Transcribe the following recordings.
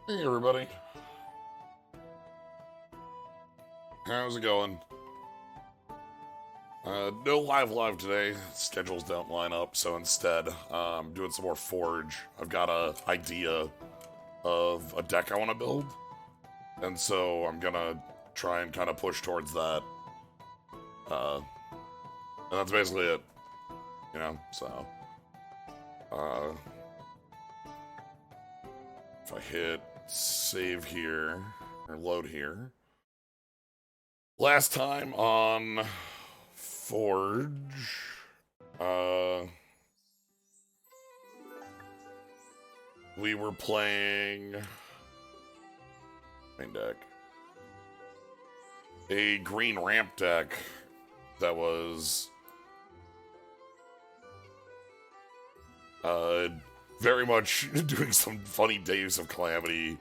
Hey everybody, how's it going? No live today. Schedules don't line up, so instead, I'm doing some more Forge. I've got a idea of a deck I want to build, and so I'm gonna try and kind of push towards that. Uh, and that's basically it, you know. So, uh, if I hit save here or load here, last time on Forge, we were playing main deck, a green ramp deck that was very much doing some funny Days of Calamity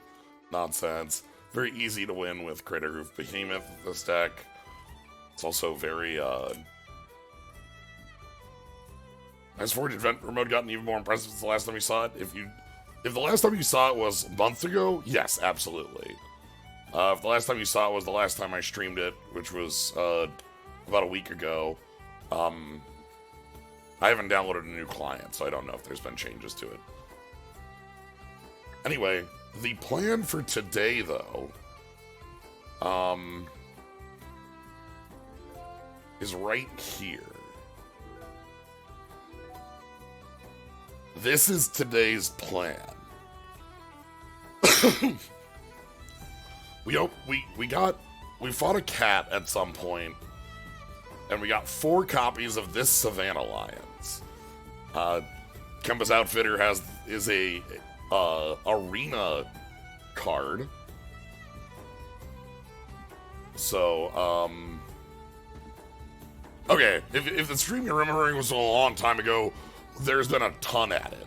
nonsense. Very easy to win with Crater Roof Behemoth, this deck. It's also very, has Forge Adventure Mode gotten even more impressive since the last time you saw it? If the last time you saw it was a month ago, yes, absolutely. If the last time you saw it was the last time I streamed it, which was, about a week ago, I haven't downloaded a new client, so I don't know if there's been changes to it. Anyway, the plan for today, though, is right here. This is today's plan. We fought a cat at some point, and we got 4 copies of this Savannah Lions. Kemba's Outfitter is a arena card. So, okay, if the stream you're remembering was a long time ago, there's been a ton added.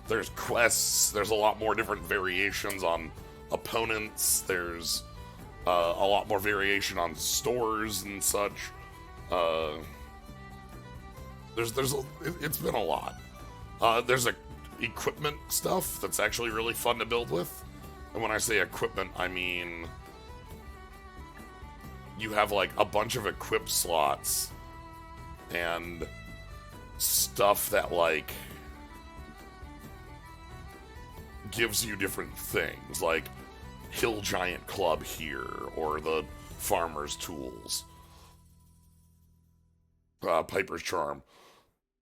There's quests, there's a lot more different variations on opponents, there's a lot more variation on stores and such. It's been a lot. There's equipment stuff that's actually really fun to build with. And when I say equipment, I mean you have like a bunch of equip slots and stuff that like gives you different things, like Hill Giant Club here, or the Farmer's Tools. Piper's Charm.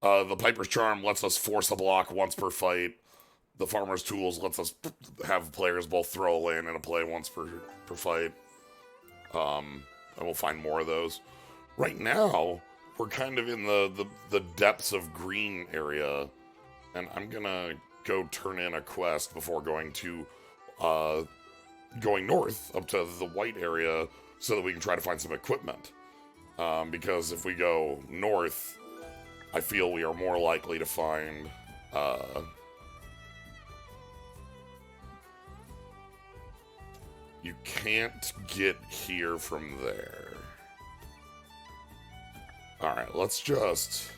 The Piper's Charm lets us force a block once per fight. The Farmer's Tools lets us have players both throw a land and a play once per fight. And we'll find more of those. Right now, we're kind of in the depths of green area, and I'm gonna go turn in a quest before going north up to the white area so that we can try to find some equipment. Because if we go north, I feel we are more likely to find you can't get here from there. Alright, let's just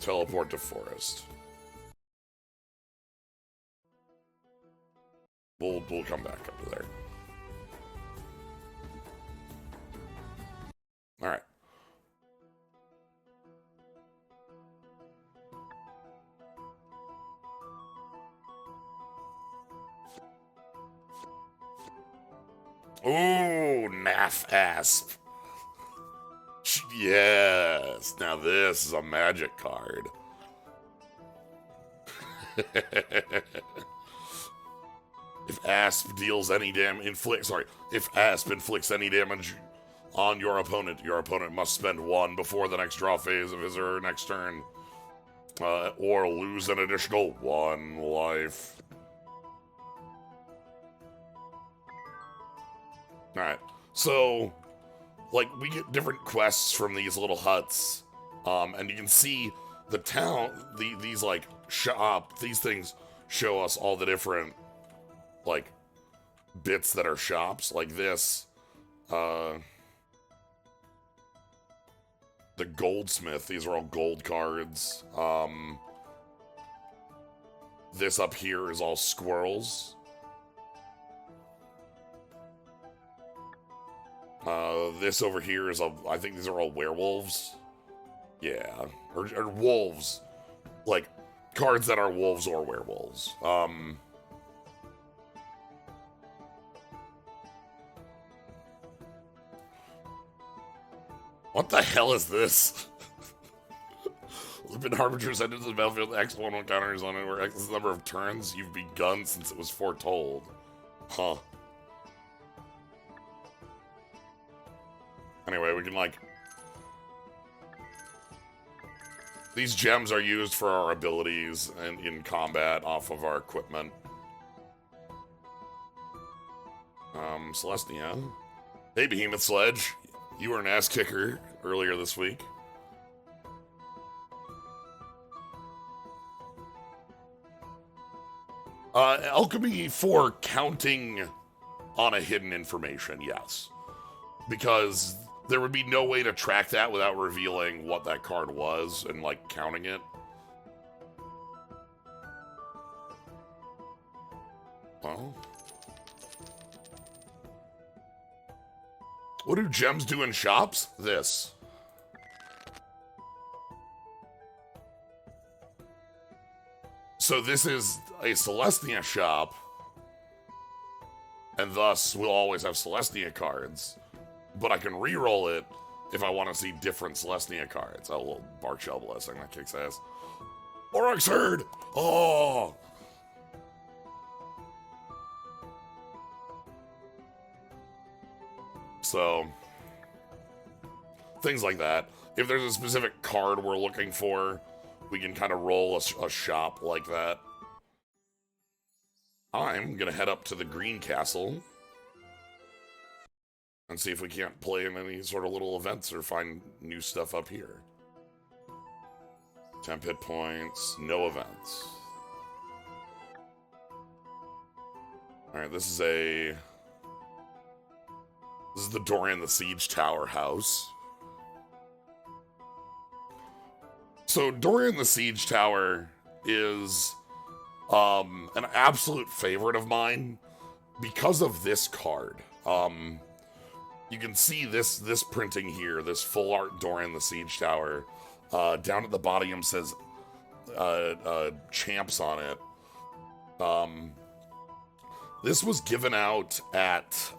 teleport to forest. We'll come back up to there. Alright. Ooh, Naff Asp. Yes, now this is a magic card. If Asp inflicts any damage on your opponent must spend 1 before the next draw phase of his or her next turn, or lose an additional 1 life. Alright, so, like, we get different quests from these little huts, and you can see the town, these, like, these things show us all the different, like, bits that are shops, like this, the goldsmith, these are all gold cards, This up here is all squirrels. This over here is I think these are all werewolves. Yeah, or wolves. Like, cards that are wolves or werewolves. What the hell is this? Lupin Harbinger's entered the battlefield. X1 counters on it, where X is the number of turns you've begun since it was foretold. Huh. Anyway, we can, like... These gems are used for our abilities and in combat off of our equipment. Celestia. Hey, Behemoth Sledge. You were an ass kicker earlier this week. Alchemy for counting on a hidden information, yes. Because there would be no way to track that without revealing what that card was and, like, counting it. Well. What do gems do in shops? This. So this is a Celestia shop, and thus we'll always have Celestia cards. But I can re-roll it if I want to see different Celestia cards. Oh, little Bark Shell Blessing, that kicks ass. Oryx Herd! Oh! So, things like that. If there's a specific card we're looking for, we can kind of roll a shop like that. I'm gonna head up to the Green Castle and see if we can't play in any sort of little events or find new stuff up here. 10 hit points, no events. Alright, this is the Dorian the Siege Tower house. So Dorian the Siege Tower is an absolute favorite of mine because of this card. You can see this printing here, this full art Dorian the Siege Tower. Down at the bottom says champs on it. This was given out at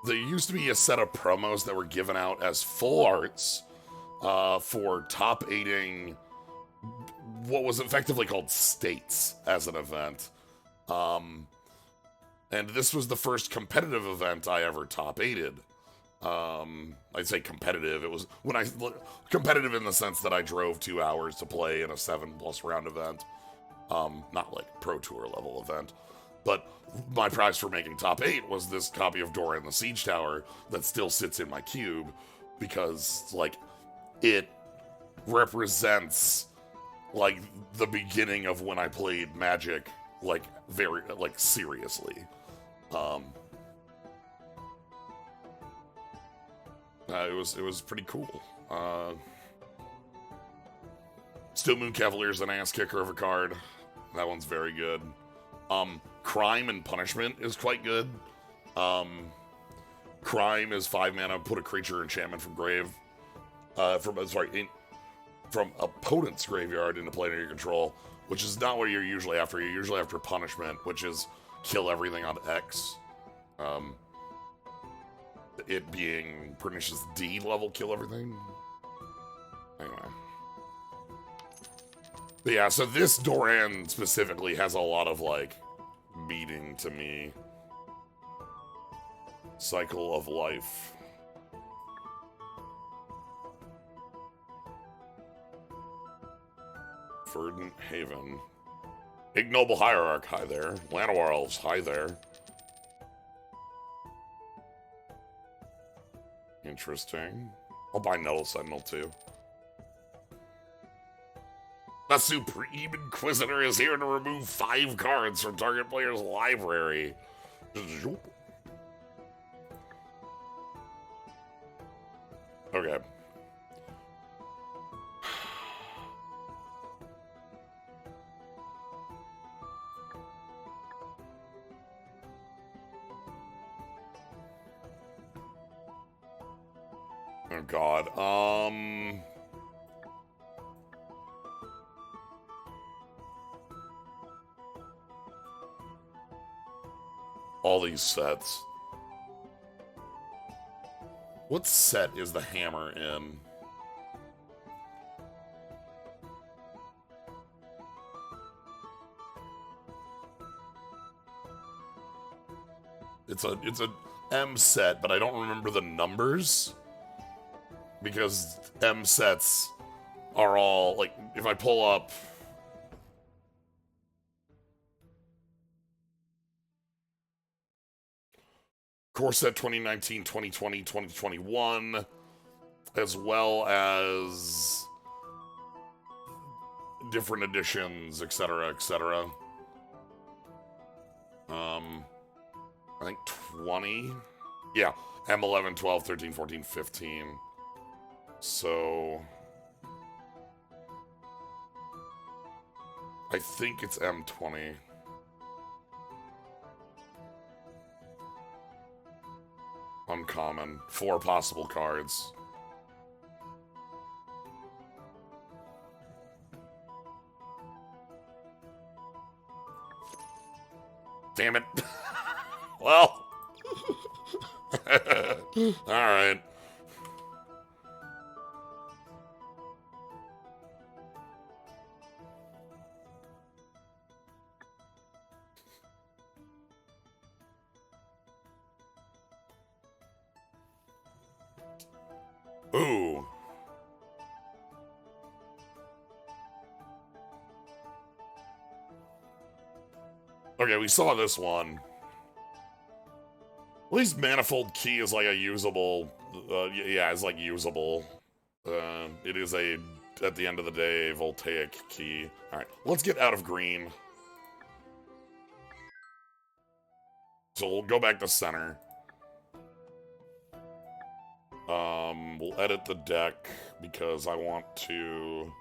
there used to be a set of promos that were given out as full arts for top 8ing what was effectively called states as an event. And this was the first competitive event I ever top 8'd. I'd say competitive. It was competitive in the sense that I drove 2 hours to play in a 7+ round event. Not like Pro Tour level event. But my prize for making top 8 was this copy of Dorian the Siege Tower that still sits in my cube because, like, it represents, like, the beginning of when I played Magic, like, very, like, seriously. It was pretty cool. Steel Moon Cavalier's an ass kicker of a card. That one's very good. Crime and Punishment is quite good. Crime is 5 mana, put a creature enchantment from grave. From opponent's graveyard into play under your control, which is not what you're usually after. You're usually after Punishment, which is kill everything on X. It being Pernicious D level, kill everything. Anyway. But yeah, so this Doran specifically has a lot of, like, meaning to me. Cycle of Life. Verdant Haven. Ignoble Hierarch, hi there. Llanowar Elves, hi there. Interesting. I'll buy Nettle Sentinel too. The Supreme Inquisitor is here to remove 5 cards from target player's library. Okay. Oh god. All these sets. What set is the hammer in? It's a M set, but I don't remember the numbers. Because M sets are all, like, if I pull up... Core set 2019, 2020, 2021, as well as different editions, etc., etc. I think 20? Yeah, M11, 12, 13, 14, 15. So... I think it's M20. Uncommon. 4 possible cards. Damn it. Well. Alright. Ooh. Okay, we saw this one. At least Manifold Key is like a usable... yeah, it's like usable. It is a, at the end of the day, voltaic key. Alright, let's get out of green. So we'll go back to center. We'll edit the deck because I want to...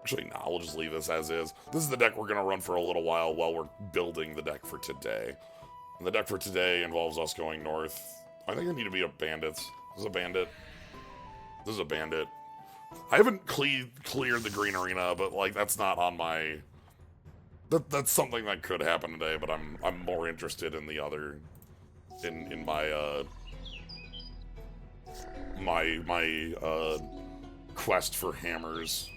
Actually, no, we'll just leave this as is. This is the deck we're going to run for a little while we're building the deck for today. And the deck for today involves us going north. I think I need to be a bandit. This is a bandit. This is a bandit. I haven't cleared the green arena, but, like, that's not on my... That's something that could happen today, but I'm more interested in the other... In my, my quest for hammers.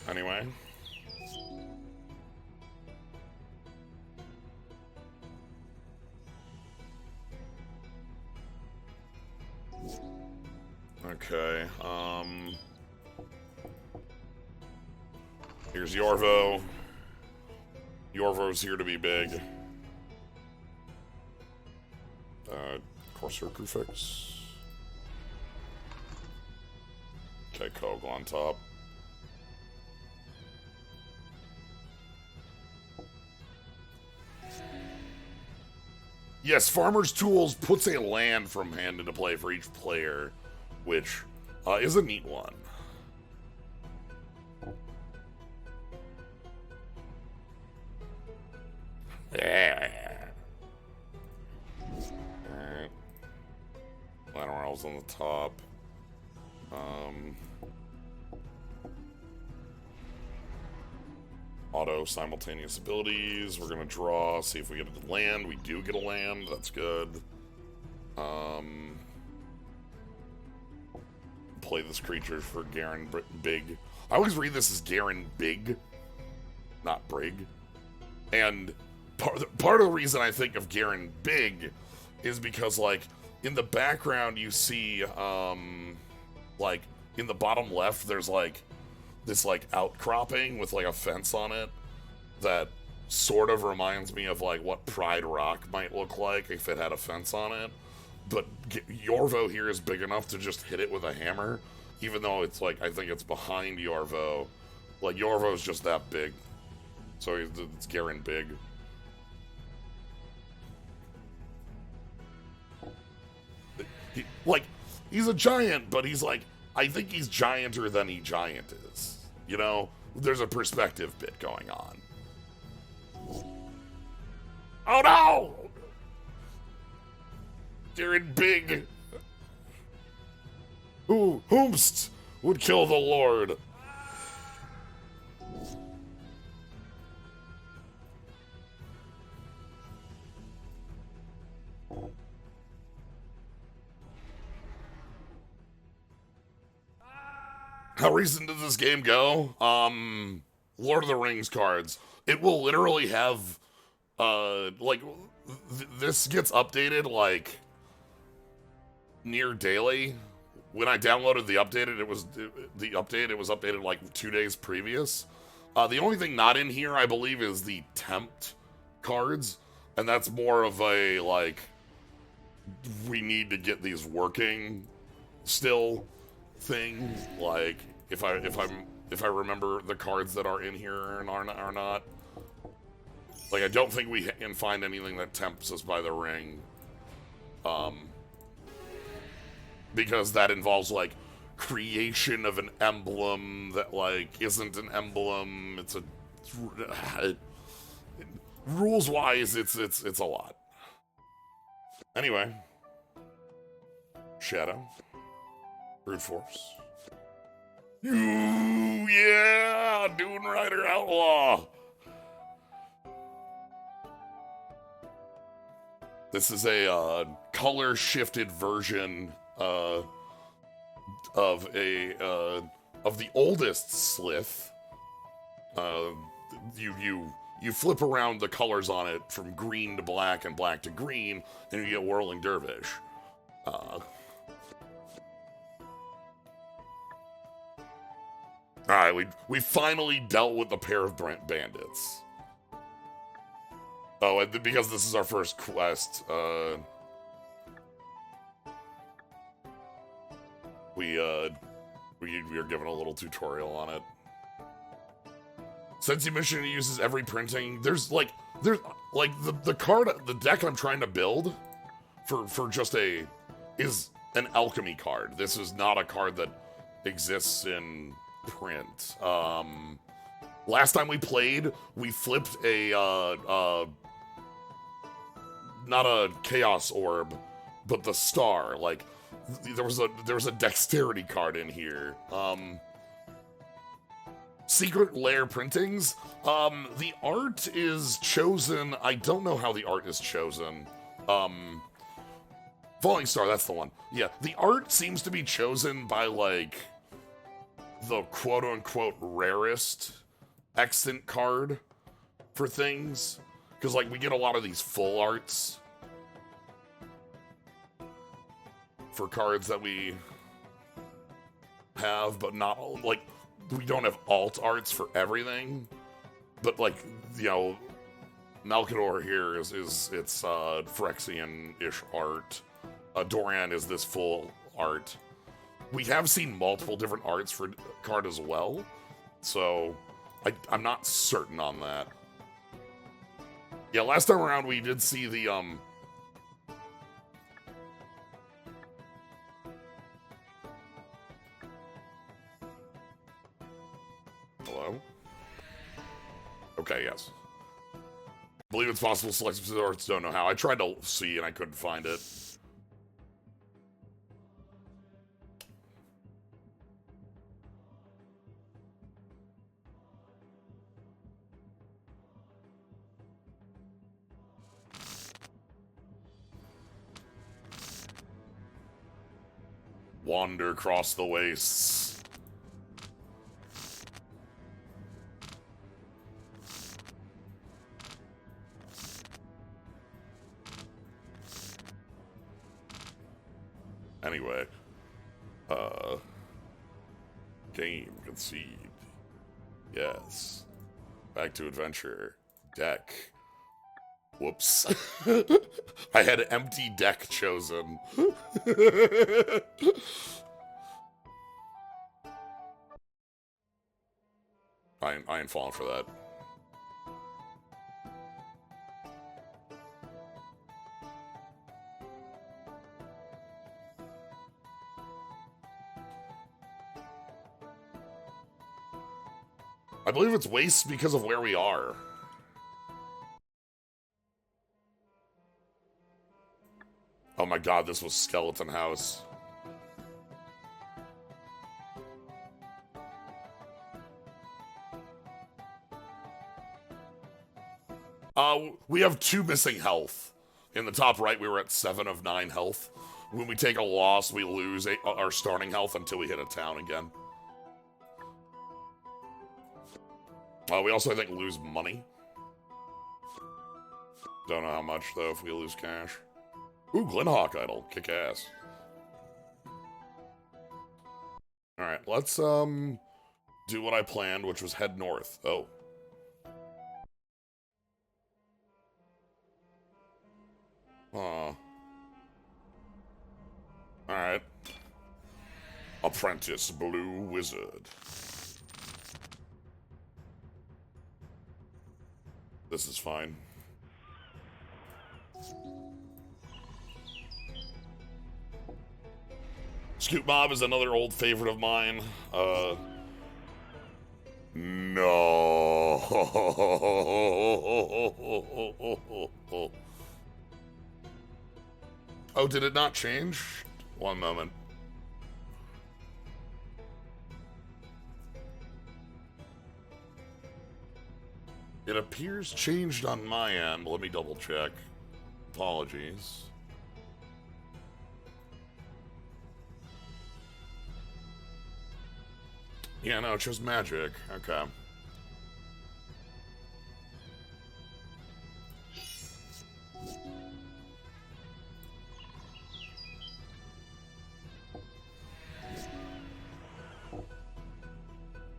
Anyway. Okay, here's Yorvo. Yorvo's here to be big. Corsair Crucifix. Okay, Kogel on top. Yes, Farmer's Tools puts a land from hand into play for each player, which is a neat one. Yeah. Alright. Laterals on the top. Auto simultaneous abilities. We're gonna draw, see if we get a land. We do get a land, that's good. Play this creature for Garen Big. I always read this as Garen Big, not Brig. And part of the reason I think of Garen Big is because, like, in the background you see, like, in the bottom left, there's, like, this, like, outcropping with, like, a fence on it that sort of reminds me of, like, what Pride Rock might look like if it had a fence on it. But Yorvo here is big enough to just hit it with a hammer, even though it's, like, I think it's behind Yorvo. Like, Yorvo's just that big. So it's Garen Big. He's a giant, but he's like, I think he's gianter than he giant is. You know? There's a perspective bit going on. Oh no! You're in big. Whomst would kill the Lord. How recent did this game go? Lord of the Rings cards. It will literally have, this gets updated, like, near daily. When I downloaded the updated, it was updated like 2 days previous. The only thing not in here, I believe, is the tempt cards, and that's more of a like we need to get these working still thing. Like if I remember the cards that are in here and are not. Like I don't think we can find anything that tempts us by the ring. Because that involves like creation of an emblem that like isn't an emblem. It's a rules wise, it's a lot. Anyway, Shadow, brute force. Yeah, Dune Rider Outlaw. This is a color shifted version of the oldest Slith. You flip around the colors on it from green to black and black to green, and you get Whirling Dervish. Alright, we finally dealt with the pair of bandits. Oh, and because this is our first quest, we are given a little tutorial on it. Sensi mission uses every printing. There's the card, the deck I'm trying to build for just is an alchemy card. This is not a card that exists in print. Last time we played, we flipped not a chaos orb, but the star. Like there was a dexterity card in here. Secret lair printings. The art is chosen. I don't know how the art is chosen. Falling Star, that's the one. Yeah, the art seems to be chosen by like the quote-unquote rarest extant card for things. Because like we get a lot of these full arts for cards that we have, but not like we don't have alt arts for everything. But like, you know, Malkador here is it's Phyrexian-ish art. Doran is this full art. We have seen multiple different arts for card as well, so I'm not certain on that. Yeah, last time around we did see the Hello? Okay, yes. I believe it's possible to select specific arts, don't know how. I tried to see and I couldn't find it. Wander across the wastes. Anyway, game concede. Yes. Back to adventure. Deck. Whoops. I had an empty deck chosen. I ain't falling for that. I believe it's waste because of where we are. Oh my god, this was Skeleton House. We have 2 missing health. In the top right, we were at 7 of 9 health. When we take a loss, we lose our starting health until we hit a town again. We also, I think, lose money. Don't know how much, though, if we lose cash. Ooh, Glenhawk Idol. Kick ass. Alright, let's, do what I planned, which was head north. Oh. Alright. Apprentice Blue Wizard. This is fine. Scoot Mob is another old favorite of mine. No. Oh, did it not change? One moment. It appears changed on my end. Let me double check. Apologies. Yeah, no, it's just magic. Okay.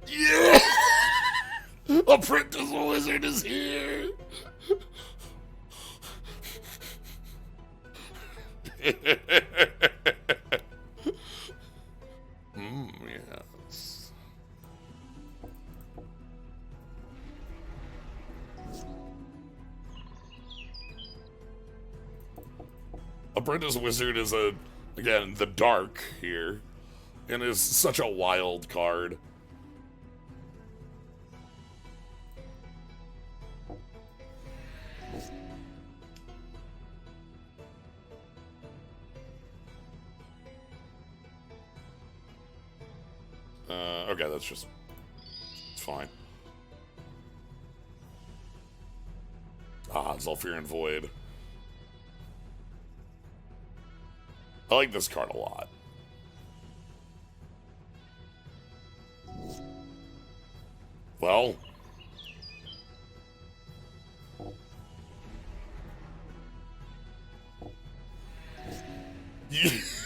Yeah! Apprentice Wizard is here! Yes. Apprentice Wizard is again, the dark here, and is such a wild card. Okay, that's just... it's fine. Ah, Zulfirian Void. I like this card a lot. Well...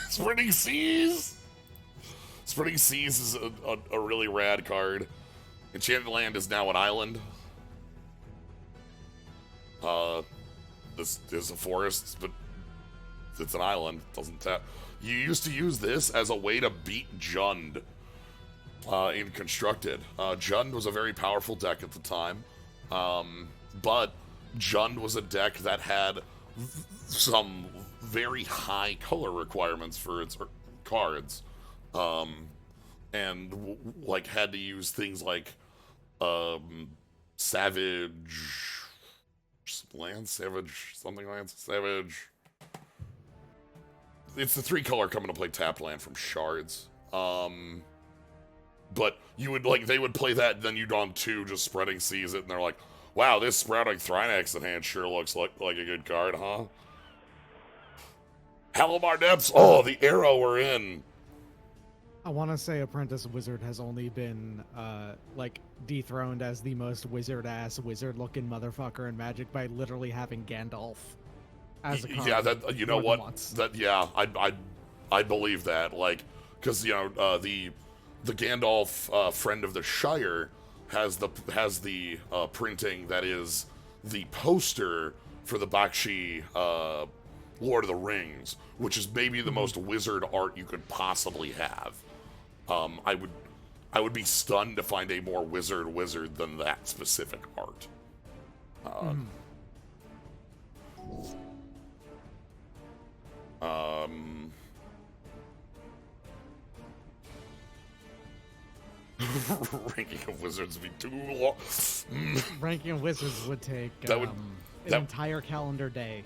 Spreading Seas? Spreading Seas is a really rad card. Enchanted Land is now an island. This is a forest, but it's an island. Doesn't tap. You used to use this as a way to beat Jund in Constructed. Jund was a very powerful deck at the time, but Jund was a deck that had some very high color requirements for its cards. And like had to use things like Savage Land, Savage. It's the 3-color coming to play tapped land from Shards. But you would they would play that, then you'd on 2 just Spreading Seas it, and they're like, wow, this Sprouting Thrynax in hand sure looks like a good card, huh? Halimar Depths, oh, the era we're in. I want to say Apprentice Wizard has only been, dethroned as the most wizard-ass, wizard-looking motherfucker in Magic by literally having Gandalf as a card. Yeah, that, you know what? That, yeah, I believe that, because, the Gandalf, Friend of the Shire has the printing that is the poster for the Bakshi, Lord of the Rings, which is maybe the most wizard art you could possibly have. I would be stunned to find a more wizard than that specific art. Ranking of Wizards would be too long. Ranking of Wizards would take an entire calendar day.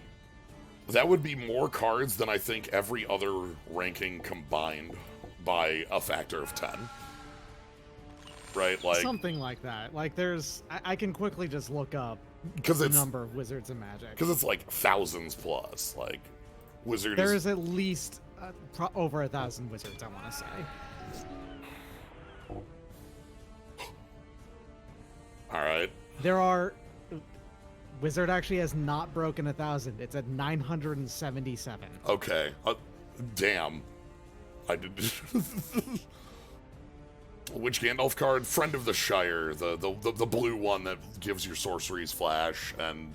That would be more cards than I think every other ranking combined by a factor of 10. Right? Like, something like that. Like, there's... I can quickly just look up because the it's number of wizards in Magic. because it's like thousands plus. Like, wizard There is is at least over 1,000 wizards, I want to say. all right. There are... Wizard actually has not broken 1,000. It's at 977. Okay. Damn. I did. Which Gandalf card? Friend of the Shire, the blue one that gives your sorceries flash and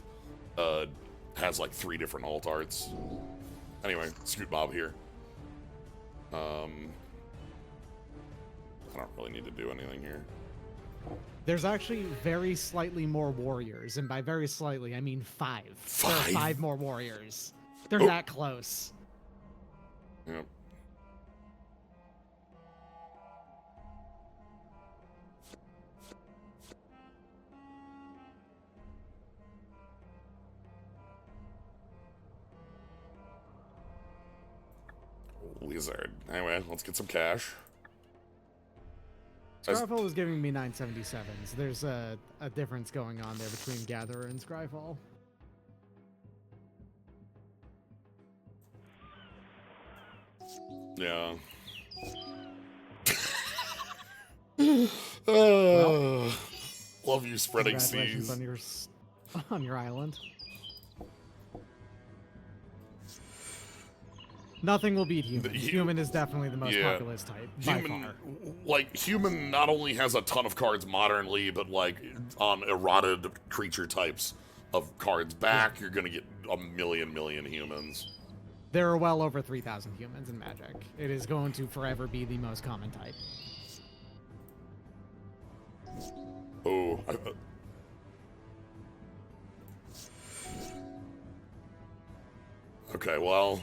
has like 3 different alt arts. Anyway, Scoot Mob here. I don't really need to do anything here. There's actually very slightly more warriors, and by very slightly, I mean 5. There are 5? 5 more warriors. They're Oh. that close. Yep. Wizard. Anyway, let's get some cash. Scryfall was giving me 977, so there's a difference going on there between Gatherer and Scryfall. Yeah. Love you, spreading Congratulations seas. on your island. Nothing will beat human. Human is definitely the most populous type by far. Human not only has a ton of cards modernly, but like on eroded creature types of cards back, you're gonna get a million humans. There are well over 3,000 humans in Magic. It is going to forever be the most common type. Oh. Okay, well,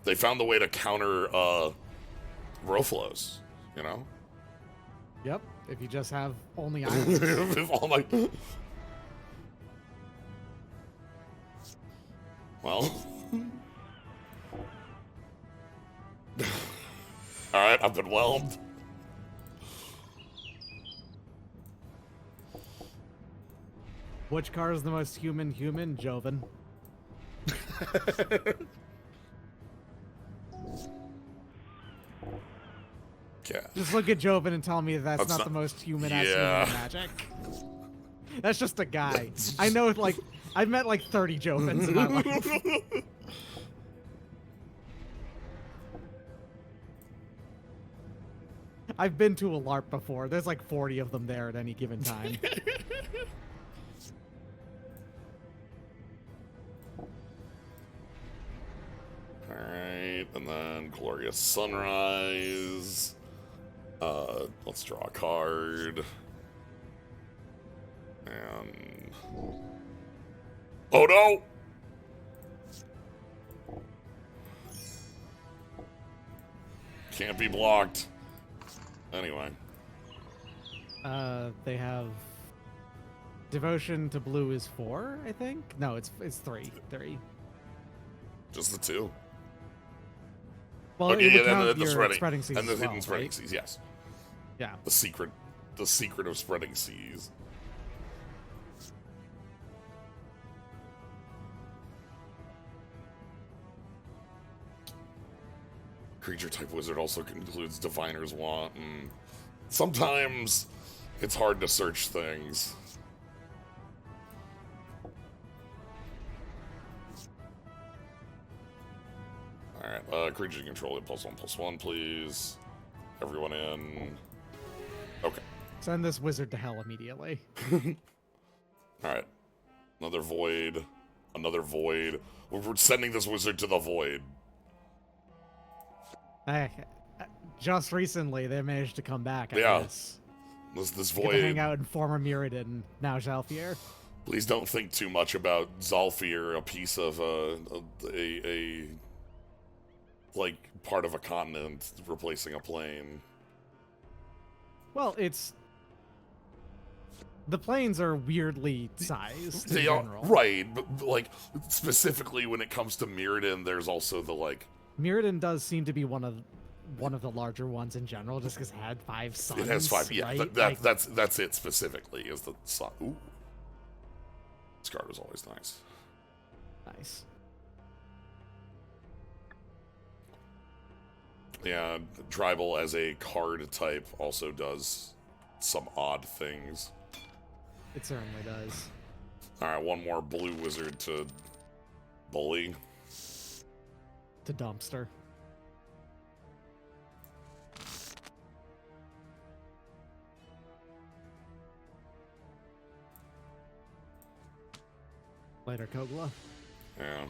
they found the way to counter Roflos, you know? Yep, if you just have only islands. If all my... Well... Alright, I've been whelmed. Which card is the most human? Joven. Yeah. Just look at Joven and tell me that's not the most human-ass human in Magic. That's just a guy. I know, like, I've met like 30 Jovens in my life. I've been to a LARP before. There's like 40 of them there at any given time. Alright, and then Glorious Sunrise. Let's draw a card. And... Oh no! Can't be blocked. Anyway. They have... Devotion to Blue is 4, I think? No, it's 3. 3. Just the 2. Well, Okay, it would yeah, count and the your spreading seas and the as hidden well, spreading right? seas, yes. Yeah. The secret of spreading seas. Creature type wizard also includes Diviner's Want, and sometimes it's hard to search things. Alright, creature control it +1/+1, please. Everyone in. Okay. Send this wizard to hell immediately. Alright. Another void. Another void. We're sending this wizard to the void. Just recently, they managed to come back. I Yeah. guess. This Get to void. hang out in former Mirrodin, now Zhalfir. Please don't think too much about Zhalfir, a piece of a like part of a continent replacing a plane. Well, it's The planes are weirdly sized in They are general. right, but like specifically when it comes to Mirrodin, there's also the like Mirrodin does seem to be one of the larger ones in general, just because it had 5 suns. it has 5. Yeah, right? that's it specifically is the sun. Ooh, this card was always nice. Nice. Yeah, tribal as a card type also does some odd things. It certainly does. All right, one more blue wizard to bully. To dumpster. Later, Kogla. Yeah.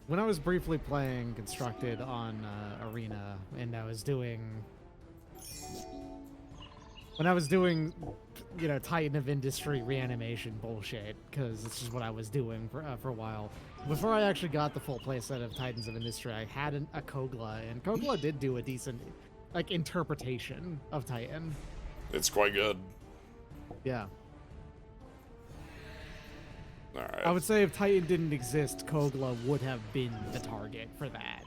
When I was briefly playing Constructed on Arena, and I was doing... When I was doing, you know, Titan of Industry reanimation bullshit, because it's just what I was doing for a while. Before I actually got the full playset of Titans of Industry, I had a Kogla, and Kogla did do a decent, like, interpretation of Titan. It's quite good. Yeah. All right. I would say if Titan didn't exist, Kogla would have been the target for that.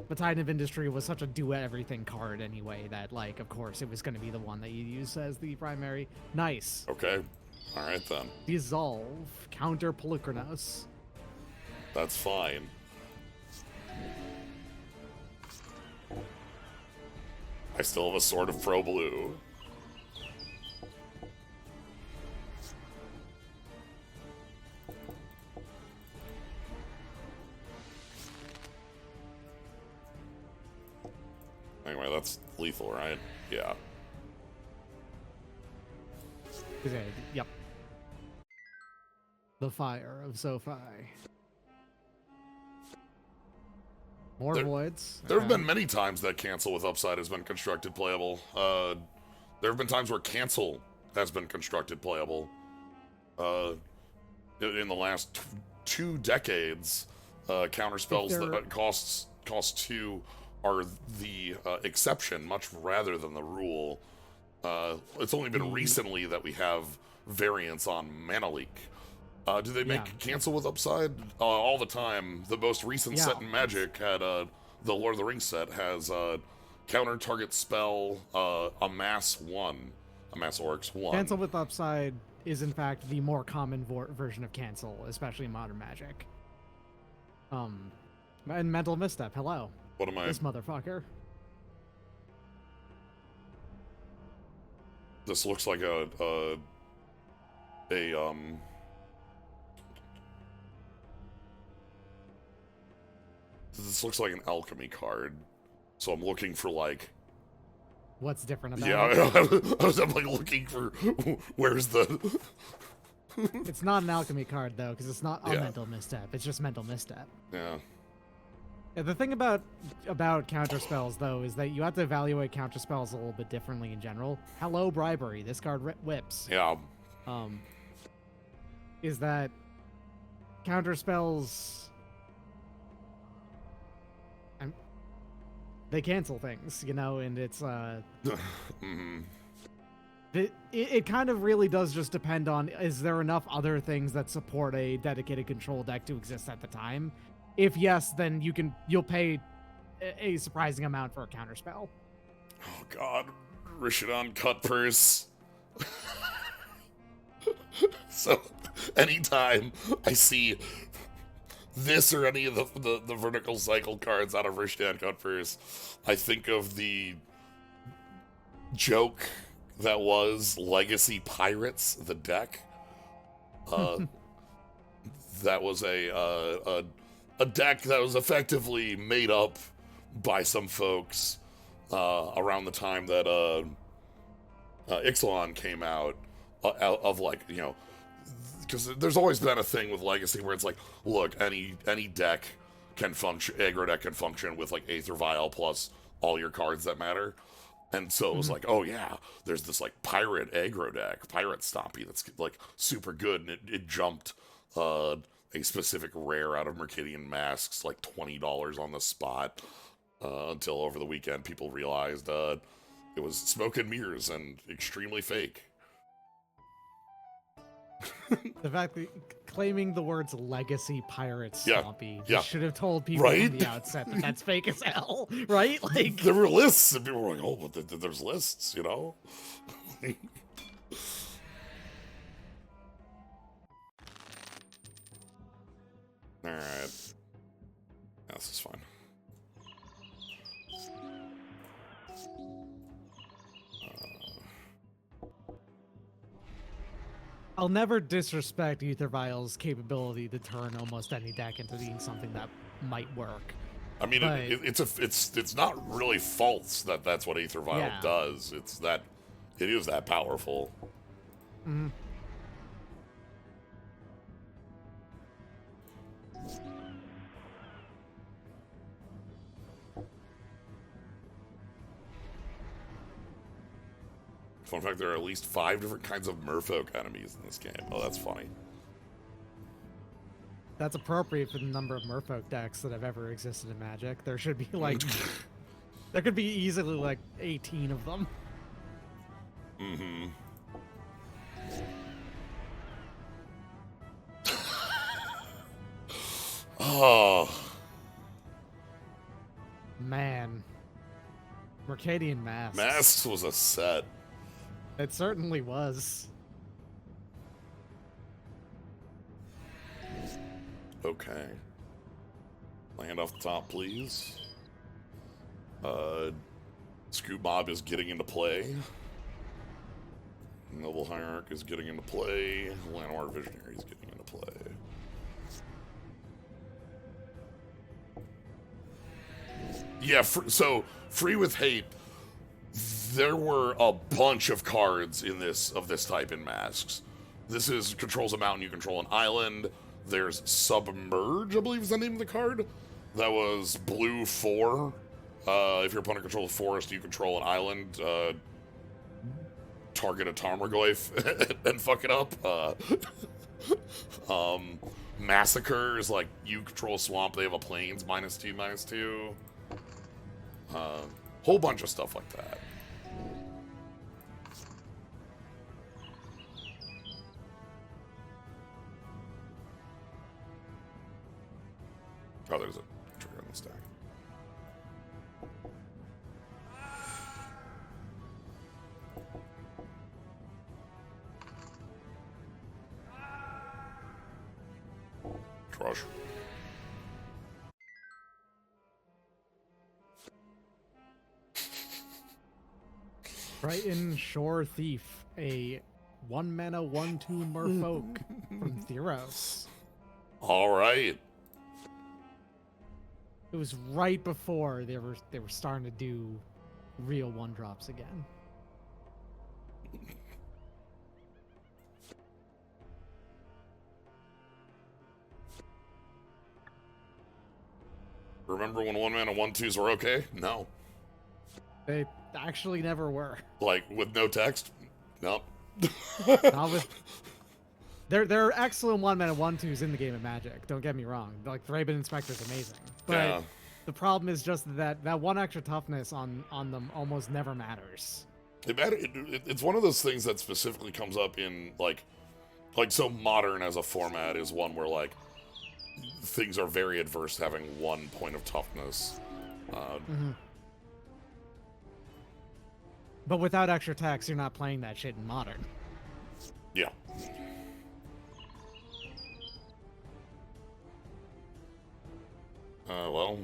But Titan of Industry was such a do-everything card anyway that, like, of course, it was going to be the one that you use as the primary. Nice. Okay. All right, then. Dissolve. Counter Polychronos. That's fine. I still have a Sword of Pro Blue. Anyway, that's lethal, right? Yeah. Yep. The Fire of Zophai. More voids. There have been many times that cancel with upside has been constructed playable. There have been times where cancel has been constructed playable. In the last 2 decades, counterspells that cost 2 are the exception, much rather than the rule. It's only been recently that we have variants on Mana Leak. Do they make cancel with upside? All the time. The most recent set in Magic had the Lord of the Rings set has counter target spell amass 1, amass orcs 1. Cancel with upside is in fact the more common version of cancel, especially in Modern Magic. And Mental Misstep. Hello. What am I? This motherfucker. This looks like a This looks like an alchemy card, so I'm looking for like. What's different about it? I'm like looking for where's the. It's not an alchemy card though, because it's not a mental misstep. It's just mental misstep. Yeah. The thing about counter spells though is that you have to evaluate counter spells a little bit differently in general. Hello, bribery. This card whips. Yeah. Is that counter spells? They cancel things, you know, and it's it kind of really does just depend on, is there enough other things that support a dedicated control deck to exist at the time? If yes, then you'll pay a surprising amount for a counterspell. Oh God, Rishadan cut purse. So anytime I see this or any of the vertical cycle cards out of Rishadan cut purse, I think of the joke that was Legacy Pirates, the deck. That was a deck that was effectively made up by some folks around the time that Ixalan came out, of like, you know, because there's always been a thing with Legacy where it's like, look, any deck can function, aggro deck can function with like Aether Vial plus all your cards that matter. And so it was like, oh yeah, there's this like pirate aggro deck, pirate stompy that's like super good, and it jumped a specific rare out of Mercidian Masks like $20 on the spot, until over the weekend people realized It was smoke and mirrors and extremely fake. The fact that claiming the words legacy pirate Yeah, swampy yeah. should have told people Right? from the outset that that's fake as hell, right? Like, There were lists, and people were like, "Oh, but there's lists," you know. All right, yeah, this is fine. I'll never disrespect Ether Vial's capability to turn almost any deck into being something that might work. I mean, But- it's not really false that that's what Aether Vial Yeah. does. It's that it is that powerful. Mhm. Fun fact: there are at least 5 different kinds of Merfolk enemies in this game. Oh, that's funny. That's appropriate for the number of Merfolk decks that have ever existed in Magic. There should be like, there could be easily like 18 of them. Mm-hmm. Oh, Man. Mercadian Masks. Masks was a set. It certainly was. Okay. Land off the top, please. Scoop Mob is getting into play. Noble Hierarch is getting into play. Llanowar Visionary is getting into play. Yeah, so Free with Hate, there were a bunch of cards in this type in Masks. This is controls a mountain, you control an island. There's Submerge, I believe is the name of the card. That was blue 4. If your opponent controls a forest, you control an island. Target a Tarmogoyf and fuck it up. Massacre is like you control a swamp, they have a plains -2/-2. Whole bunch of stuff like that. Oh, there's a trigger on the stack. Crush. Triton Shore Thief, a 1-mana 1/2 Merfolk from Theros. All right. It was right before they were starting to do real 1-drops again. Remember when 1-mana 1/2s were okay? No. They actually never were. Like with no text? Nope. Not with... There are excellent 1-mana 1/2s in the game of Magic. Don't get me wrong. Like Thraben Inspector is amazing, but Yeah. the problem is just that one extra toughness on them almost never matters. It's one of those things that specifically comes up in like so Modern as a format is one where like things are very adverse to having 1 point of toughness. But without extra text, you're not playing that shit in Modern. Yeah. Well.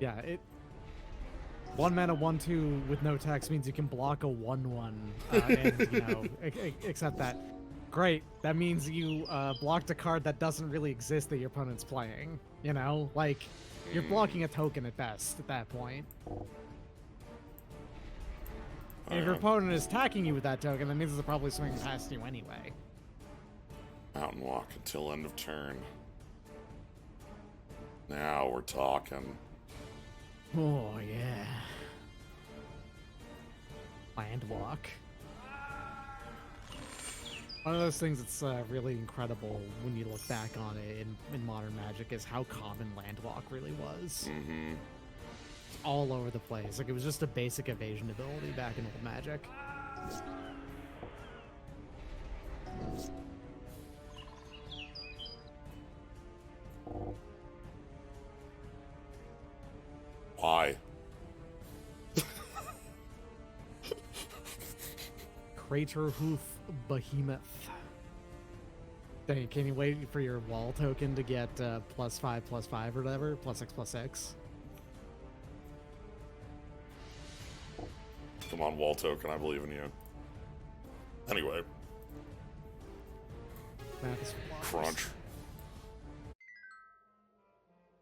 Yeah, 1-mana 1/2 with no text means you can block a 1/1, and except that. Great. That means you blocked a card that doesn't really exist that your opponent's playing. You know, like you're blocking a token at best at that point. And if your opponent is attacking you with that token, that means they're probably swinging past you anyway. Mountain Walk until end of turn. Now we're talking. Oh yeah. Land Walk. One of those things that's really incredible when you look back on it in Modern Magic is how common Land Walk really was. Mm-hmm. all over the place. Like, it was just a basic evasion ability back in old Magic. Why? Crater Hoof Behemoth. Dang, can you wait for your wall token to get +5/+5 or whatever? +6/+6? Come on, wall token, I believe in you. Anyway. Crunch.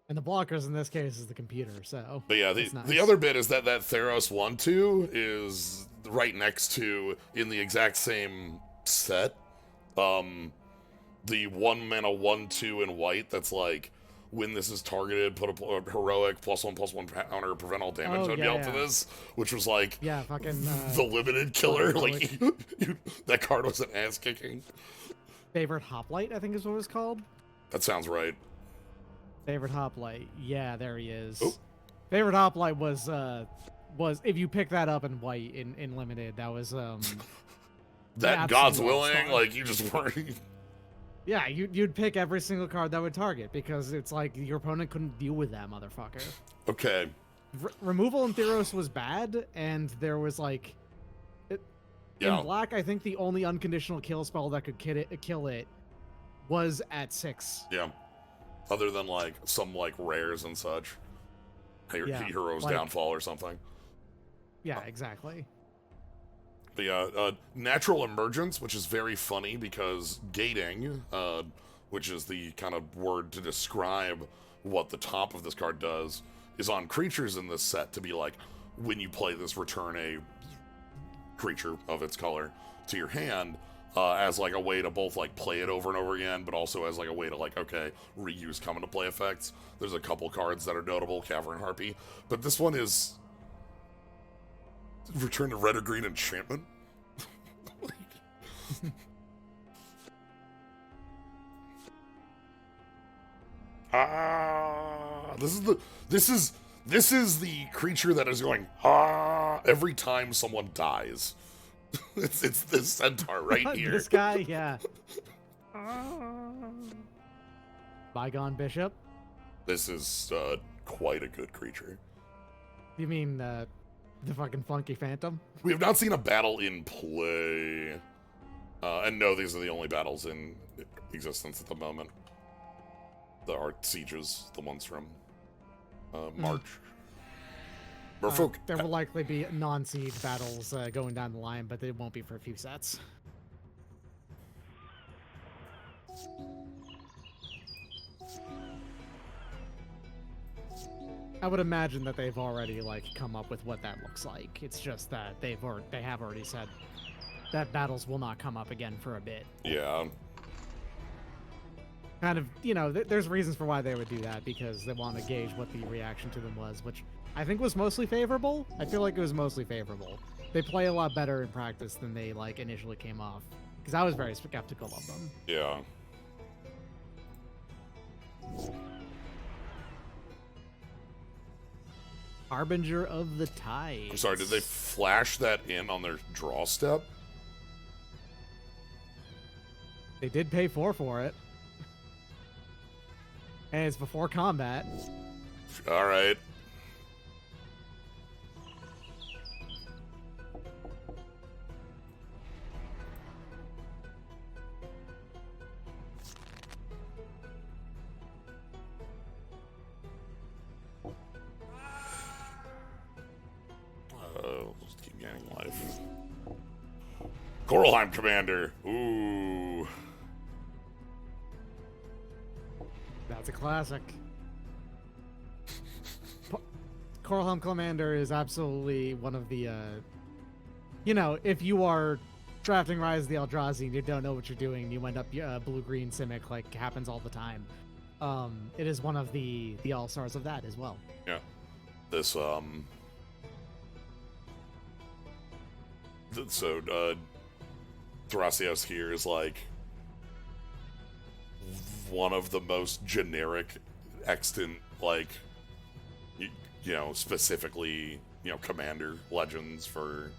And the blockers in this case is the computer, so. But yeah, nice. the other bit is that Theros 1/2 is right next to, in the exact same set, the 1 mana 1/2 in white that's like, when this is targeted, put a heroic +1/+1 counter, prevent all damage dealt to this, which was like, yeah, fucking the limited killer. Like, that card was an ass kicking. Favorite Hoplite, I think is what it was called. That sounds right. Favorite Hoplite, yeah, there he is. Oh. Favorite Hoplite was if you pick that up in white in limited, that was that God's willing, like you just weren't. Yeah, you'd pick every single card that would target because it's like your opponent couldn't deal with that motherfucker. Okay. Removal in Theros was bad, and there was like, in black, I think the only unconditional kill spell that could kill it was at 6. Yeah. Other than like some like rares and such, Hero's like, Downfall or something. Yeah, exactly. But yeah, Natural Emergence, which is very funny because gating, which is the kind of word to describe what the top of this card does, is on creatures in this set to be like, when you play this, return a creature of its color to your hand, as like a way to both like play it over and over again, but also as like a way to like, okay, reuse come into play effects. There's a couple cards that are notable, Cavern Harpy, but this one is return to red or green enchantment. This is the creature that is going every time someone dies. it's this centaur right here. This guy, yeah. Bygone Bishop. This is quite a good creature. You mean the fucking Funky Phantom? We have not seen a battle in play. And no, these are the only battles in existence at the moment. The art sieges, the ones from March. There will likely be non-siege battles going down the line, but they won't be for a few sets. I would imagine that they've already like come up with what that looks like. It's just that they have already said that battles will not come up again for a bit. Yeah. Kind of, you know, there's reasons for why they would do that, because they want to gauge what the reaction to them was, which I think was mostly favorable. I feel like it was mostly favorable. They play a lot better in practice than they like initially came off, because I was very skeptical of them. Yeah. Harbinger of the Tide. I'm sorry, did they flash that in on their draw step? They did pay 4 for it. And it's before combat. All right. Just keep gaining life. Coralheim Commander. Ooh. That's a classic. Coralhelm Commander is absolutely one of the, you know, if you are drafting Rise of the Eldrazi and you don't know what you're doing, you end up blue-green Simic, like happens all the time. It is one of the all-stars of that as well. Yeah. This, so, Thrasios here is like one of the most generic extant, like, specifically, Commander Legends for,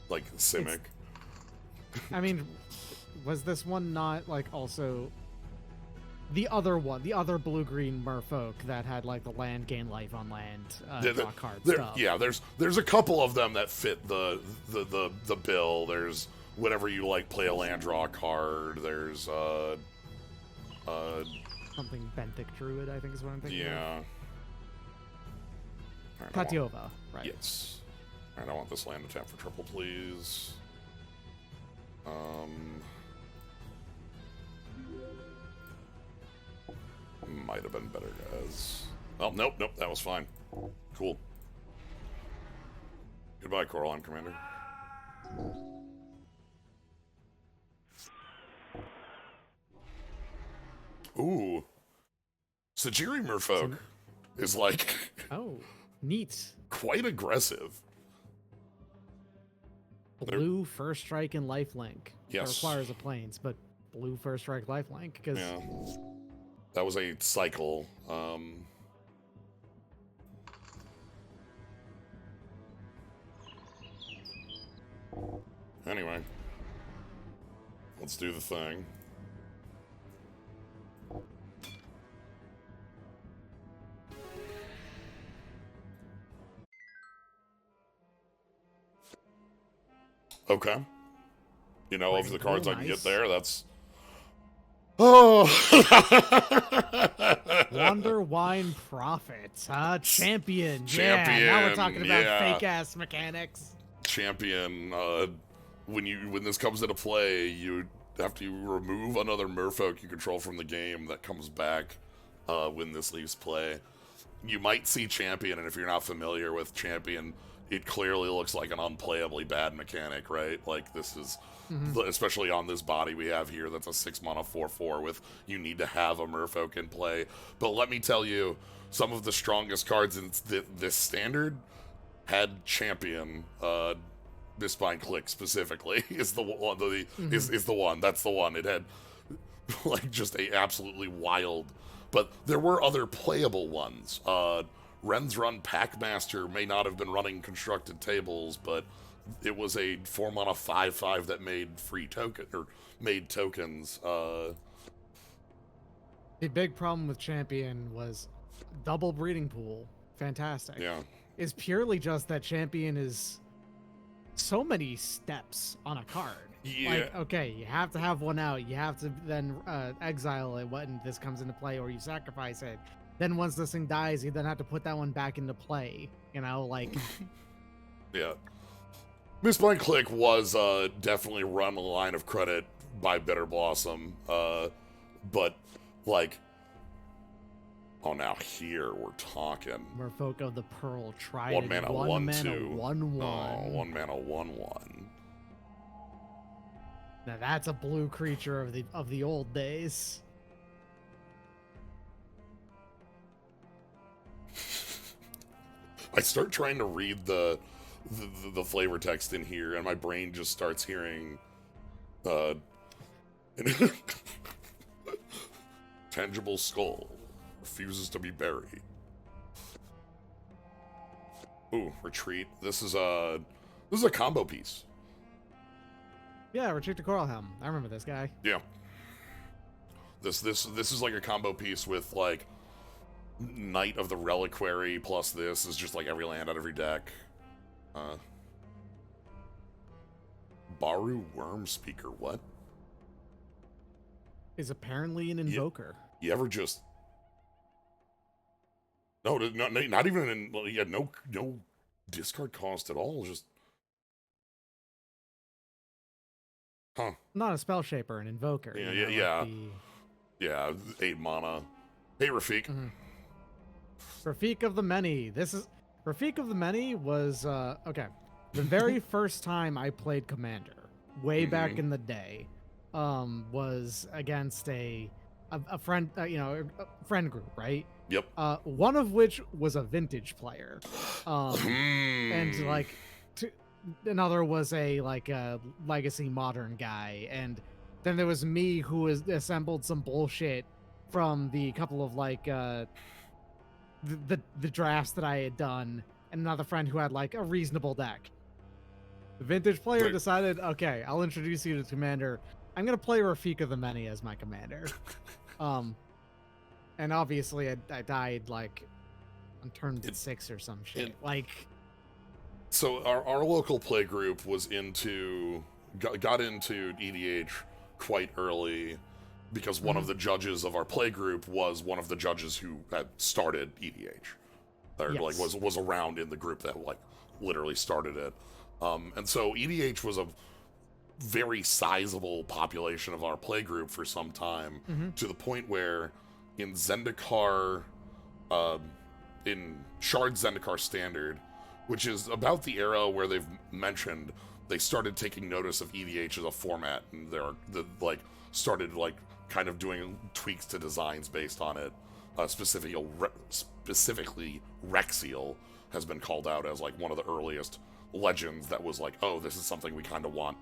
like, Simic. I mean, was this one not, like, also... The other one, the other blue-green merfolk that had, like, the land gain life on land, draw card stuff. Yeah, there's a couple of them that fit the bill. There's whenever you, like, play a land draw card. There's, something Benthic Druid, I think is what I'm thinking yeah. of. Katiova, right. Yes. Alright, I want this land to tap for triple, please. Might have been better, guys. Oh, nope, that was fine. Cool. Goodbye, Coraline Commander. Ooh. Sajiri Merfolk is, like... Oh, neat. Quite aggressive. Blue first strike and lifelink. Yes. That requires a plains, but blue first strike lifelink, because... Yeah. That was a cycle. Anyway. Let's do the thing. Okay. Of the cards I can get there, that's... Oh! Wonder Wine Prophets, huh? Champion. Yeah, now we're talking about fake-ass mechanics. Champion, when this comes into play, you have to remove another merfolk you control from the game that comes back when this leaves play. You might see Champion, and if you're not familiar with Champion, it clearly looks like an unplayably bad mechanic, right? Like, this is... Especially on this body we have here, that's a 6-mana 4/4 with you need to have a merfolk in play. But let me tell you, some of the strongest cards in this standard had Champion. Mistbind Click specifically is the one. Is the one. That's the one. It had like just a absolutely wild. But there were other playable ones. Ren's Run Packmaster may not have been running constructed tables, but it was a 4-mana 5/5 that made made tokens. The big problem with Champion was double breeding pool. Fantastic. Yeah. Is purely just that Champion is so many steps on a card. Yeah. Like, okay, you have to have one out. You have to then exile it when this comes into play, or you sacrifice it. Then once this thing dies, you then have to put that one back into play. Like... Yeah. Mistbind Click was definitely run a line of credit by Bitter Blossom, but, like, oh, now here we're talking. Merfolk of the Pearl Trident. 1 mana, 1/2. 1/1. Oh, 1 mana, 1/1. Now that's a blue creature of the old days. I start trying to read the flavor text in here, and my brain just starts hearing tangible skull refuses to be buried. Ooh, retreat. This is a combo piece. Yeah, Retreat to Coralhelm. I remember this guy. Yeah. This is like a combo piece with like Knight of the Reliquary plus this is just like every land on every deck. Baru Worm Speaker, what? Is apparently an invoker. You ever just... No, not even in... Well, he had no discard cost at all, just... Huh. Not a spell shaper, an invoker. Yeah. Yeah, 8 mana. Hey, Rafiq. Rafiq of the Many. Rafiq of the Many was, okay. The very first time I played Commander, way back in the day, was against a friend, a friend group, right? Yep. One of which was a vintage player, and like, another was a legacy modern guy, and then there was me who assembled some bullshit from the couple of the drafts that I had done, and another friend who had like a reasonable deck. The vintage player Right. decided, okay, I'll introduce you to commander. I'm gonna play Rafika the Many as my commander. And obviously I died like on turn 6 or some shit. So our local play group was got into EDH quite early because one of the judges of our play group was one of the judges who had started EDH. Or like was around in the group that like literally started it. And so EDH was a very sizable population of our play group for some time, to the point where in Zendikar, in Shard Zendikar Standard, which is about the era where they've mentioned they started taking notice of EDH as a format, and started like kind of doing tweaks to designs based on it. Specifically, Rexiel has been called out as like one of the earliest legends that was like, oh, this is something we kind of want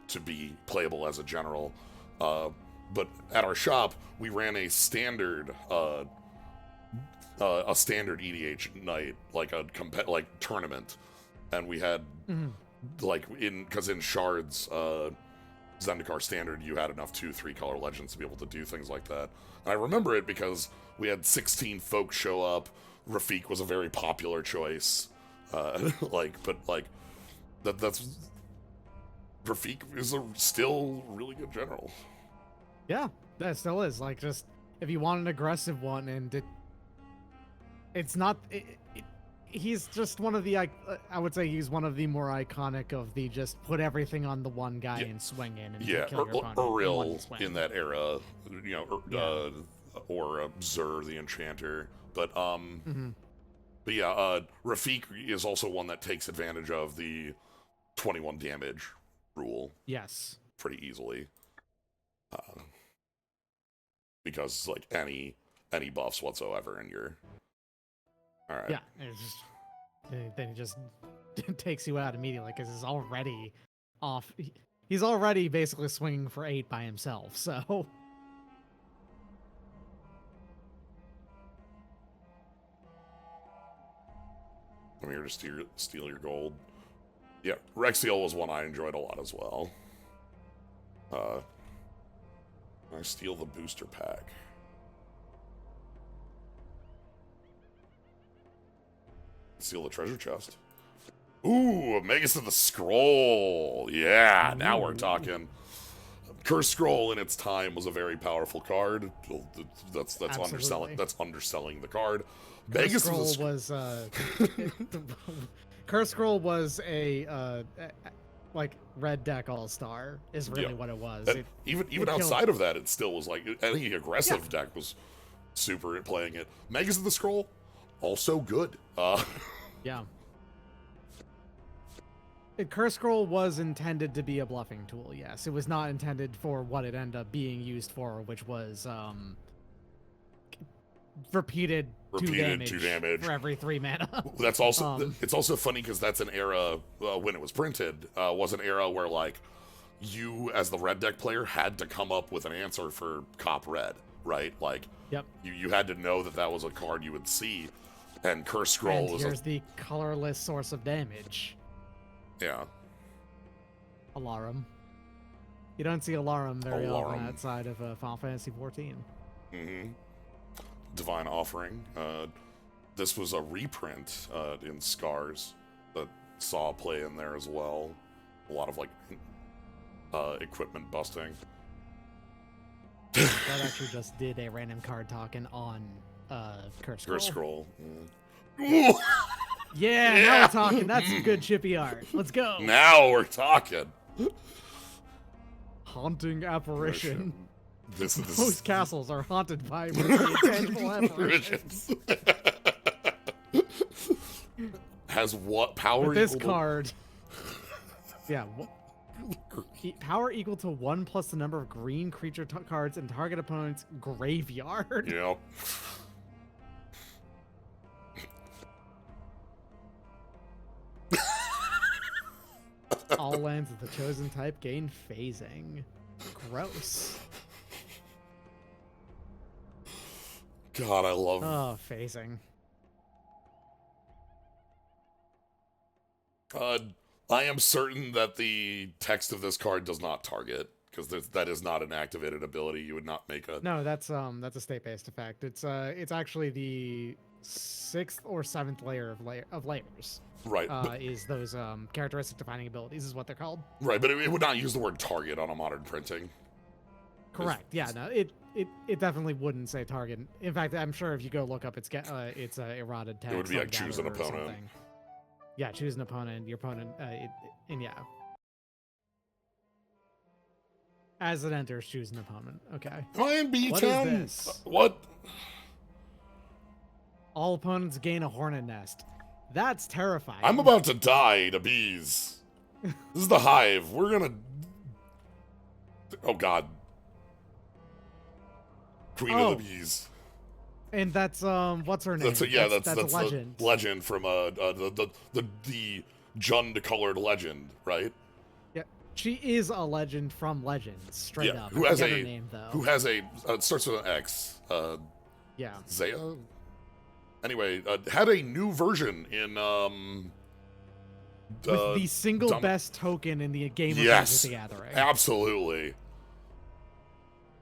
to be playable as a general. But at our shop, we ran a standard EDH night, like a tournament, and we had because in Shards Zendikar Standard, you had enough 2-3 color legends to be able to do things like that. And I remember it because we had 16 folks show up. Rafik was a very popular choice. That's Rafik is still really good general. Yeah, that still is. Like, just if you want an aggressive one, and it's not. He's just one of the. I would say he's one of the more iconic of the just put everything on the one guy and swing in. And kill your opponent Uriel in that era, or Zur the Enchanter, but Rafik is also one that takes advantage of the 21 damage rule. Yes, pretty easily. Because like any buffs whatsoever, and you're all right. Yeah, it's just, then he just takes you out immediately because he's already off. He's already basically swinging for 8 by himself. So I'm here to steal your gold. Yeah, Rexiel was one I enjoyed a lot as well. I steal the booster pack. Steal the treasure chest. Ooh, Magus of the Scroll. Yeah, now we're talking. Curse Scroll in its time was a very powerful card. That's underselling. That's underselling the card. Curse Scroll was Curse Scroll was a like red deck all-star is really what it was. Even outside of that, it still was like any aggressive deck was super at playing it. Magus of the Scroll, also good. Yeah. Curse Scroll was intended to be a bluffing tool, yes. It was not intended for what it ended up being used for, which was repeated 2 damage for every 3 mana. That's also it's also funny because that's an era when it was printed was an era where like you as the red deck player had to come up with an answer for Cop Red, right? Like you had to know that was a card you would see, and Curse Scroll was here's the colorless source of damage. Yeah. Alarum. You don't see Alarum very often outside of Final Fantasy XIV. Mm-hmm. Divine Offering. This was a reprint in Scars that saw play in there as well. A lot of like equipment busting. That actually just did a random card talking on Curse Scroll. Curse Scroll. Mm. Yeah, now we're talking. That's some good chippy art. Let's go. Now we're talking. Haunting Apparition. This Most castles are haunted by intangible apparitions. Has what power? But this card. Yeah. Power equal to 1 plus the number of green creature cards in target opponent's graveyard. Yep. All lands of the chosen type gain phasing. Gross. God, I love. Oh, phasing. Uh, I am certain that the text of this card does not target, because that is not an activated ability. You would not make a... No, that's a state-based effect. It's actually the 6th or 7th layer of layers. Right. Is those characteristic defining abilities is what they're called. Right, but it would not use the word target on a modern printing. Correct. Yeah, no, it definitely wouldn't say target. In fact, I'm sure if you go look up its eroded text, It would be like choose an Gather or opponent. something. Yeah, choose an opponent. Your opponent, and yeah. As it enters, choose an opponent. Okay. Am I in B-Town? What is this? What? All opponents gain a hornet nest. That's terrifying. I'm about to die to bees. This is the hive. We're gonna... Oh, God. Queen of the bees. And that's what's her name? That's a legend. The legend from the Jund colored legend, right? Yeah, she is a legend from Legends, straight up. Who has her name though? Who has a it starts with an X. Yeah. Zaya. Anyway, had a new version in with the single best token in the game of yes, Magic the Gathering. Absolutely.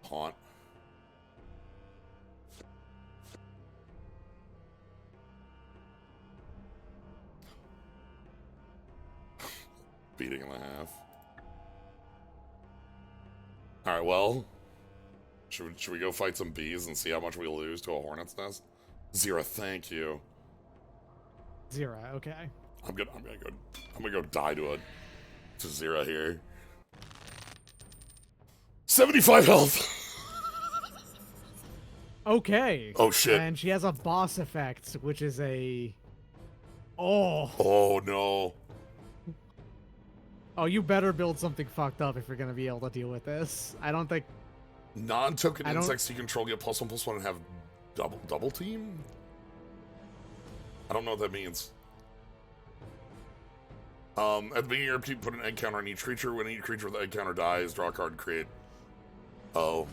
Haunt. Beating and a half. Alright, well. Should we go fight some bees and see how much we lose to a hornet's nest? 0, thank you. 0, okay. I'm gonna go die to 0 here. 75 health. Okay. Oh shit. And she has a boss effect, which is a Oh no. Oh, you better build something fucked up if you're gonna be able to deal with this. I don't think Non-token insects you control get +1/+1 and have double team? I don't know what that means. At the beginning of your upkeep, put an egg counter on each creature. When each creature with the egg counter dies, draw a card and create. Oh.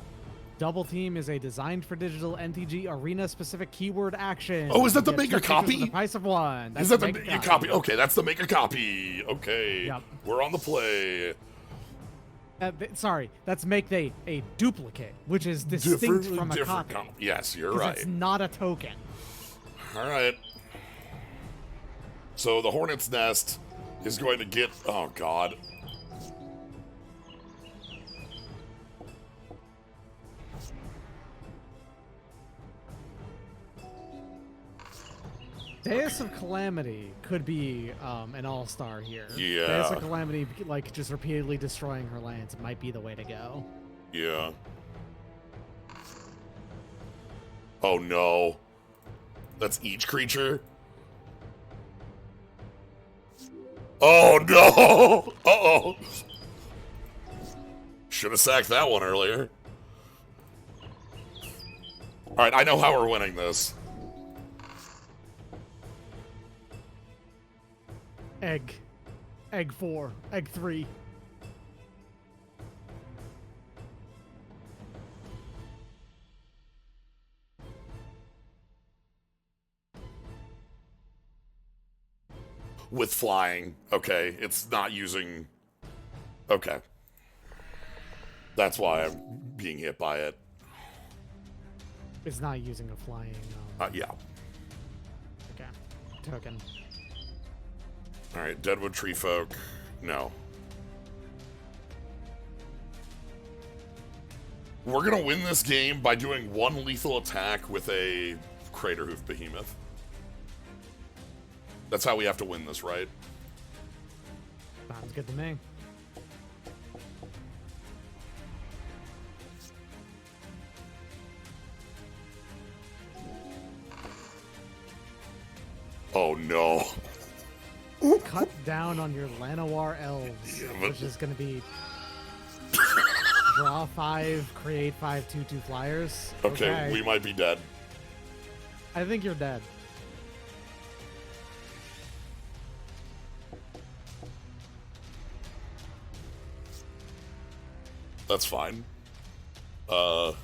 Double Team is a designed for digital NTG arena specific keyword action. Oh, is that the make a copy? The price of one. Is that the make a copy? Okay, that's the make a copy. Okay. Yep. We're on the play. Sorry, that's make a duplicate, which is distinct from a copy. Yes, you're right. It's not a token. All right. So the hornet's nest is going to get... Oh, God. Deus of Calamity could be an all-star here. Yeah. Deus of Calamity, like, just repeatedly destroying her lands might be the way to go. Yeah. Oh, no. That's each creature? Oh, no! Uh-oh. Should have sacked that one earlier. Alright, I know how we're winning this. Egg 4, egg 3. With flying. Okay, it's not using... Okay. That's why I'm being hit by it. It's not using a flying... Yeah. Okay. Token. Alright, Deadwood Tree Folk. No. We're gonna win this game by doing one lethal attack with a Crater Hoof Behemoth. That's how we have to win this, right? Sounds good to me. Oh no. Cut down on your Llanowar elves, which is going to be draw 5, create 5 2/2 flyers. Okay, we might be dead. I think you're dead. That's fine. Hey,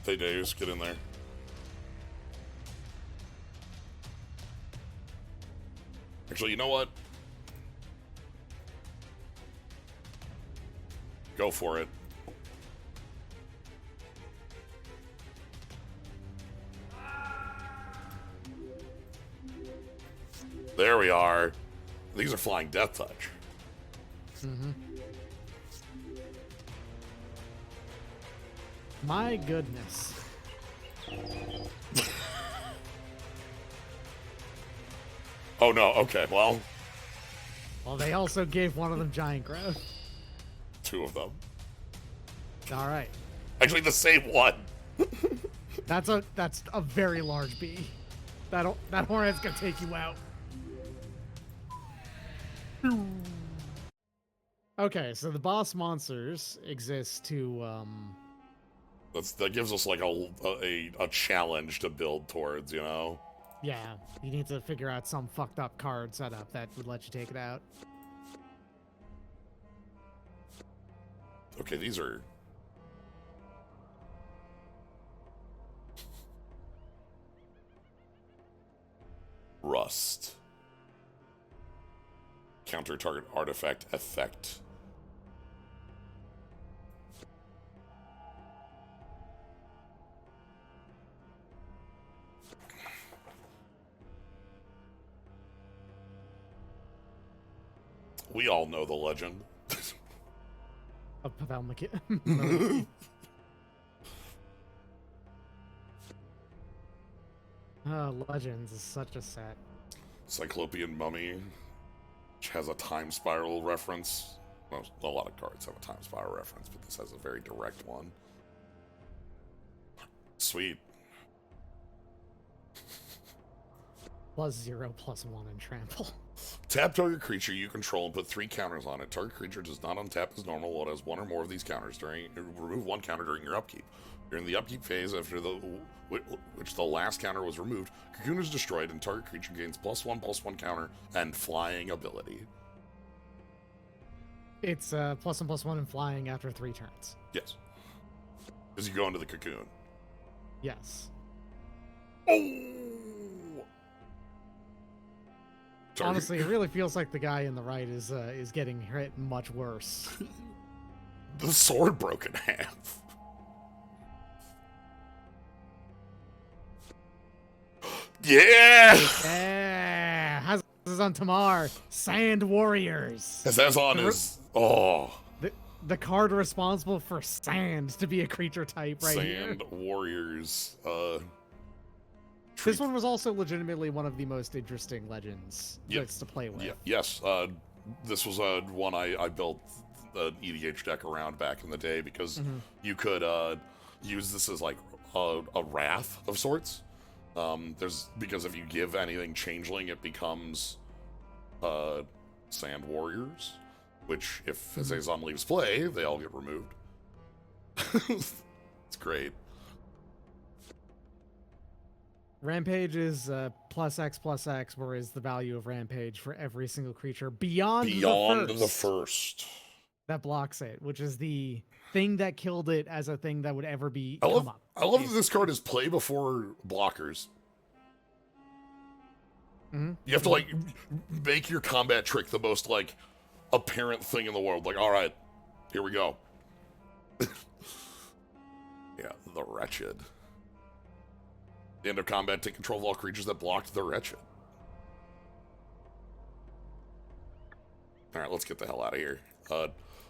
Deus, get in there. Actually, you know what? Go for it. There we are. These are flying death touch. Mm-hmm. My goodness. Oh no, okay, well. Well, they also gave one of them giant growth. 2 of them. All right. Actually, the same one. That's a very large bee. That hornet's gonna take you out. Okay, so the boss monsters exist to That gives us like a challenge to build towards, you know? yeah, you need to figure out some fucked up card setup that would let you take it out. Okay, these are... Rust. Counter target artifact effect. We all know the legend. Of Pavel McKee. Legends is such a set. Cyclopean Mummy, which has a time spiral reference. Well, a lot of cards have a time spiral reference, but this has a very direct one. Sweet. +0/+1 and trample. Tap target creature you control and put 3 counters on it. Target creature does not untap as normal while it has 1 or more of these counters remove 1 counter during your upkeep. During the upkeep phase, after which the last counter was removed, Cocoon is destroyed and target creature gains +1/+1 counter and flying ability. It's +1/+1 and flying after 3 turns. Yes. As you go into the cocoon. Yes. Oh! Honestly, it really feels like the guy in the right is getting hit much worse. The sword broke in half. Yeah! Yeah! How's on Tamar? Sand Warriors. Hazazon is... Oh. The card responsible for sand to be a creature type right here. Sand Warriors. This one was also legitimately one of the most interesting legends to play with. Yeah, yes. This was one I built an EDH deck around back in the day because you could use this as like a wrath of sorts. Because if you give anything changeling, it becomes Sand Warriors, which if Hazazon leaves play, they all get removed. It's great. Rampage is +X/+X, whereas the value of Rampage for every single creature beyond the first that blocks it, which is the thing that killed it as a thing that would ever be come up. I love that this card is play before blockers. You have to like make your combat trick the most like apparent thing in the world. Like, all right, here we go. Yeah, the Wretched. The end of combat, take control of all creatures that blocked the Wretched. All right, let's get the hell out of here.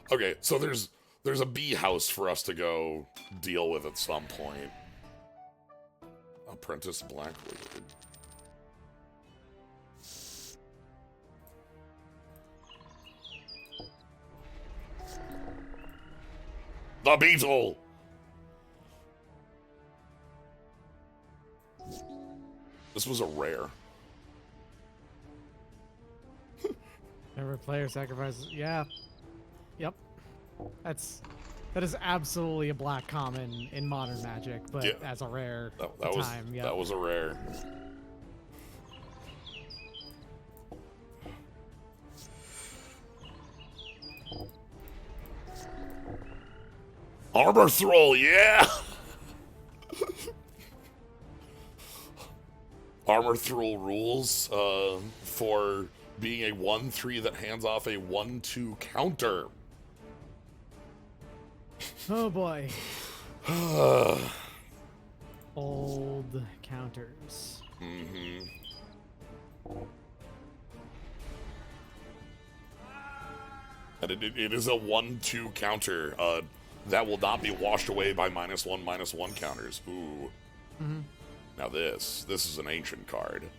Okay, so there's a bee house for us to go deal with at some point. Apprentice Black Wizard. The Beetle! This was a rare. Every player sacrifices. Yeah. Yep. That is absolutely a black common in modern Magic, but as a rare that was a rare. Arbor Thrall, yeah! Armor Thrall rules for being a 1/3 that hands off a 1/2 counter. Oh boy. Old counters. Mm-hmm. And it is a 1/2 counter. That will not be washed away by -1/-1 counters. Ooh. Mm-hmm. Now this is an ancient card.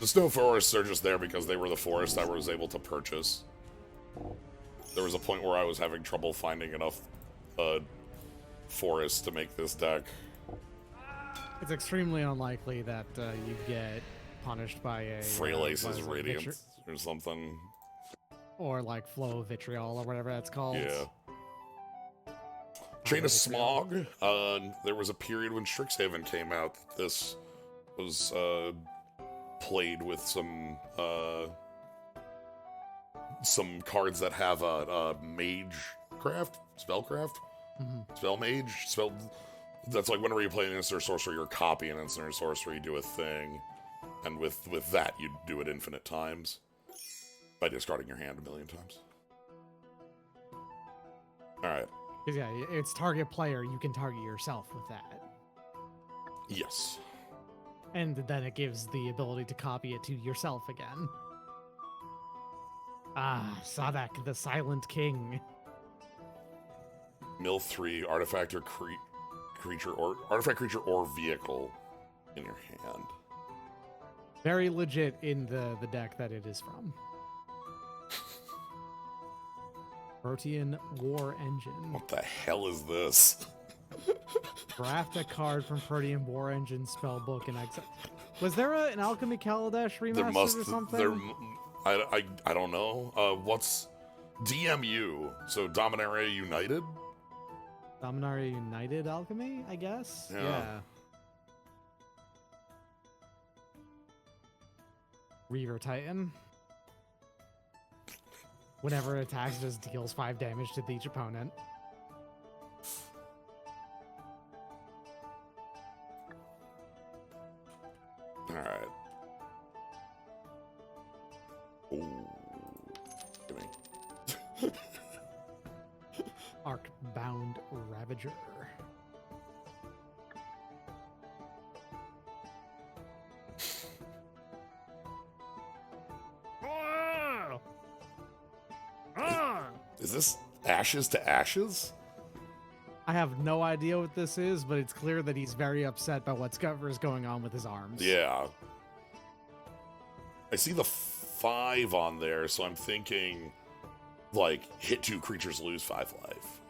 The snow forests are just there because they were the forest I was able to purchase. There was a point where I was having trouble finding enough forests to make this deck. It's extremely unlikely that you get punished by a Frail what Aces is it, Radiance or something. or like Flow of Vitriol or whatever that's called. Yeah. Chain of Smog. There was a period when Strixhaven came out. This was played with some cards that have a mage craft, spellcraft, spell mage, spell. That's like whenever you play an instant sorcery or copy an instant sorcery, you do a thing, and with that you do it infinite times by discarding your hand a million times. All right. Because yeah, it's target player. You can target yourself with that. Yes. And then it gives the ability to copy it to yourself again. Ah, Sadak, the Silent King. Mill 3, artifact or creature or vehicle in your hand. Very legit in the deck that it is from. Protean War Engine. What the hell is this? Draft a card from Protean War Engine spellbook and exile. Was there an Alchemy Kaladesh remastered or something? I don't know. What's DMU? So Dominaria United? Dominaria United Alchemy, I guess? Yeah. Reaver Titan. Whenever it attacks, it just deals 5 damage to each opponent. Alright. Ooh. Gimme. Arcbound Ravager. Is this Ashes to Ashes? I have no idea what this is, but it's clear that he's very upset by what's going on with his arms. Yeah. I see the 5 on there, so I'm thinking, like, hit 2 creatures, lose 5 life.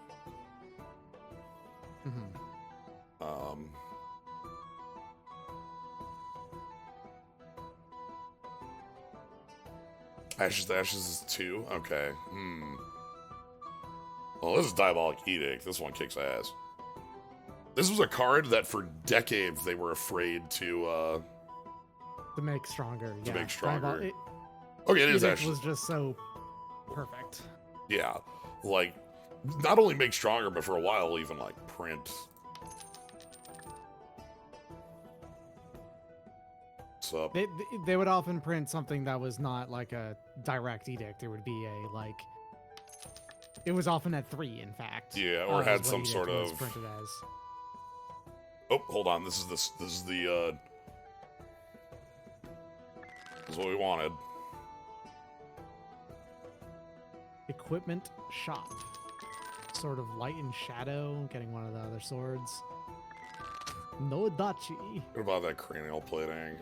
Ashes to Ashes is 2? Okay. Well, this is Diabolic Edict. This one kicks ass. This was a card that for decades they were afraid to make stronger. make stronger. Okay, it is Edict actually was just so perfect. Yeah, like not only make stronger, but for a while even like print. So They would often print something that was not like a direct edict. It would be a like. It was often at 3, in fact. Yeah, or had what some edict sort was of. printed as. Oh, hold on. This is the. This is what we wanted. Equipment shop. Sort of light and shadow. Getting one of the other swords. No Dachi. What about that cranial plating?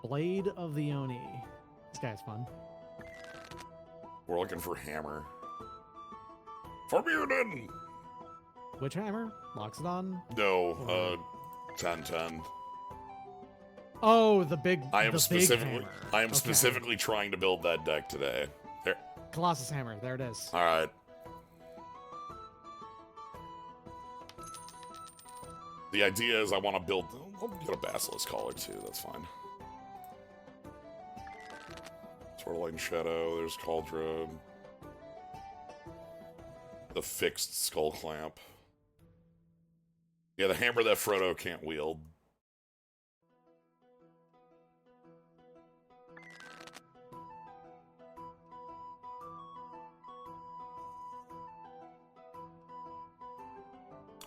Blade of the Oni. This guy's fun. We're looking for hammer. Forbidden! Which hammer? Loxodon? No, 10-10. Oh, the big. I am the specifically big hammer. specifically trying to build that deck today. There. Colossus hammer. There it is. All right. The idea is I want to build. I'll get a Basilisk Collar too. That's fine. Sword of Light and Shadow. There's Cauldron. The fixed Skull Clamp. Yeah, the hammer that Frodo can't wield.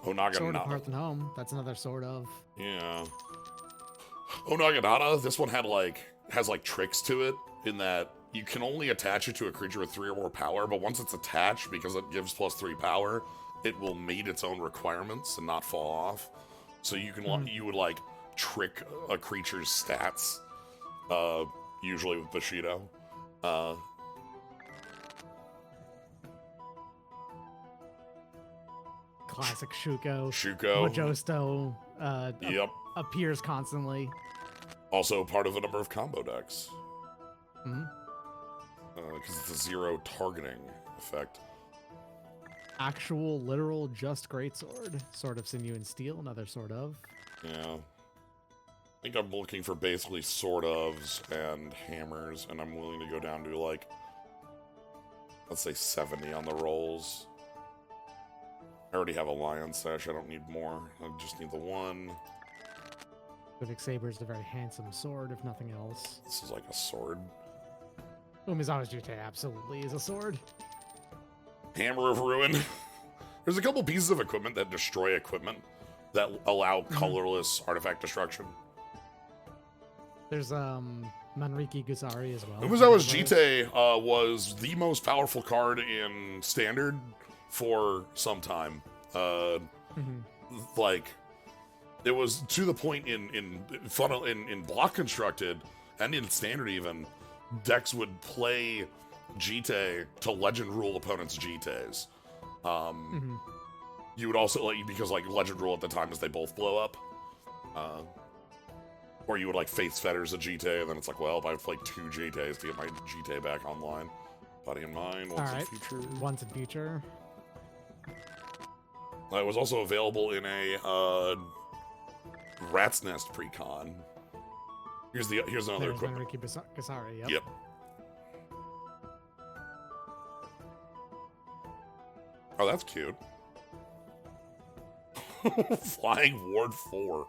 Onaganata. Sword of Hearth and Home. That's another sort of. Yeah. Onaganata, this one has like tricks to it in that you can only attach it to a creature with 3 or more power, but once it's attached, because it gives +3 power, it will meet its own requirements and not fall off. So you can you would like trick a creature's stats, usually with Bushido. Classic Shuko. Shuko. Majosto Yep. appears constantly. Also part of a number of combo decks. Mhm. Because it's a 0 targeting effect. Actual, literal, just greatsword. Sword of Sinew and Steel, another sort of. Yeah. I think I'm looking for basically sort ofs and hammers, and I'm willing to go down to like, let's say 70 on the rolls. I already have a Lion Sash, I don't need more. I just need the one. Civic Saber is a very handsome sword, if nothing else. This is like a sword. Umezawa's Jutei absolutely is a sword. Hammer of Ruin. There's a couple pieces of equipment that destroy equipment that allow colorless artifact destruction. There's Manriki Guzari as well. Umezawa's Jutei was the most powerful card in Standard for some time. Like, it was to the point in Block Constructed and in Standard even, decks would play Jutei to legend rule opponents' Jiteis. You would also because like legend rule at the time is they both blow up. Or you would like Faith's Fetters a Jutei, and then it's like, well, if I play 2 Jiteis to get my Jutei back online. Body in mind, once in future. Once in future. It was also available in a Rat's Nest precon. Here's another There's equipment. Manriki Guzari, yep. Yep. Oh, that's cute. Flying Ward 4.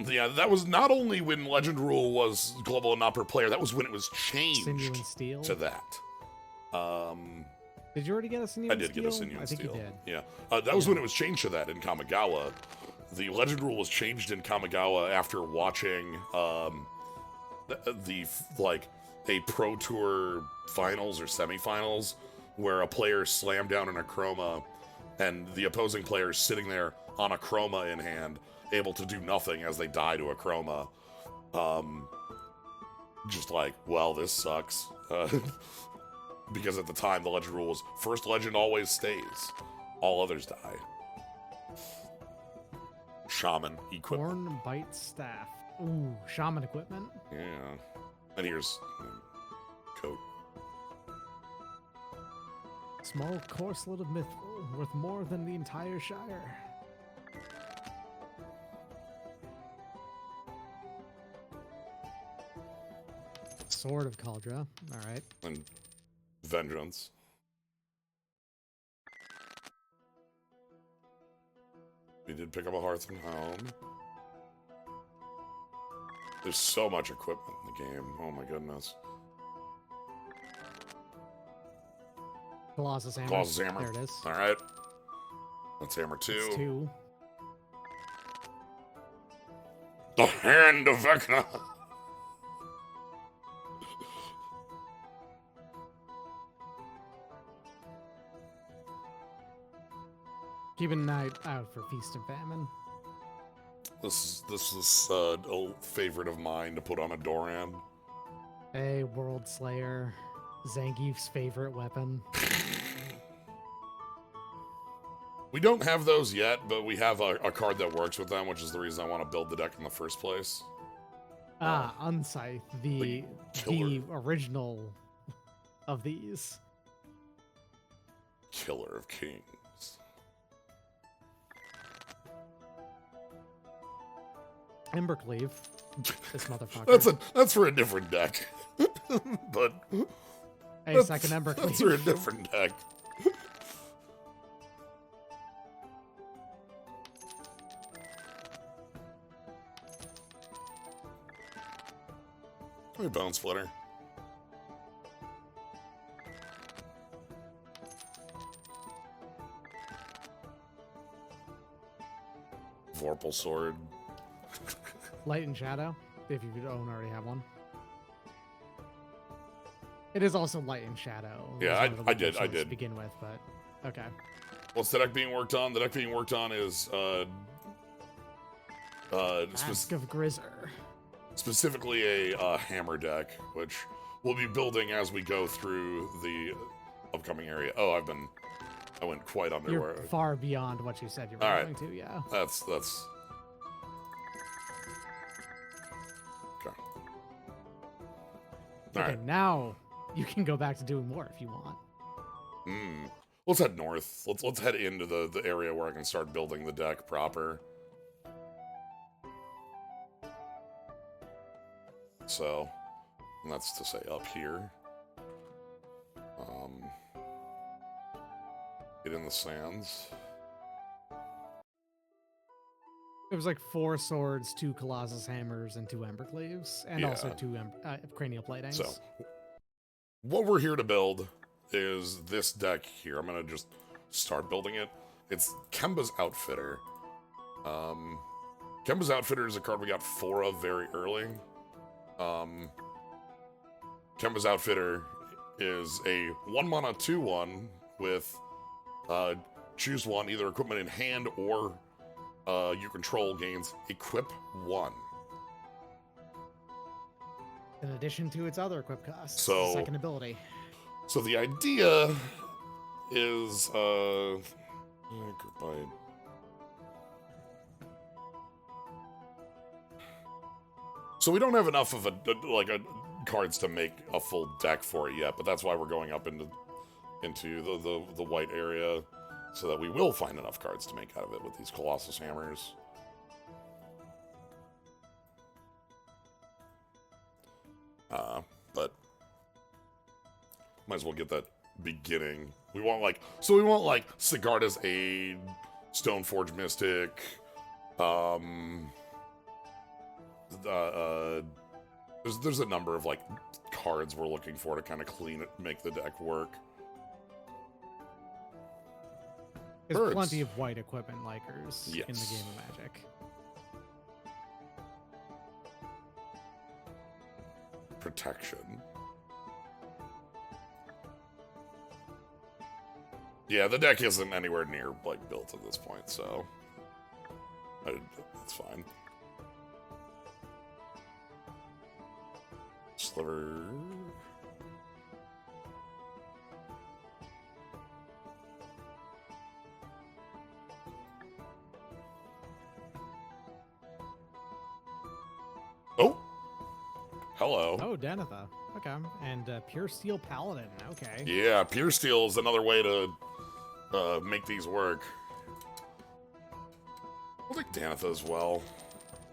Yeah, that was not only when Legend Rule was global and not per player, that was when it was changed Sinew and Steel. to that. Did you already get a Sinew and Steel? I did get a Sinew and Steel. I think you did. Yeah. That was when it was changed to that in Kamigawa. The Legend Rule was changed in Kamigawa after watching a Pro Tour finals or semifinals where a player slammed down an Akroma and the opposing player is sitting there on Akroma in hand, able to do nothing as they die to Akroma. Just like, well, this sucks. Because at the time, the legend rule was first legend always stays. All others die. Shaman equipment. Horn Bite Staff. Ooh, shaman equipment. Yeah. And here's coat. Small corslet of Mithril, worth more than the entire Shire. Sword of Kaldra. Alright. And Vengeance. We did pick up a Hearth and Home. There's so much equipment in the game. Oh my goodness. Colossus Hammer. Colossus Hammer. There it is. Alright. That's Hammer 2. It's 2. The Hand of Vecna. Keep an eye out for Feast and Famine. This is an old favorite of mine to put on a Doran. A World Slayer. Zangief's favorite weapon. We don't have those yet, but we have a card that works with them, which is the reason I want to build the deck in the first place. Unscythe, the original of these. Killer of Kings. Embercleave. This motherfucker. That's for a different deck. But a second Embercleave. That's for a different deck. Hey, Bone Splitter. Vorpal Sword. Light and Shadow, if you don't already have one. It is also Light and Shadow. Yeah, It was one I of the did, weaker swords I did. to begin with, but okay. What's the deck being worked on? The deck being worked on is Mask of Grizzer. specifically a hammer deck, which we'll be building as we go through the upcoming area. Oh, I went quite under You're where. far beyond what you said you were All right. going to, yeah. That's okay. All Okay, right. now you can go back to doing more if you want. Let's head north. Let's head into the area where I can start building the deck proper. So, and that's to say up here. Get in the sands. It was like 4 swords, 2 Colossus hammers, and 2 Embercleaves, and also 2 cranial platings. So, what we're here to build is this deck here. I'm gonna just start building it. It's Kemba's Outfitter. Kemba's Outfitter is a card we got 4 of very early. Kemba's Outfitter is a 1-mana 2/1 with choose one, either equipment in hand or you control gains equip 1. In addition to its other equip costs, So- second ability. So the idea is goodbye. So we don't have enough of a cards to make a full deck for it yet, but that's why we're going up into the white area, so that we will find enough cards to make out of it with these Colossus Hammers. But might as well get that beginning. We want Sigarda's Aid, Stoneforge Mystic, there's a number of cards we're looking for to kind of clean it, make the deck work. There's Birds. plenty of white equipment likers in the Yes. game of Magic. Protection. Yeah, the deck isn't anywhere near built at this point, so that's fine. Sliver. Oh, hello. Oh, Denetha. Okay. And Pure Steel Paladin. Okay. Yeah, Pure Steel is another way to make these work. I'll take Danitha as well.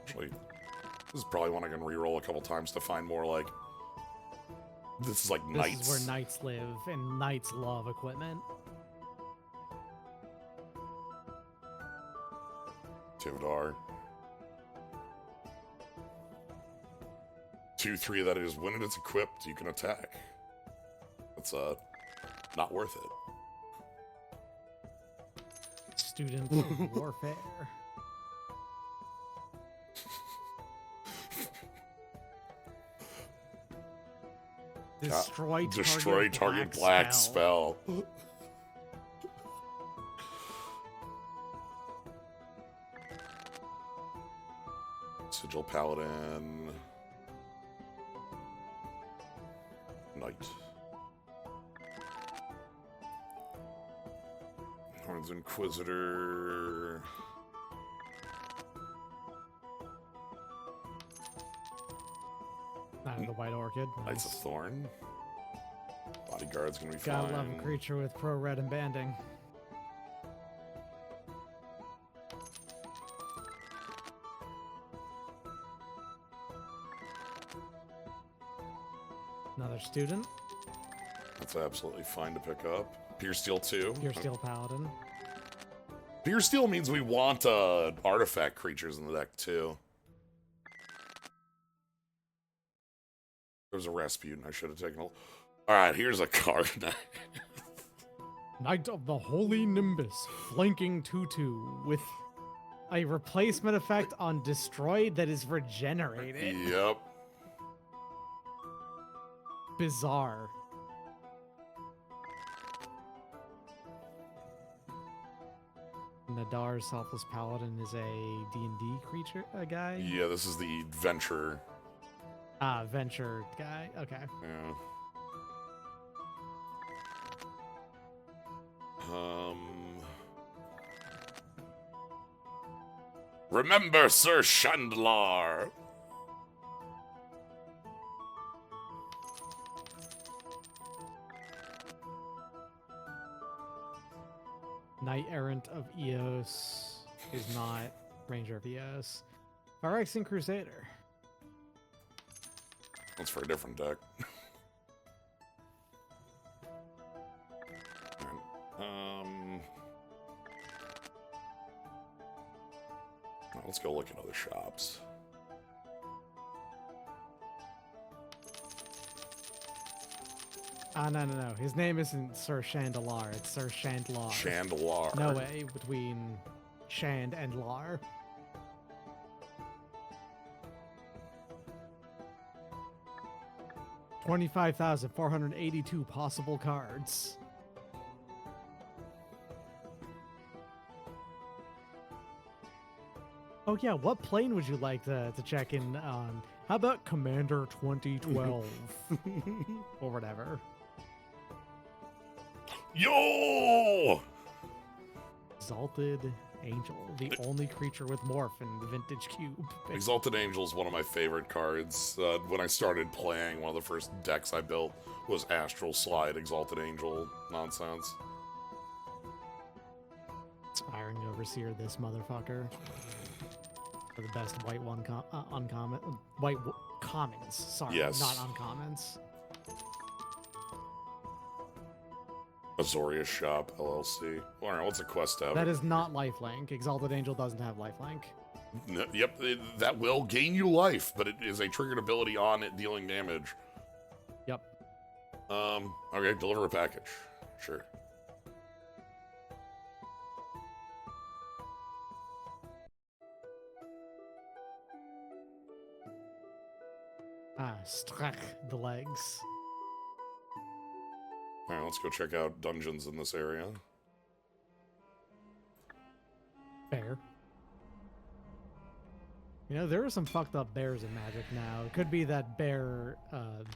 Actually, this is probably one I can reroll a couple times to find more This is Knights. This is where Knights live, and Knights love equipment. Tivadar. 2/3 that is when it is equipped, you can attack. That's not worth it. Student of Warfare. Destroy target black spell. Sigil Paladin. Knight. Horns Inquisitor. Not the White Orchid. Knights of Thorn. Bodyguard's gonna be Gotta fine. love a creature with pro red and banding. Another student. That's absolutely fine to pick up. Pure Steel 2. Pure Steel Paladin. Pure Steel means we want artifact creatures in the deck too. There was a Rasputin I should have taken. Alright, here's a card. Knight of the Holy Nimbus, flanking 2/2 with A replacement effect on destroyed that is regenerated. Yep. Bizarre. Nadar's Selfless Paladin is a D&D creature, a guy? Yeah, this is the Venture. Ah, Venture guy. Okay. Yeah. Um. Remember Sir Chandlar. Knight Errant of Eos is not Ranger of Eos. Phyrexian Crusader. That's for a different deck. Alright, let's go look at other shops. No. His name isn't Sir Chandelar. It's Sir Chandlar. Chandlar. No way between Shand and Lar. $25,482 possible cards. Oh yeah, what plane would you like to check in on? How about Commander 2012? Or whatever. Yo! Exalted Angel, the only creature with morph in the Vintage Cube. Exalted Angel is one of my favorite cards. When I started playing, one of the first decks I built was Astral Slide Exalted Angel nonsense. Inspiring Overseer, this motherfucker. For the best white one uncommon, commons. Sorry, Yes. not uncommons. Azoria Shop LLC. Alright, what's a quest out? That is not lifelink. Exalted Angel doesn't have lifelink. No, yep, that will gain you life, but it is a triggered ability on it dealing damage. Yep. Okay, deliver a package. Sure. Strach the legs. Alright, let's go check out dungeons in this area. Bear. You know, there are some fucked up bears in Magic now. It could be that bear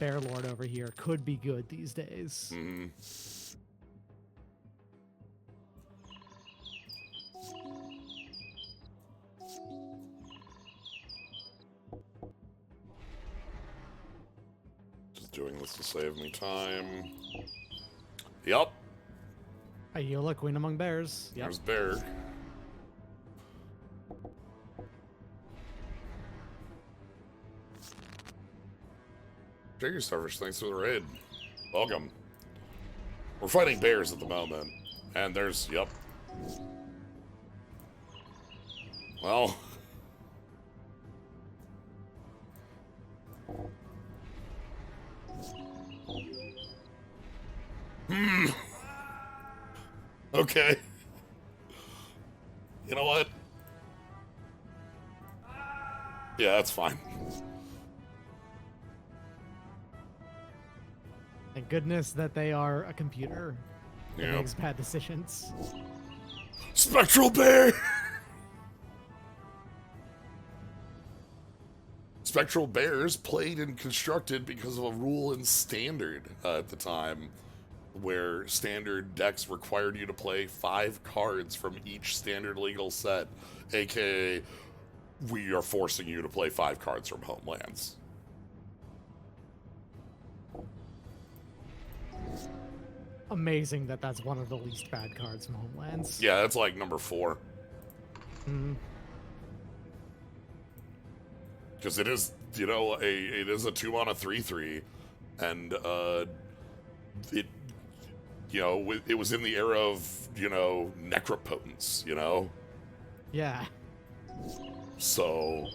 lord over here could be good these days. Mm-hmm. Just doing this to save me time. Yep. Ayola, Queen Among Bears. Yep. There's Bear. Trigger Starfish, thanks for the raid. Welcome. We're fighting bears at the moment. And there's, yep. Well. Okay. You know what? Yeah, that's fine. Thank goodness that they are a computer that Yep. makes bad decisions. Spectral Bear! Spectral Bears played and constructed because of a rule in Standard at the time, where Standard decks required you to play 5 cards from each Standard legal set, aka we are forcing you to play 5 cards from Homelands. Amazing that that's one of the least bad cards from Homelands. Yeah, that's like number 4. Mhm. Because it is, you know, it is a 2-mana 3/3, and it, you know, it was in the era of, you know, Necropotence, you know, Yeah. so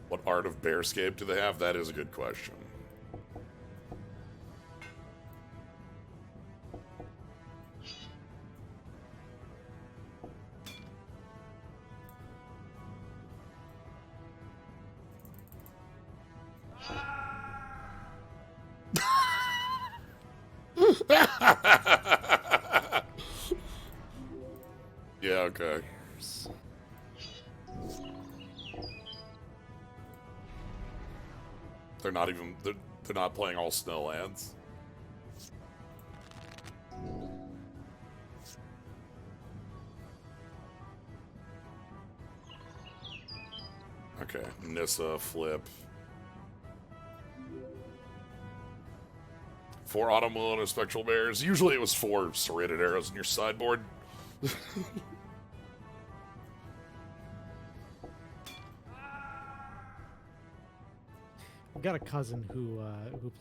what art of Bearscape do they have? That is a good question. Yeah, okay. They're not even they're not playing all Snowlands. Okay, Nissa, flip. 4 Automolona Spectral Bears. Usually it was 4 serrated arrows in your sideboard. I've got a cousin who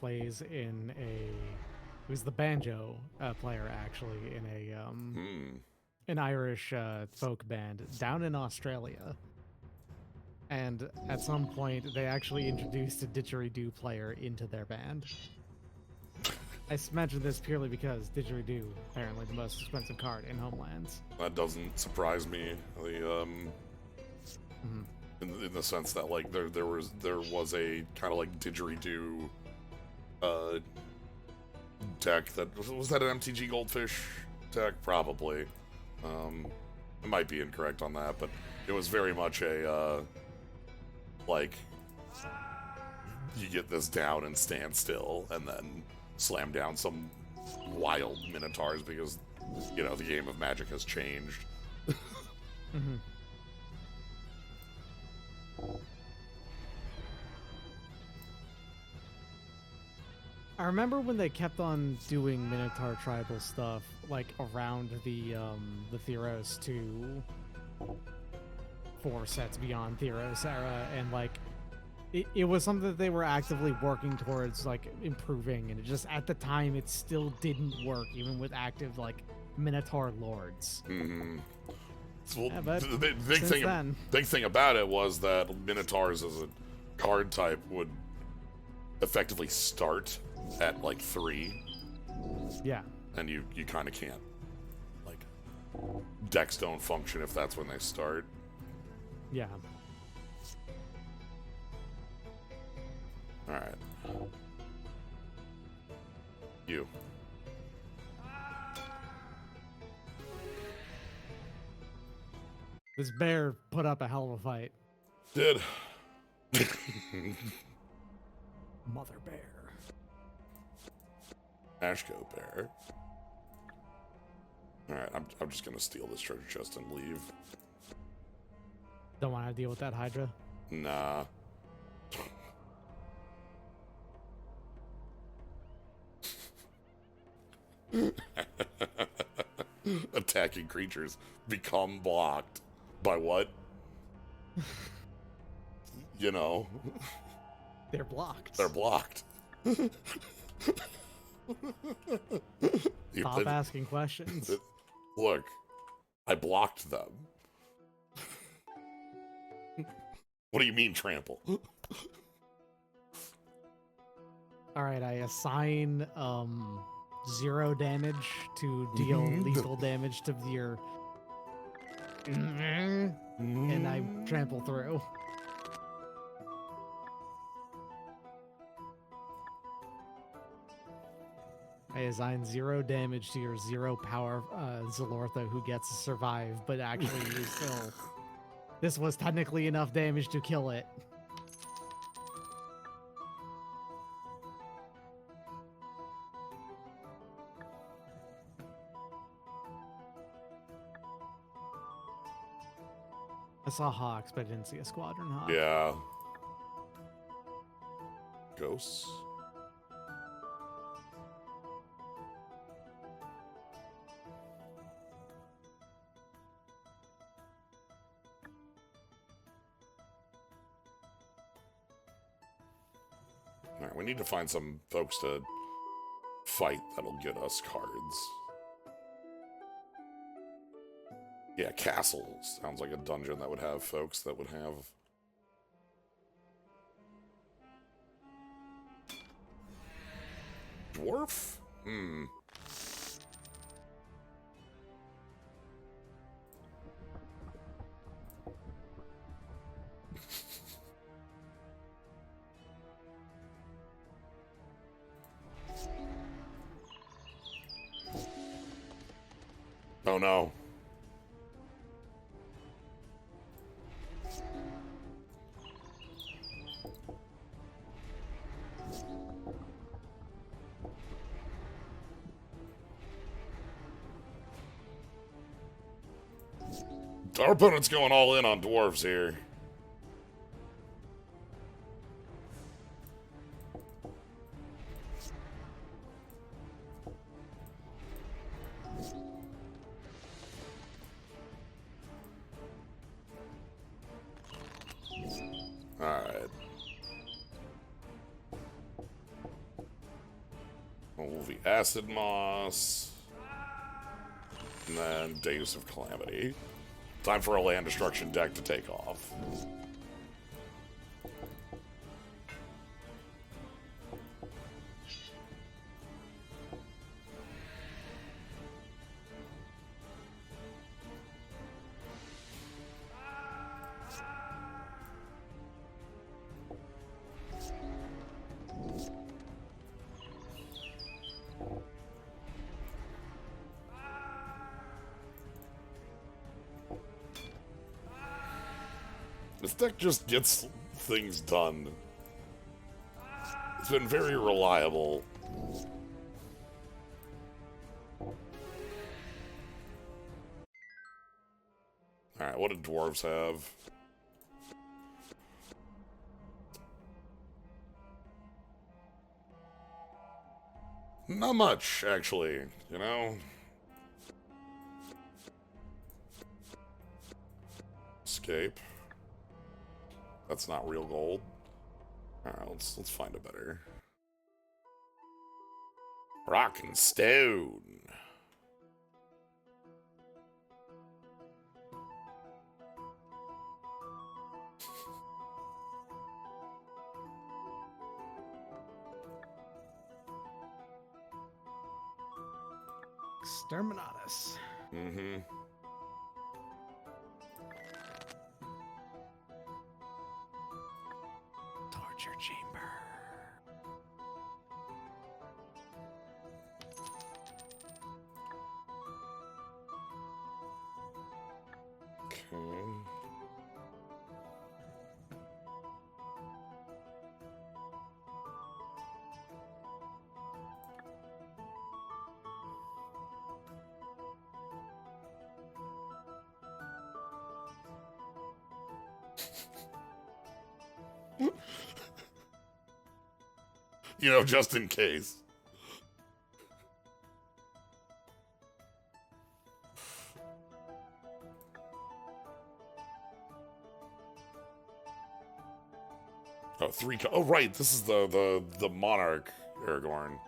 plays in who's the banjo player actually in an Irish folk band down in Australia. And at some point, they actually introduced a didgeridoo player into their band. I mentioned this purely because didgeridoo, apparently the most expensive card in Homelands. That doesn't surprise me. In the sense that like there was a kind of like didgeridoo deck that was that an MTG Goldfish deck? Probably. I might be incorrect on that, but it was very much a like you get this down and stand still and then slam down some wild minotaurs because you know the game of Magic has changed. I remember when they kept on doing Minotaur tribal stuff, like around the Theros 2 4 sets beyond Theros era, and like it was something that they were actively working towards like improving, and it just at the time it still didn't work even with active like Minotaur lords. Well, Yeah, but the big thing about it was that Minotaurs as a card type would effectively start at like 3. Yeah. And you kind of can't. Like, decks don't function if that's when they start. Yeah. Alright. You. This bear put up a hell of a fight. Did. Mother bear. Ashko bear. Alright, I'm just gonna steal this treasure chest and leave. Don't want to deal with that Hydra. Nah. Attacking creatures become blocked by what? You know. They're blocked. They're blocked. Stop asking questions. Look, I blocked them. What do you mean trample? All right, I assign 0 damage to deal lethal damage to your and I trample through. I assign 0 damage to your 0 power Zalortha who gets to survive, but actually you still... This was technically enough damage to kill it. I saw Hawks, but I didn't see a Squadron Hawk. Yeah. Ghosts? Alright, we need to find some folks to fight that'll get us cards. Yeah, castle sounds like a dungeon that would have folks that would have... Dwarf? Oh no. Our opponent's going all in on dwarves here. Alright. Move the Acid Moss. And then Days of Calamity. Time for a land destruction deck to take off. This deck just gets things done. It's been very reliable. Alright, what do dwarves have? Not much, actually, you know? Escape. That's not real gold. Alright, let's find a better. Rock and Stone. Exterminatus. Mm-hmm. Torture chamber. Okay. You know, just in case. Oh, oh, right. This is the Monarch Aragorn.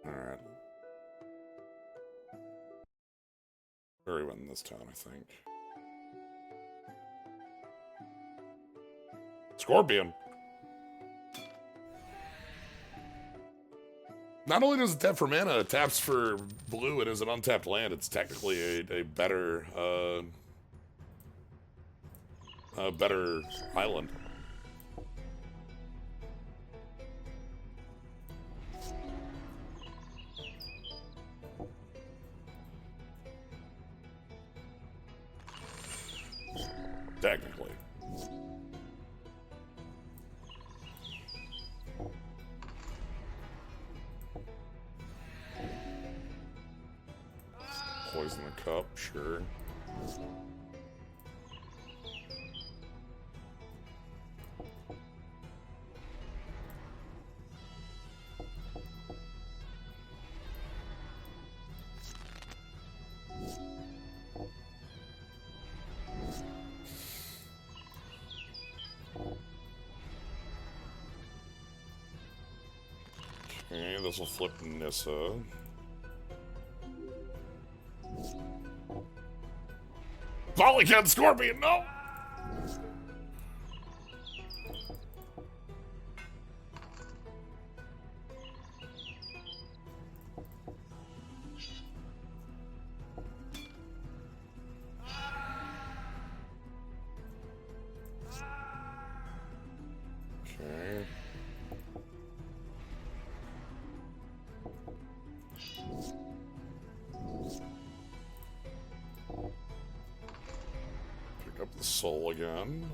Alright. Very win this town, I think. Scorpion! Not only does it tap for mana, it taps for blue and is an untapped land. It's technically a better, better island. Technically. Poison the cup, sure. Okay, this will flip Nissa. Volley again, Scorpion, no! Pick up the soul again.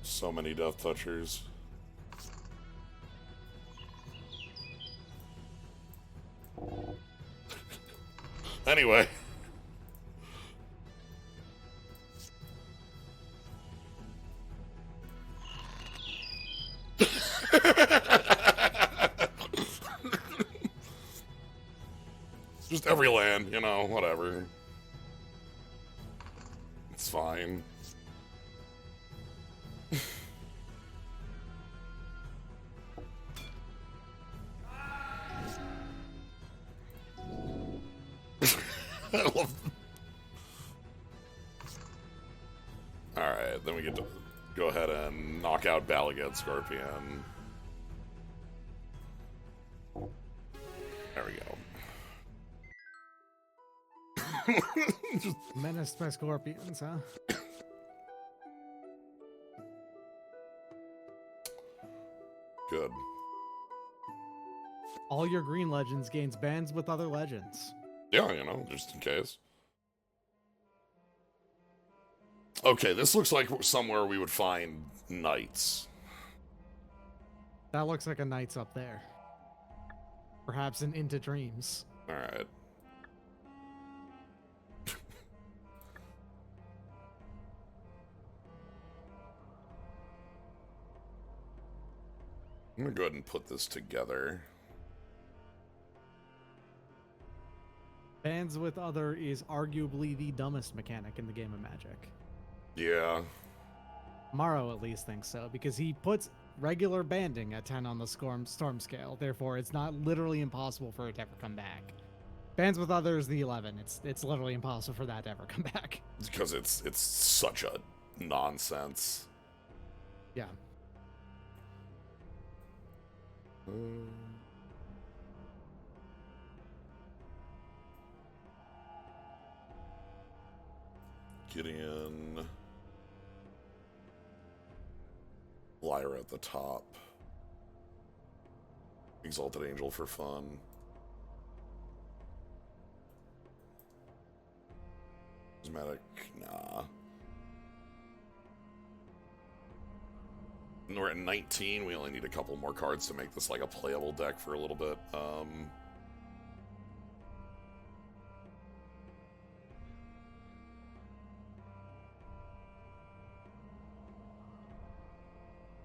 So many Death Touchers. Anyway. Just every land, you know, whatever. It's fine. I love. Alright, then we get to go ahead and knock out Balagad Scorpion. There we go. Just Menaced by scorpions, huh? good. All your green legends gains bands with other legends. Yeah, you know, just in case. Okay, this looks like somewhere we would find knights. That looks like a knight's up there. Perhaps an Into Dreams. Alright. I'm gonna go ahead and put this together. Bands with other is arguably the dumbest mechanic in the game of Magic. Yeah. Morrow at least thinks so, because he puts regular banding at 10 on the storm scale. Therefore, it's not literally impossible for it to ever come back. Bands with others, the 11. It's literally impossible for that to ever come back. Because it's such a nonsense. Yeah. Gideon. Lyra at the top. Exalted Angel for fun. Prismatic, nah. And we're at 19. We only need a couple more cards to make this like a playable deck for a little bit.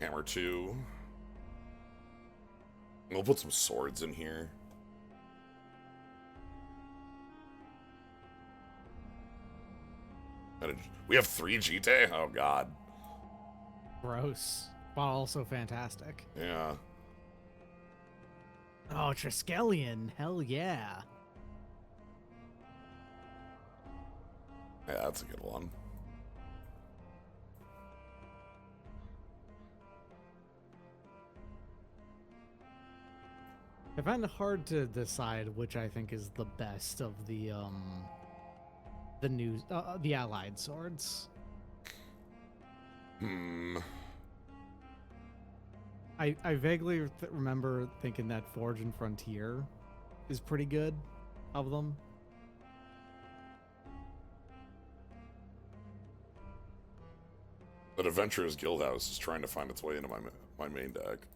Hammer 2. We'll put some swords in here. We have 3 Jite? Oh, God. Gross. But also fantastic. Yeah. Oh, Triskelion. Hell yeah. Yeah, that's a good one. I find it hard to decide which I think is the best of the allied swords. I vaguely remember thinking that Forge and Frontier is pretty good of them. But Adventurer's Guildhouse is trying to find its way into my main deck.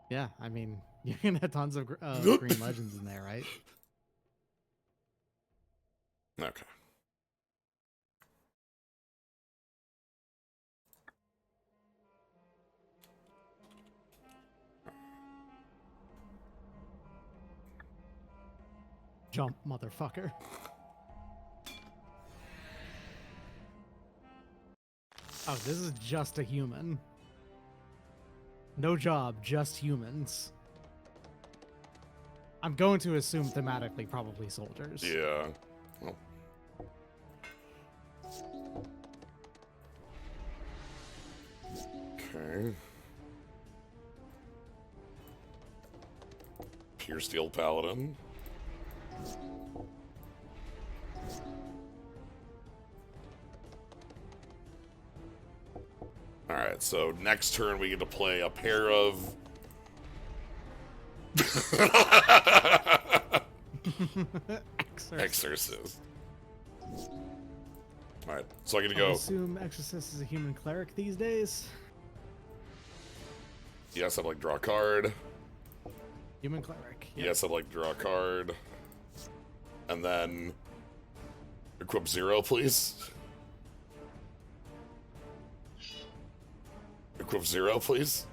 Yeah, I mean, you're gonna have tons of green legends in there, right? Okay. Jump, motherfucker. Oh, this is just a human. No job, just humans. I'm going to assume thematically probably soldiers. Yeah. Well. Okay. Pure Steel Paladin. Alright, so next turn we get to play a pair of... Exorcist. Alright, so I get to I go... assume Exorcist is a human cleric these days. Yes, I'd like to draw a card. Human cleric. Yep. Yes, I'd like to draw a card. And then... Equip 0, please. Equip 0, please.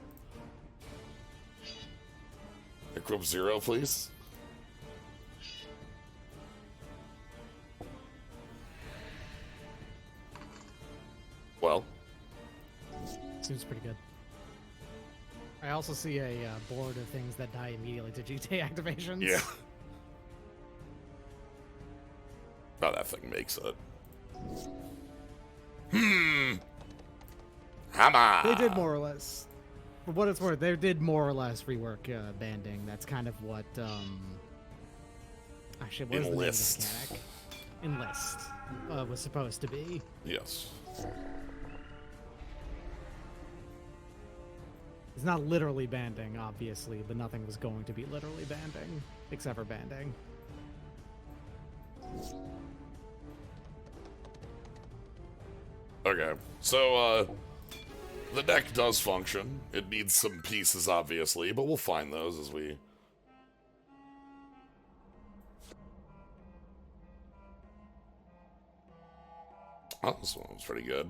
Equip 0, please. Well. Seems pretty good. I also see a board of things that die immediately to GTA activations. Yeah. Oh, that thing makes it. Hammer! They did more or less. For what it's worth, they did more or less rework banding. That's kind of what, actually, what is the name of the mechanic? Enlist was supposed to be. Yes. It's not literally banding, obviously, but nothing was going to be literally banding, except for banding. Okay, so, the deck does function. It needs some pieces, obviously, but we'll find those as we... Oh, this one was pretty good.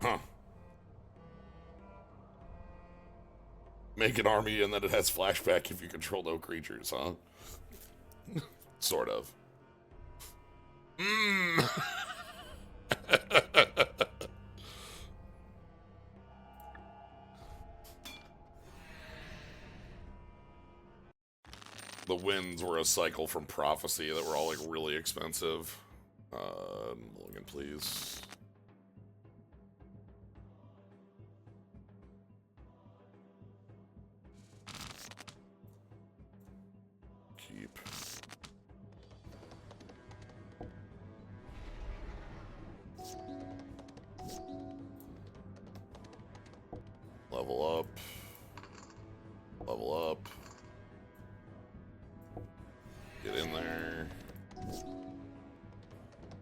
Huh. Make an army and then it has flashback if you control no creatures, huh? Sort of. The winds were a cycle from Prophecy that were all, like, really expensive. Logan, please. Keep. Level up. Level up. Get in there.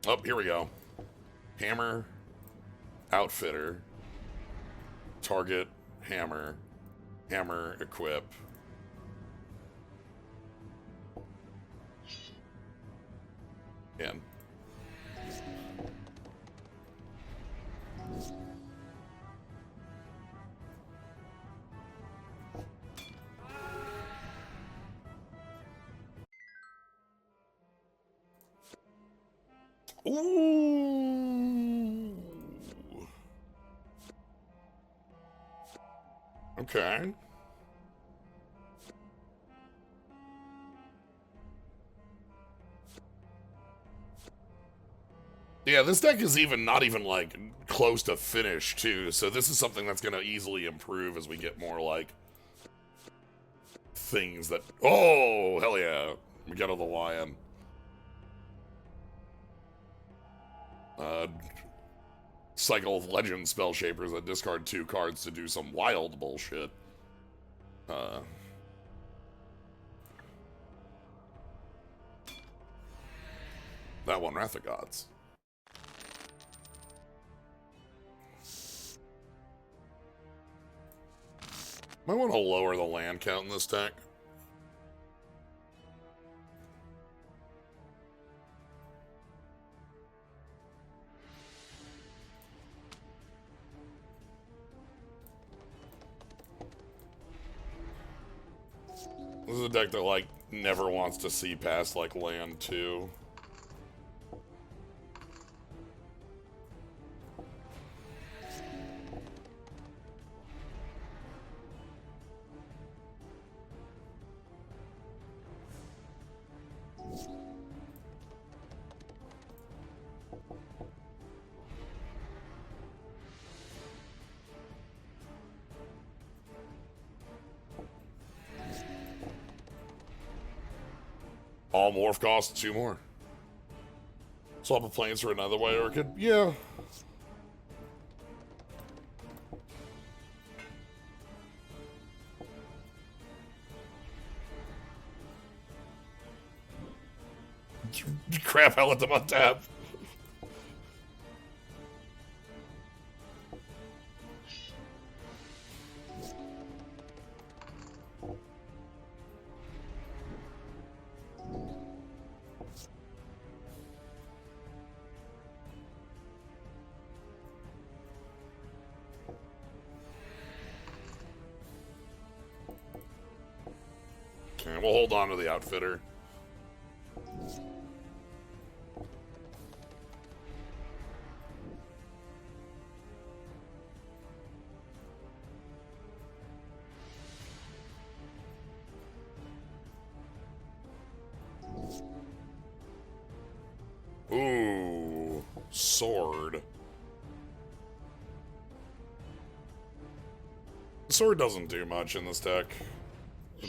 Oh, here we go. Hammer. Outfitter. Target. Hammer. Hammer. Equip. In. Ooh. Okay. Yeah, this deck is not even like close to finish too, so this is something that's gonna easily improve as we get more like things that... Oh, hell yeah. Miguel the Lion. Cycle of Legend spell shapers that discard 2 cards to do some wild bullshit. That one, Wrath of Gods. Might want to lower the land count in this deck. This is a deck that, like, never wants to see past, like, land 2. All morph costs 2 more. Swap a planes for another white orchid? Yeah. Crap, I let them untap. Okay, we'll hold on to the outfitter. Ooh, sword. Sword doesn't do much in this deck.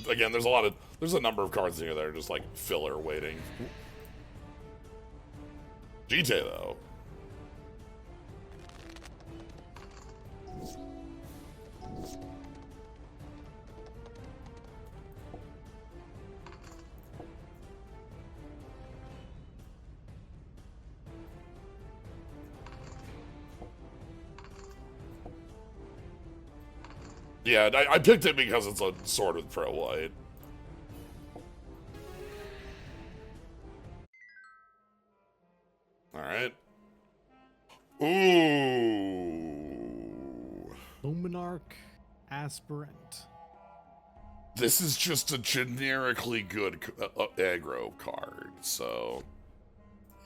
Again, there's a number of cards here that are just like filler waiting. GT though. Yeah, I picked it because it's a sword with pro white. Alright. Ooh. Luminarch Aspirant. This is just a generically good aggro card, so...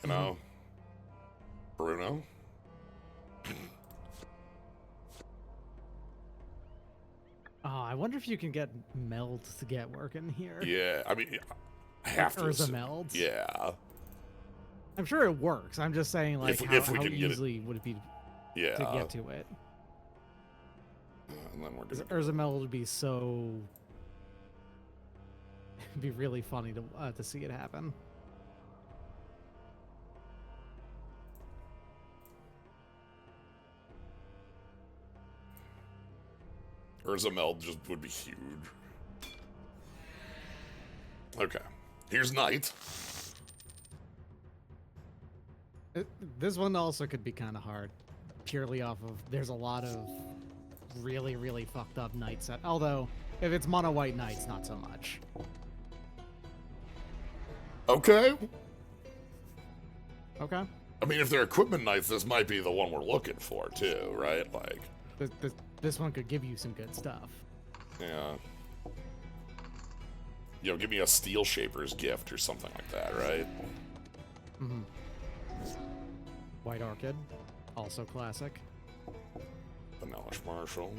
You know? Bruno? Oh, I wonder if you can get meld to get working here. Yeah, I mean, I have to. Urza meld. Yeah. I'm sure it works. I'm just saying, like, if we how can easily would it be to get to it? And then we're Because Urza meld would be so. It'd be really funny to see it happen. Urza meld just would be huge. Okay. Here's Knight. This one also could be kind of hard. Purely off of... There's a lot of really, really fucked up Knight set. Although, if it's mono white Knights, not so much. Okay. Okay. I mean, if they're equipment Knights, this might be the one we're looking for, too, right? Like... This one could give you some good stuff. Yeah. You know, give me a Steel Shaper's Gift or something like that, right? Mm-hmm. White Orchid, also classic. Vanellish Marshall.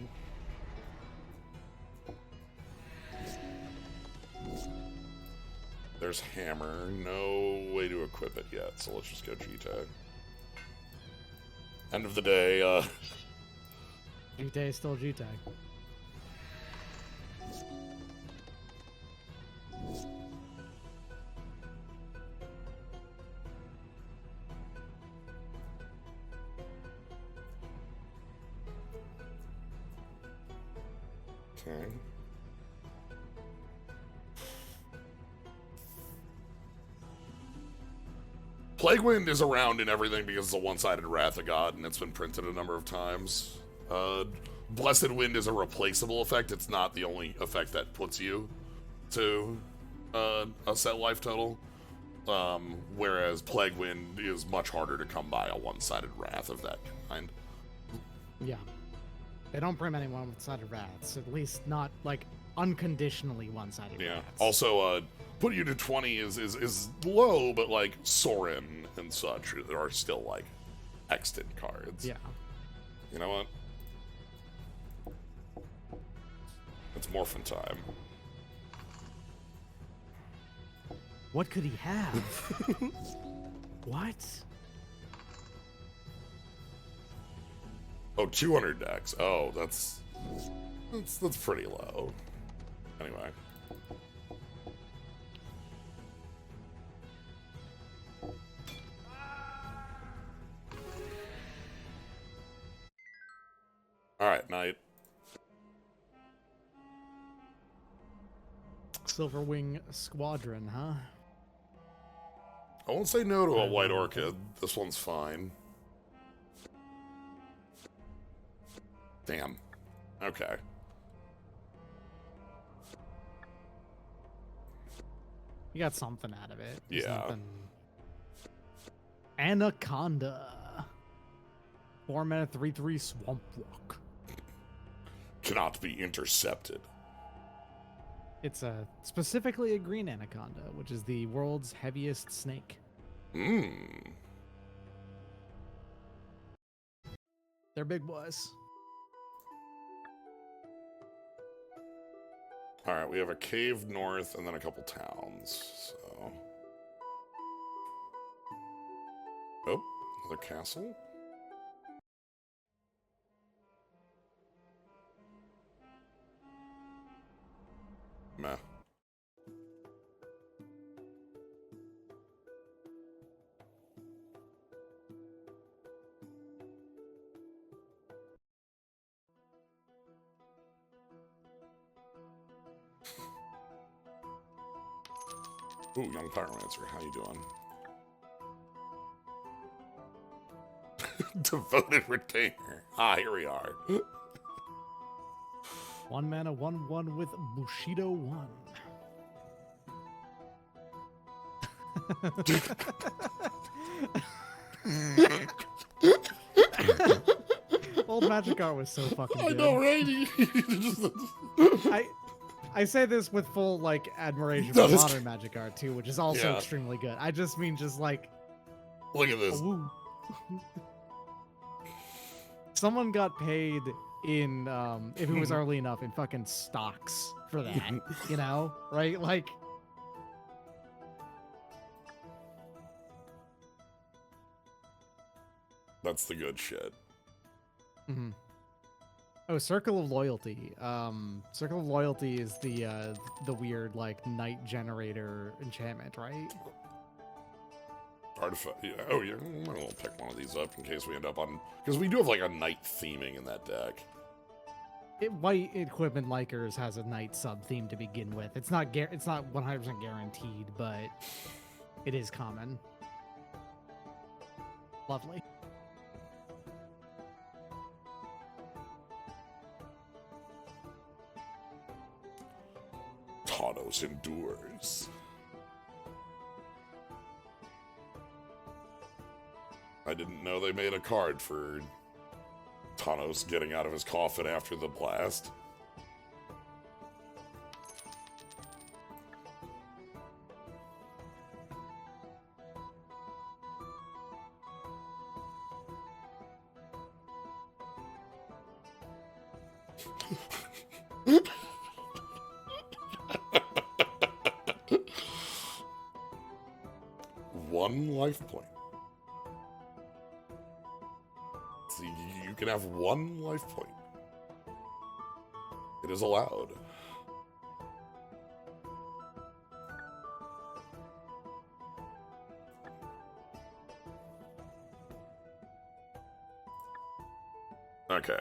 There's Hammer. No way to equip it yet, so let's just go G-Tag. End of the day, G-Tag is still G-Tag. Okay. Plague Wind is around in everything because it's a one-sided Wrath of God, and it's been printed a number of times. Blessed Wind is a replaceable effect. It's not the only effect that puts you to a set life total. Whereas Plague Wind is much harder to come by a one-sided Wrath of that kind. Yeah. They don't print anyone with sided rats. At least not, like, unconditionally one-sided rats. Also, put you to 20 is low, but, like, Sorin and such are still, like, extant cards. Yeah. You know what? It's morphin' time. What could he have? What? Oh, 200 decks. Oh, that's pretty low. Anyway. Quiet Night. Silverwing Squadron, huh? I won't say no to a White Orchid. This one's fine. Damn. Okay. You got something out of it. Yeah. Something. Anaconda. 4-mana 3/3 Swamp Walk. Cannot be intercepted. It's specifically a green anaconda, which is the world's heaviest snake. Mmm. They're big boys. Alright, we have a cave north and then a couple towns, so... Oh, another castle? Meh. Ooh, young pyromancer, how you doing? Devoted retainer. Ah, here we are. 1 mana 1/1 with Bushido 1. Old Magic art was so fucking good. I know, right? I say this with full like admiration No, for this- modern Magic art too, which is also Yeah. extremely good. I just mean just like Look at this. woo. Someone got paid in if it was early enough in fucking stocks for that, you know, right? Like That's the good shit. mhm. Oh, Circle of Loyalty. Circle of Loyalty is the weird like night generator enchantment, right? Artifact. Yeah. Oh, yeah. We'll pick one of these up in case we end up on... Because we do have, like, a night theming in that deck. White Equipment Likers has a night sub theme to begin with. It's not 100% guaranteed, but it is common. Lovely. Thanos endures. I didn't know they made a card for Thanos getting out of his coffin after the blast. One life point. So you can have one life point. It is allowed. Okay.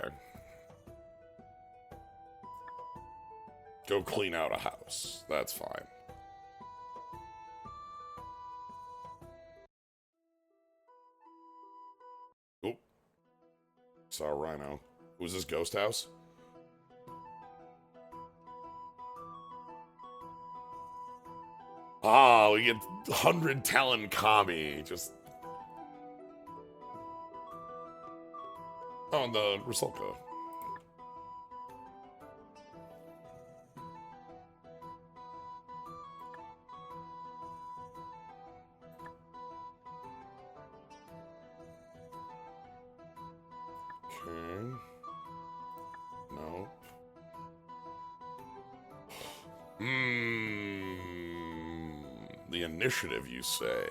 Go clean out a house. That's fine. Oh. Saw a rhino. Was this Ghost House? Ah, we get 100 Talon Kami. Just... Oh, and the Rusalka. Okay. No. The initiative, you say?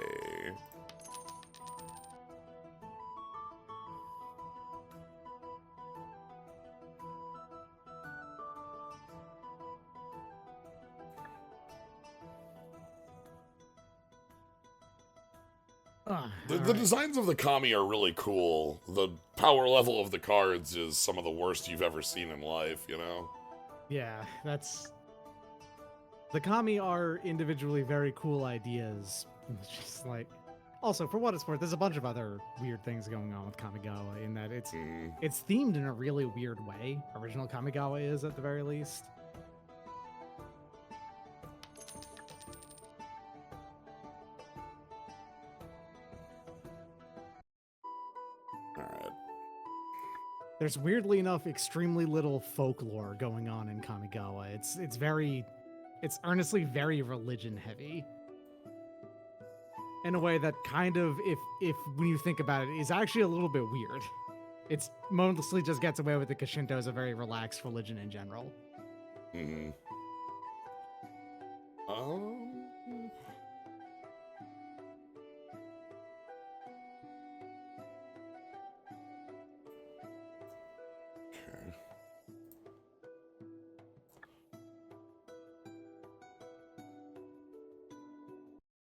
The designs of the Kami are really cool. The power level of the cards is some of the worst you've ever seen in life, you know? Yeah, that's... The Kami are individually very cool ideas. It's just like... Also, for what it's worth, there's a bunch of other weird things going on with Kamigawa in that it's themed in a really weird way. Original Kamigawa is, at the very least. Alright. There's weirdly enough extremely little folklore going on in Kamigawa. It's earnestly very religion heavy. In a way that kind of, if when you think about it, is actually a little bit weird. It's mostly just gets away with it because Shinto is a very relaxed religion in general. Mm-hmm. Okay.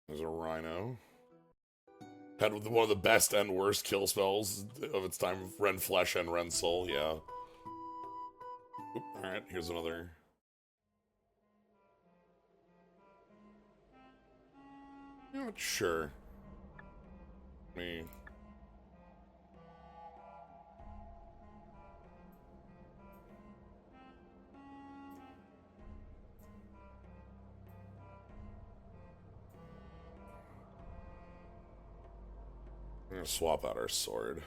There's a rhino. Had one of the best and worst kill spells of its time. Ren Flesh and Ren Soul, yeah. Alright, here's another. Not sure. Me. I'm gonna swap out our sword.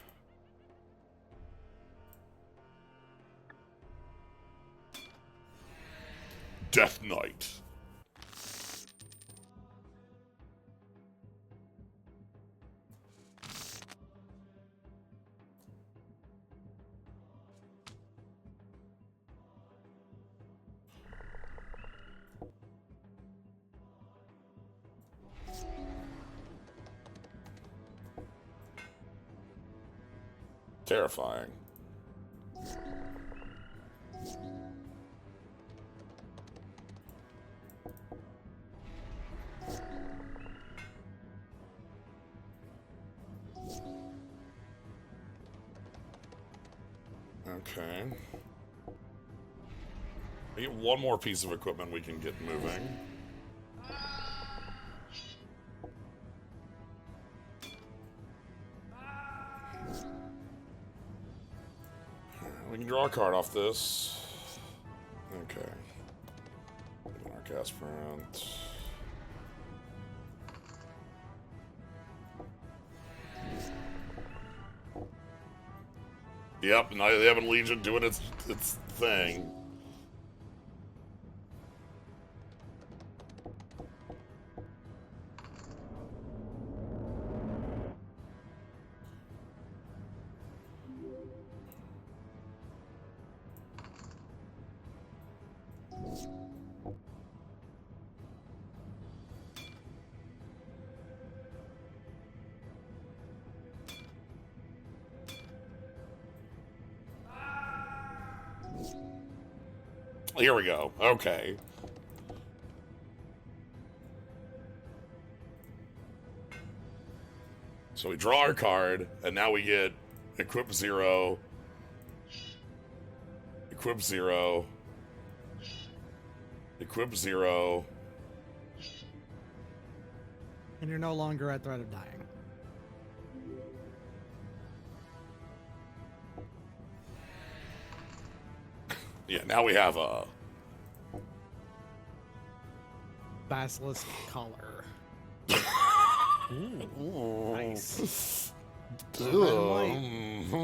Death Knight. Terrifying. Okay. We get one more piece of equipment we can get moving. We can draw a card off this. Okay. Our aspirant. Yep, now the Ebon Legion doing its thing. Here we go. Okay. So we draw our card, and now we get equip 0, equip 0, equip 0. And you're no longer at threat of dying. Yeah, now we have a Basilisk Collar. Ooh. Nice. Mm-hmm.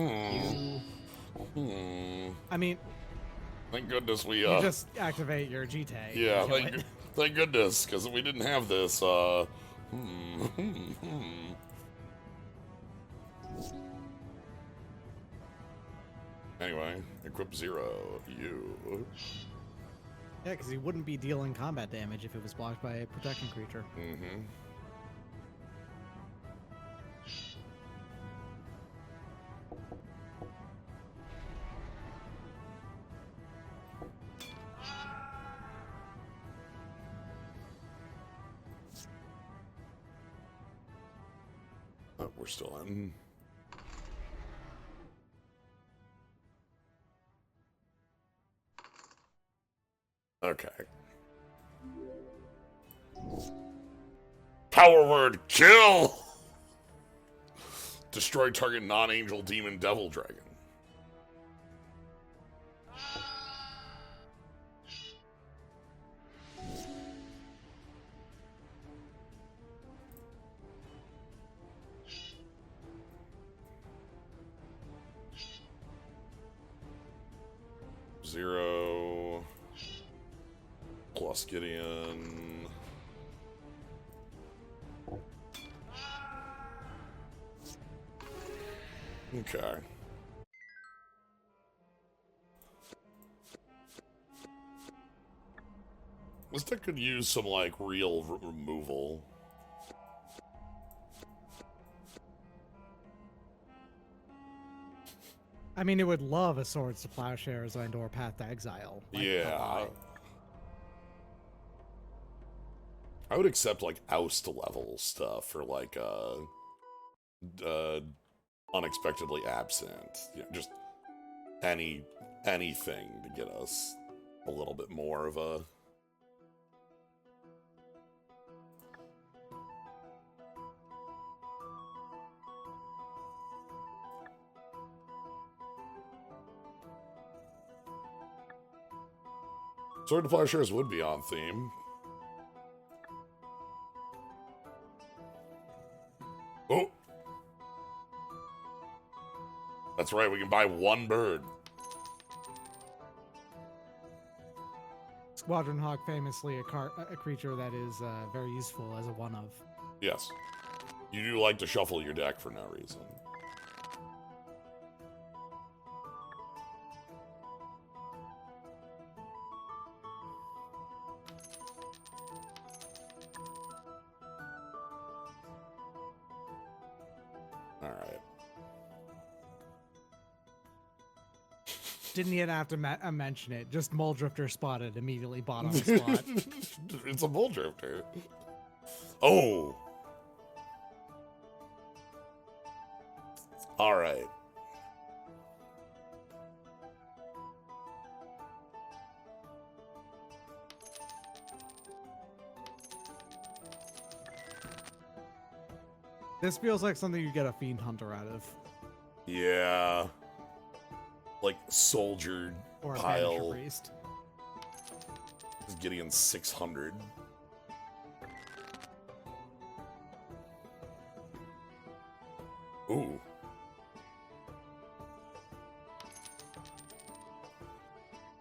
I mean, Thank goodness we you just activate your GT. yeah, thank goodness, because we didn't have this. Anyway, equip 0. You. Yeah, because he wouldn't be dealing combat damage if it was blocked by a protecting creature. Mm-hmm. We're still in. Okay. Power word, kill! Destroy target non-angel demon devil dragon. Zero. Plus Gideon. Okay. This deck could use some, like, real removal. I mean, it would love a Swords to Plowshares and/or Path to Exile. Like, Yeah. I would accept, like, oust level stuff or, like, unexpectedly absent. You know, just anything to get us a little bit more of a... Sword to Plowshares would be on theme. Oh! That's right, we can buy one bird. Squadron Hawk, famously a creature that is very useful as a one-of. Yes. You do like to shuffle your deck for no reason. Alright. Didn't even have to mention it. Just Muldrifter spotted immediately bottom spot. It's a Muldrifter. Oh! Alright. This feels like something you get a Fiend Hunter out of. Yeah. Like, soldier Or a pile. Banisher Priest. Gideon 600. Ooh.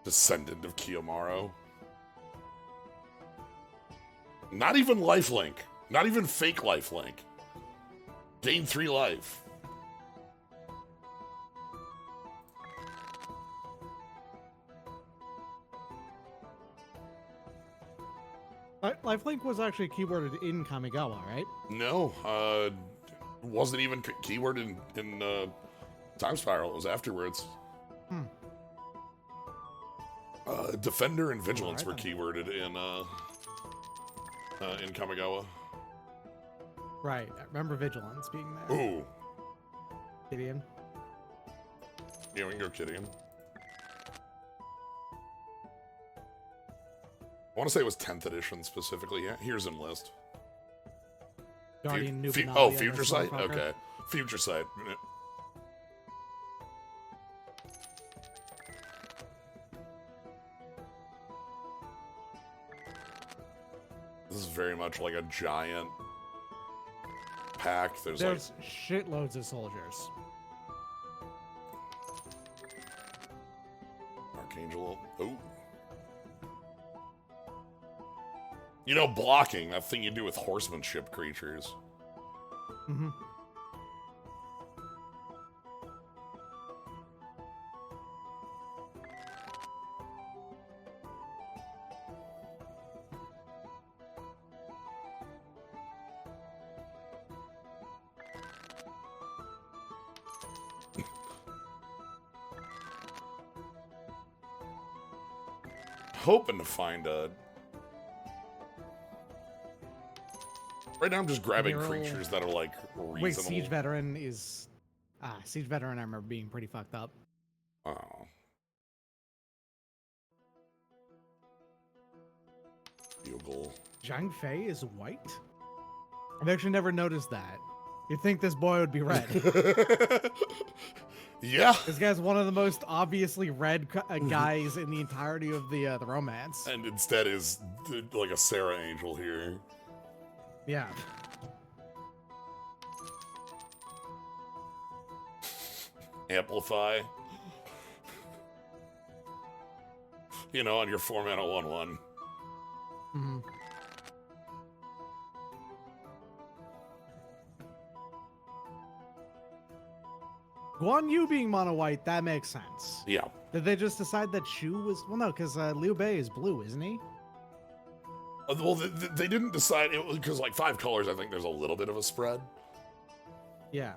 Descendant of Kiyomaru. Not even lifelink. Not even fake lifelink. Gain 3 life. Lifelink was actually keyworded in Kamigawa, right? No, wasn't even keyword in Time Spiral. It was afterwards. Defender and Vigilance were keyworded in Kamigawa. Right. I remember Vigilance being there. Ooh. Gideon. Yeah, we can go Gideon. I want to say it was 10th edition specifically. Yeah, here's in list. Guardian Nubanavia. Oh, Future Sight? Okay. Future Sight. This is very much like a giant pack. There's like shitloads of soldiers. Archangel. Oh. You know, blocking, that thing you do with horsemanship creatures. Mm-hmm. Hoping to find a Right now I'm just grabbing Neural- creatures that are like reasonable. Wait, Siege Veteran is... Siege Veteran I remember being pretty fucked up. Oh. Bugle. Zhang Fei is white? I've actually never noticed that. You'd think this boy would be red. Yeah. This guy's one of the most obviously red guys in the entirety of the romance. And instead is like a Sarah Angel here. Yeah. Amplify. You know, on your 4-mana 1/1. Mm-hmm. Guan Yu being mono white, that makes sense. Yeah. Did they just decide that Shu was... Well, no, because Liu Bei is blue, isn't he? Well, they didn't decide it because like 5 colors. I think there's a little bit of a spread. Yeah.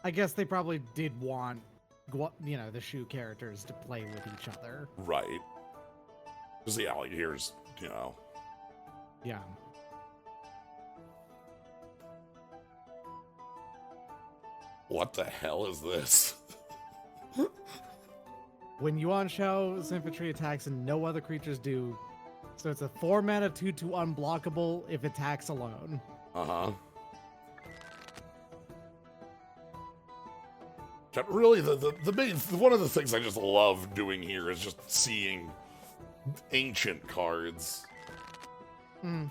I guess they probably did want, the Shu characters to play with each other. Right. Because yeah, like here's, Yeah. What the hell is this? When Yuan Shao's infantry attacks and no other creatures do, so it's a 4-mana 2/2 unblockable if it attacks alone. Uh-huh. Really, the main one of the things I just love doing here is just seeing ancient cards. Mm.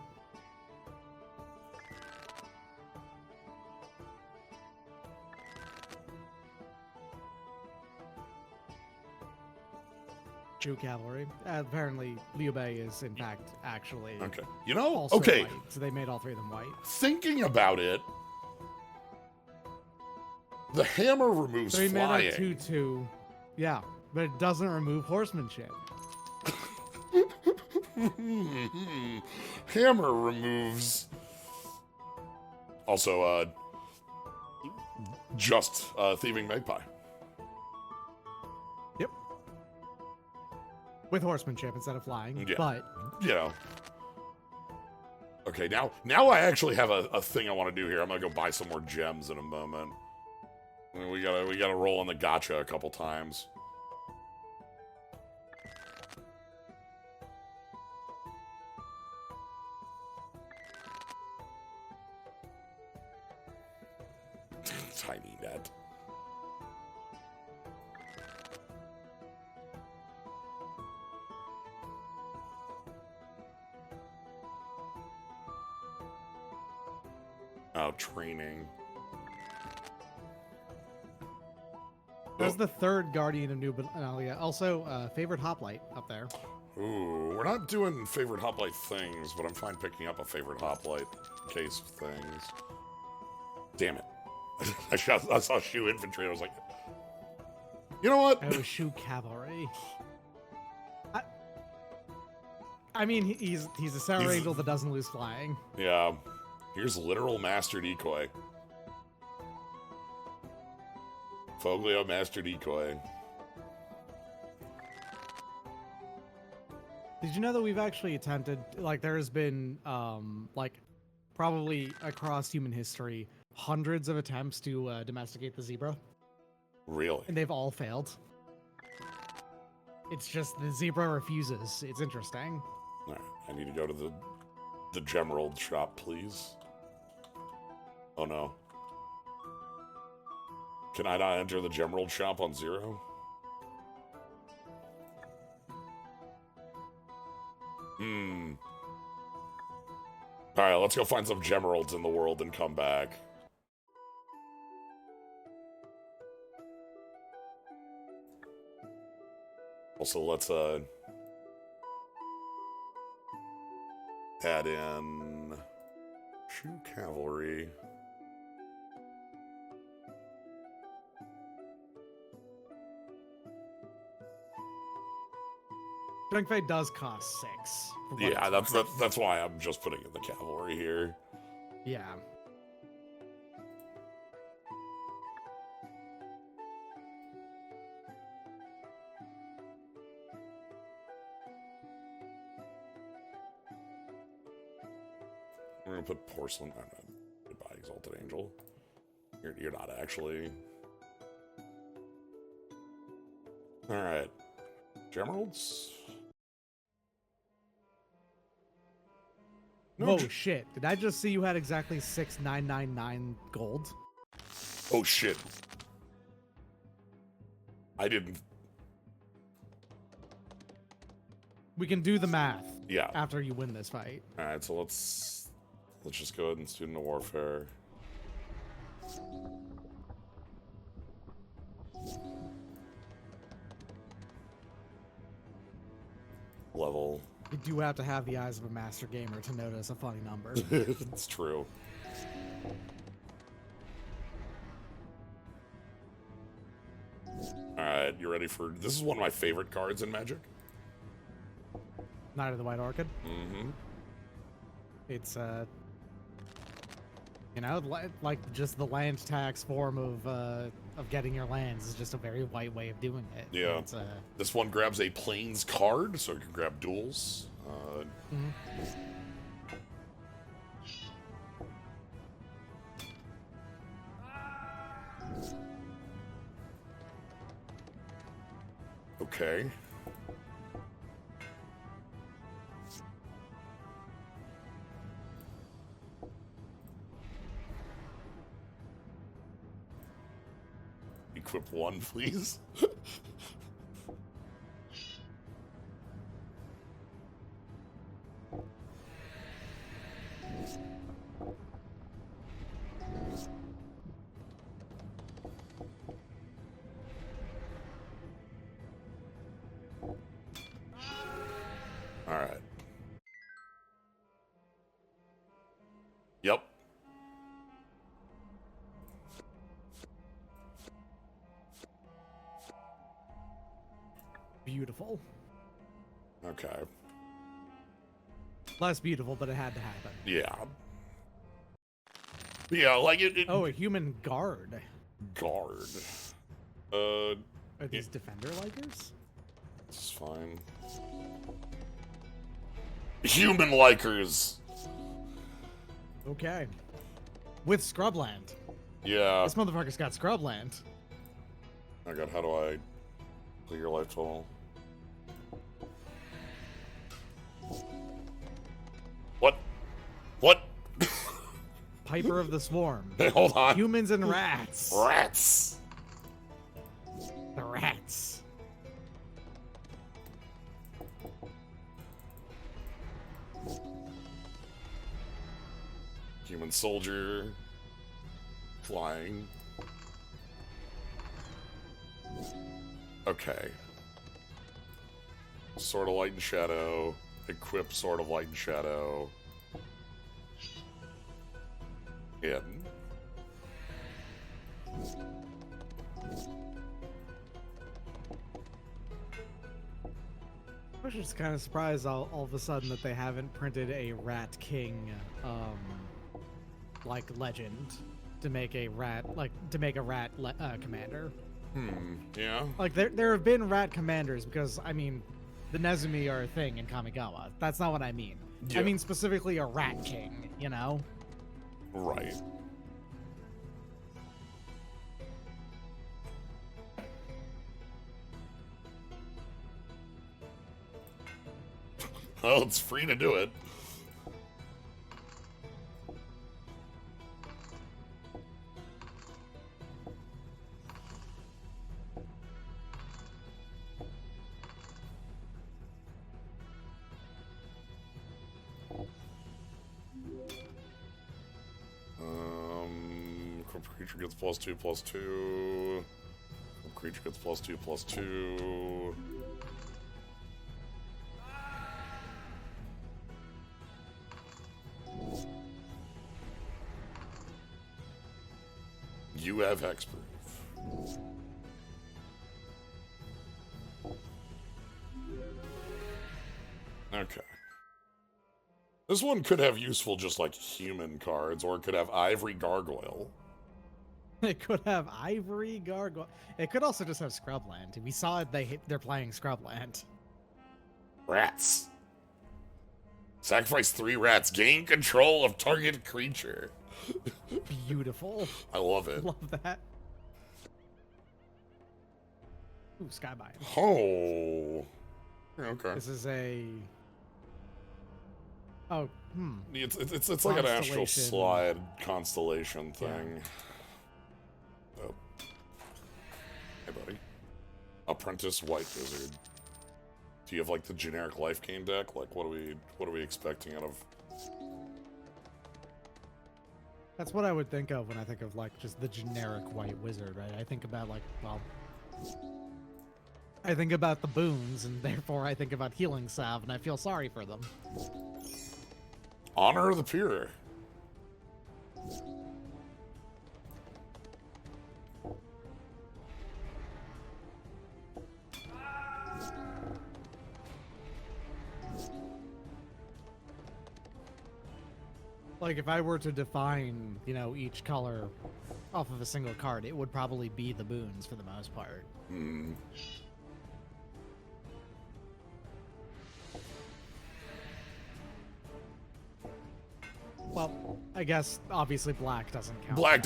Shu Cavalry. Apparently, Liu Bei is, in fact, actually Okay. also Okay. white, so they made all 3 of them white. Thinking about it, the hammer removes 3 mana flying. 2/2. Yeah, but it doesn't remove horsemanship. Hammer removes. Also, just Thieving Magpie. Yep. With horsemanship instead of flying. Yeah. But Okay, now I actually have a thing I want to do here. I'm gonna go buy some more gems in a moment. I mean, we gotta roll on the gacha a couple times. Tiny net. Oh, training. that's the 3rd Guardian of New Benalia. Also, favorite hoplite up there. Ooh, we're not doing favorite hoplite things, but I'm fine picking up a favorite hoplite case of things. Damn it. I saw Shu Infantry, I was like, you know what? Oh, Shu Cavalry. I mean, he's a Sarah Angel that doesn't lose flying. Yeah. Here's literal Master Decoy. Foglio Master Decoy. Did you know that we've actually attempted, like, there has been, probably across human history, hundreds of attempts to domesticate the zebra, Really? and they've all failed. It's just the zebra refuses. It's interesting. Alright, I need to go to the Gemerald shop, please. Oh no. Can I not enter the Gemerald shop on 0? Alright, let's go find some Gemeralds in the world and come back. Also, let's add in Shu Cavalry. Zhang Fei does cost 6. for what Yeah, it's worth. that's why I'm just putting in the cavalry here. Yeah. I'm gonna put porcelain. I'm gonna goodbye, Exalted Angel. You're not actually. All right, Gemeralds. No, Whoa, shit. Did I just see you had exactly 6,999 gold? Oh, shit. I didn't. We can do the math. Yeah. After you win this fight. All right, so let's just go ahead and Student of Warfare. Level. You do have to have the eyes of a master gamer to notice a funny number. It's true. Alright, you ready for... This is one of my favorite cards in Magic. Knight of the White Orchid. Mm-hmm. It's, you know, like just the land tax form of getting your lands is just a very white way of doing it. Yeah. It's, this one grabs a Plains card, so you can grab duels. Okay. Equip one, please. All right. Yep. beautiful. Okay. Less beautiful, but it had to happen. Yeah. Yeah, like it Oh, a human guard. guard. Are these defender likers? It's fine. Human likers. Okay. With scrubland. Yeah. This motherfucker's got scrubland. Oh god, how do I clear your life total? What? What? Piper of the Swarm. Hey, hold on. Humans and rats. Rats. The rats. Human soldier. Flying. Okay. Sword of Light and Shadow. Equip Sword of Light and Shadow. In. I was just kind of surprised all of a sudden that they haven't printed a Rat King, like legend to make a rat commander. Yeah. Like there have been rat commanders because I mean, the Nezumi are a thing in Kamigawa. That's not what I mean. Yeah. I mean specifically a Rat King. You know. Right. Well, it's free to do it. Creature gets +2/+2. Creature gets +2/+2. You have hexproof. Okay. This one could have useful just like human cards, or it could have Ivory Gargoyle. It could have Ivory Gargoyle. It could also just have Scrubland. We saw it. They're playing Scrubland. Rats. Sacrifice 3 rats. Gain control of target creature. Beautiful. I love it. Love that. Ooh, Skybind. Oh. Okay. This is a... Oh, It's like an astral Constellation. slide constellation thing. Oh. Hey, buddy. Apprentice White Wizard. Do you have like the generic life gain deck? Like, what are we expecting out of? That's what I would think of when I think of like just the generic white wizard, right? I think about like, well, I think about the boons, and therefore I think about healing salve, and I feel sorry for them. Honor the Pure. Like, if I were to define, you know, each color off of a single card, it would probably be the boons for the most part. Hmm. Well, I guess obviously black doesn't count. Black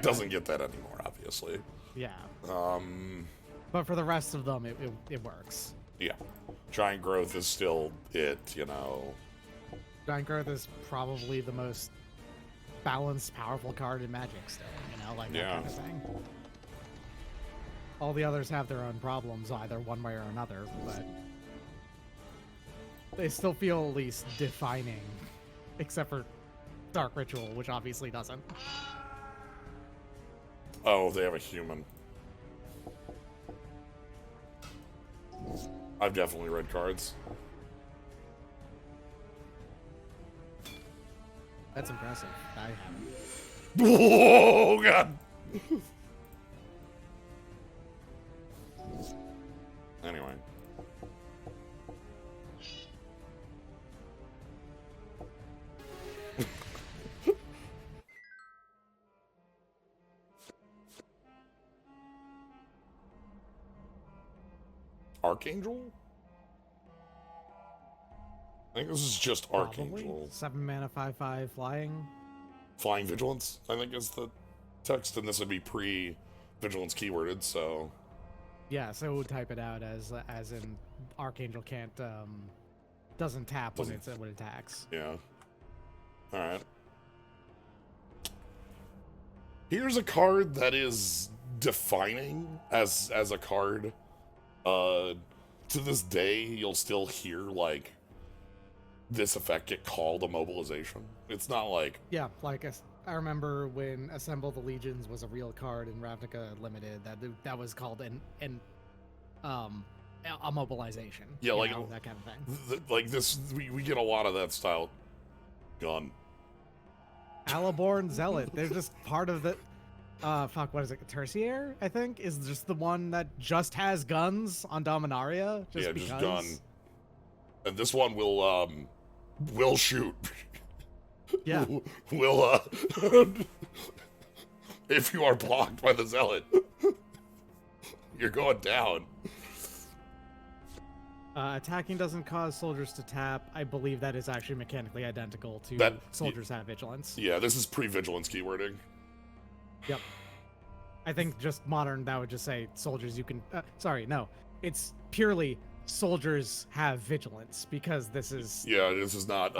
doesn't get that anymore, obviously. Yeah. Um. But for the rest of them, it works. Yeah. Giant Growth is still it, you know. Giant Growth is probably the most balanced, powerful card in Magic still, you know, like that Yeah. kind of thing. All the others have their own problems, either one way or another, but they still feel at least defining, except for Dark Ritual, which obviously doesn't. Oh, they have a human. I've definitely read cards. That's impressive. I haven't. Oh, God. Anyway. Archangel? I think this is just Probably. Archangel. 7 mana, 5/5 flying. Flying Vigilance, I think is the text, and this would be pre-Vigilance keyworded, so... Yeah, so it would type it out as in Archangel can't doesn't tap when it attacks. Yeah. Alright. Here's a card that is defining as a card. To this day, you'll still hear, like, this effect get called a mobilization. It's not like... Yeah, like I remember when Assemble the Legions was a real card in Ravnica Limited, that was called a mobilization. Yeah, like that kind of thing. Like this, we get a lot of that style gun. Alaborn Zealot, they're just part of the... fuck, what is it? Tertiaire, I think, is just the one that just has guns on Dominaria. Just because. Just gun. And this one will shoot. Yeah. Will, if you are blocked by the Zealot, you're going down. Attacking doesn't cause soldiers to tap. I believe that is actually mechanically identical to soldiers have vigilance. Yeah, this is pre-vigilance keywording. Yep. I think just modern, that would just say soldiers you can... sorry, no. It's purely soldiers have vigilance, because this is... Yeah, this is not...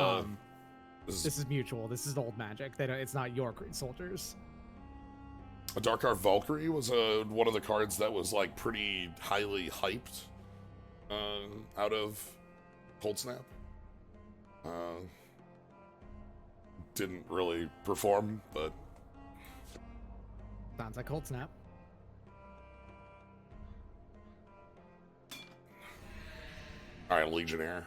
this is mutual. This is old Magic. It's not your soldiers. A Dark Art Valkyrie was one of the cards that was, like, pretty highly hyped out of Cold Snap. Didn't really perform, but... Sounds like Cold Snap. Alright, Legionnaire.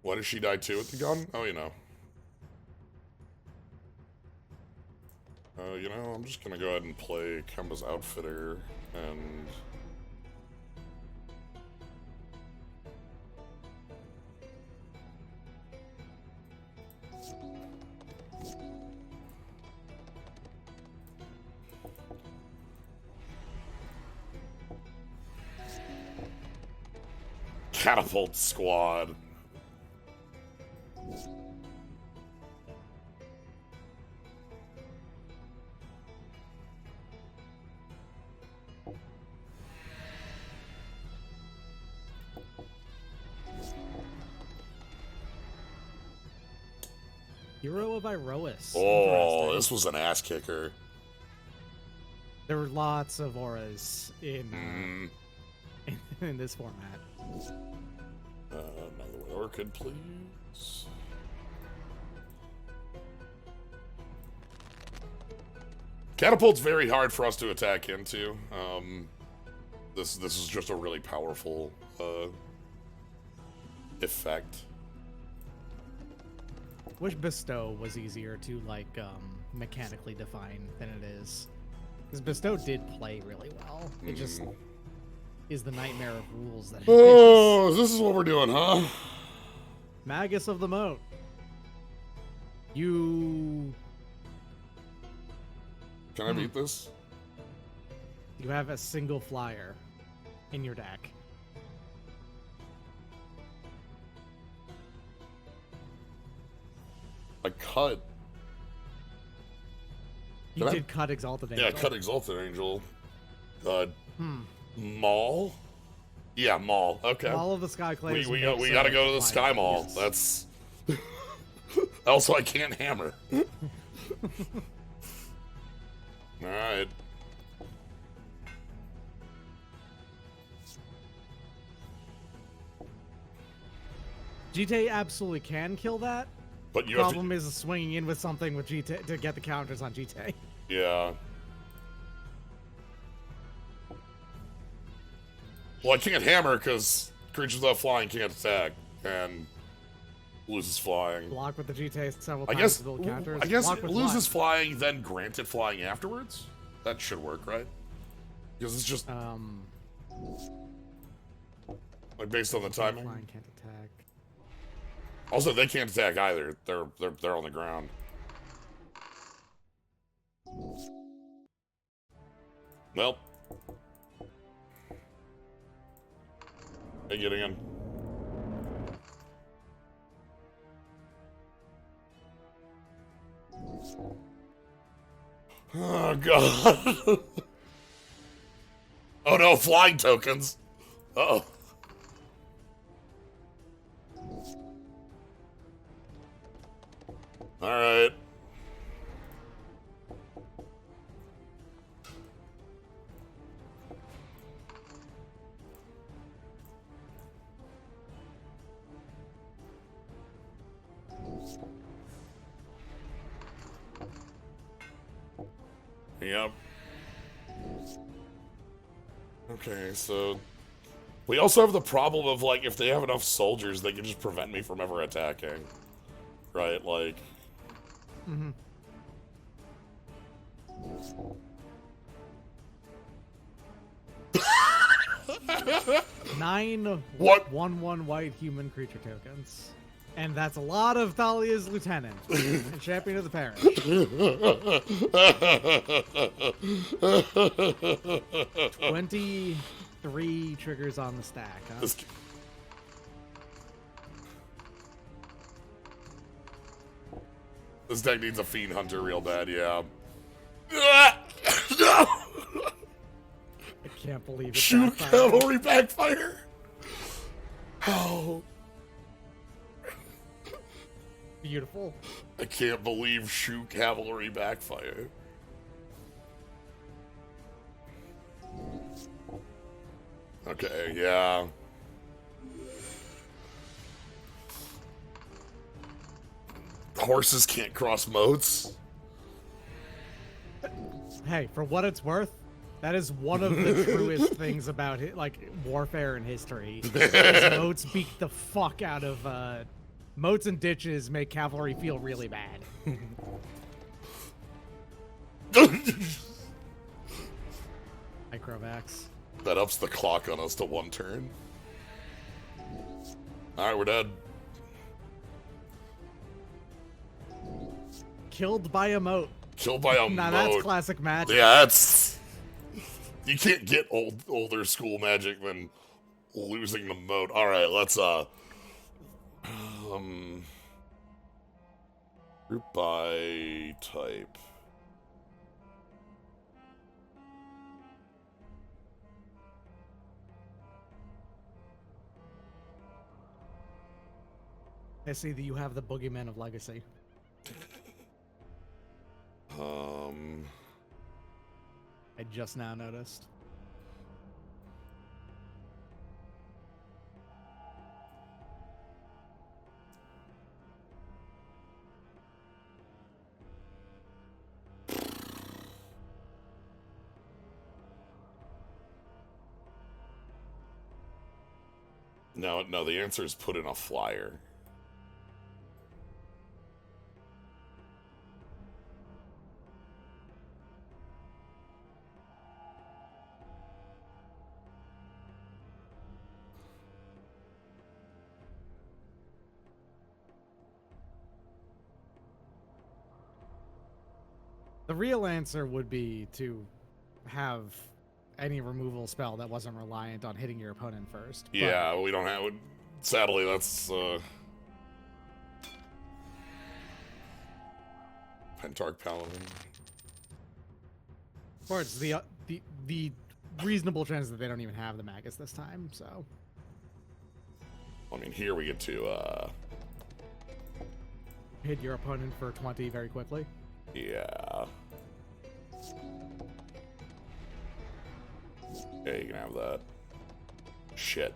Why does she die too with the gun? Oh, you know. You know, I'm just gonna go ahead and play Kemba's Outfitter, and... Catapult squad. Hero of Iroas. Oh, this was an ass kicker. There were lots of auras in this format. Another orchid, please. Catapult's very hard for us to attack into. This is just a really powerful effect. Wish Bestow was easier to like mechanically define than it is, because Bestow did play really well. It just is the nightmare of rules that it is. This is what we're doing, huh? Magus of the Moat. You Can I beat this? You have a single flyer in your deck. I cut. You did cut Exalted Angel. Yeah, cut Exalted Angel. Mall? Yeah, Mall. Okay. All of the Sky Clays. We gotta go to the Sky Mall. Yes. That's. Also, I can't hammer. Alright. GTA absolutely can kill that. But you Problem is swinging in with something with GTA to get the counters on GTA. Yeah. Well, I can't hammer because creatures without flying can't attack and loses flying. Block with the GTA several I times guess. to build counters. I guess Block it with loses flying, then granted flying afterwards. That should work, right? Because it's just like based on the timing. Flying can't attack. Also, they can't attack either. They're on the ground. Well. Hey, getting in. Oh, God. Oh, no, flying tokens. Uh-oh. All right. Yep. Okay, so we also have the problem of, like, if they have enough soldiers, they can just prevent me from ever attacking. Right, like... Mm-hmm. Nine What? 1/1 white human creature tokens. And that's a lot of Thalia's lieutenant and champion of the parish. 23 triggers on the stack, huh? This deck needs a Fiend Hunter real bad, yeah. No! I can't believe it. Shoot cavalry backfire! Oh. Beautiful. I can't believe shoot cavalry backfire. Okay, yeah. Horses can't cross moats. Hey, for what it's worth, that is one of the truest things about it, like warfare in history. Moats beat the fuck out of moats and ditches make cavalry feel really bad. Microvax. That ups the clock on us to 1 turn. Alright, we're dead. Killed by a moat. Killed by a moat. Now that's classic magic. Yeah, that's... You can't get older school magic than losing the moat. All right, let's group by type. I see that you have the Boogeyman of Legacy. I just now noticed. No, the answer is put in a flyer. The real answer would be to have any removal spell that wasn't reliant on hitting your opponent first. Yeah, we don't have. Sadly, that's Pentarch Paladin. Or it's the reasonable chance that they don't even have the Magus this time. So, I mean, here we get to hit your opponent for 20 very quickly. yeah. Yeah, you can have that. Shit.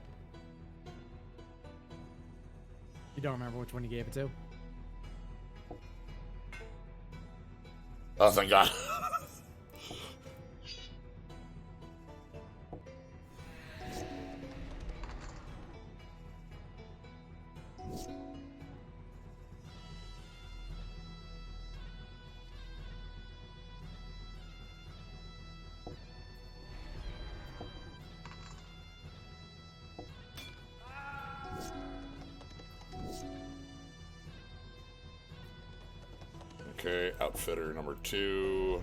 You don't remember which one you gave it to? Oh, thank God. Okay, outfitter number 2.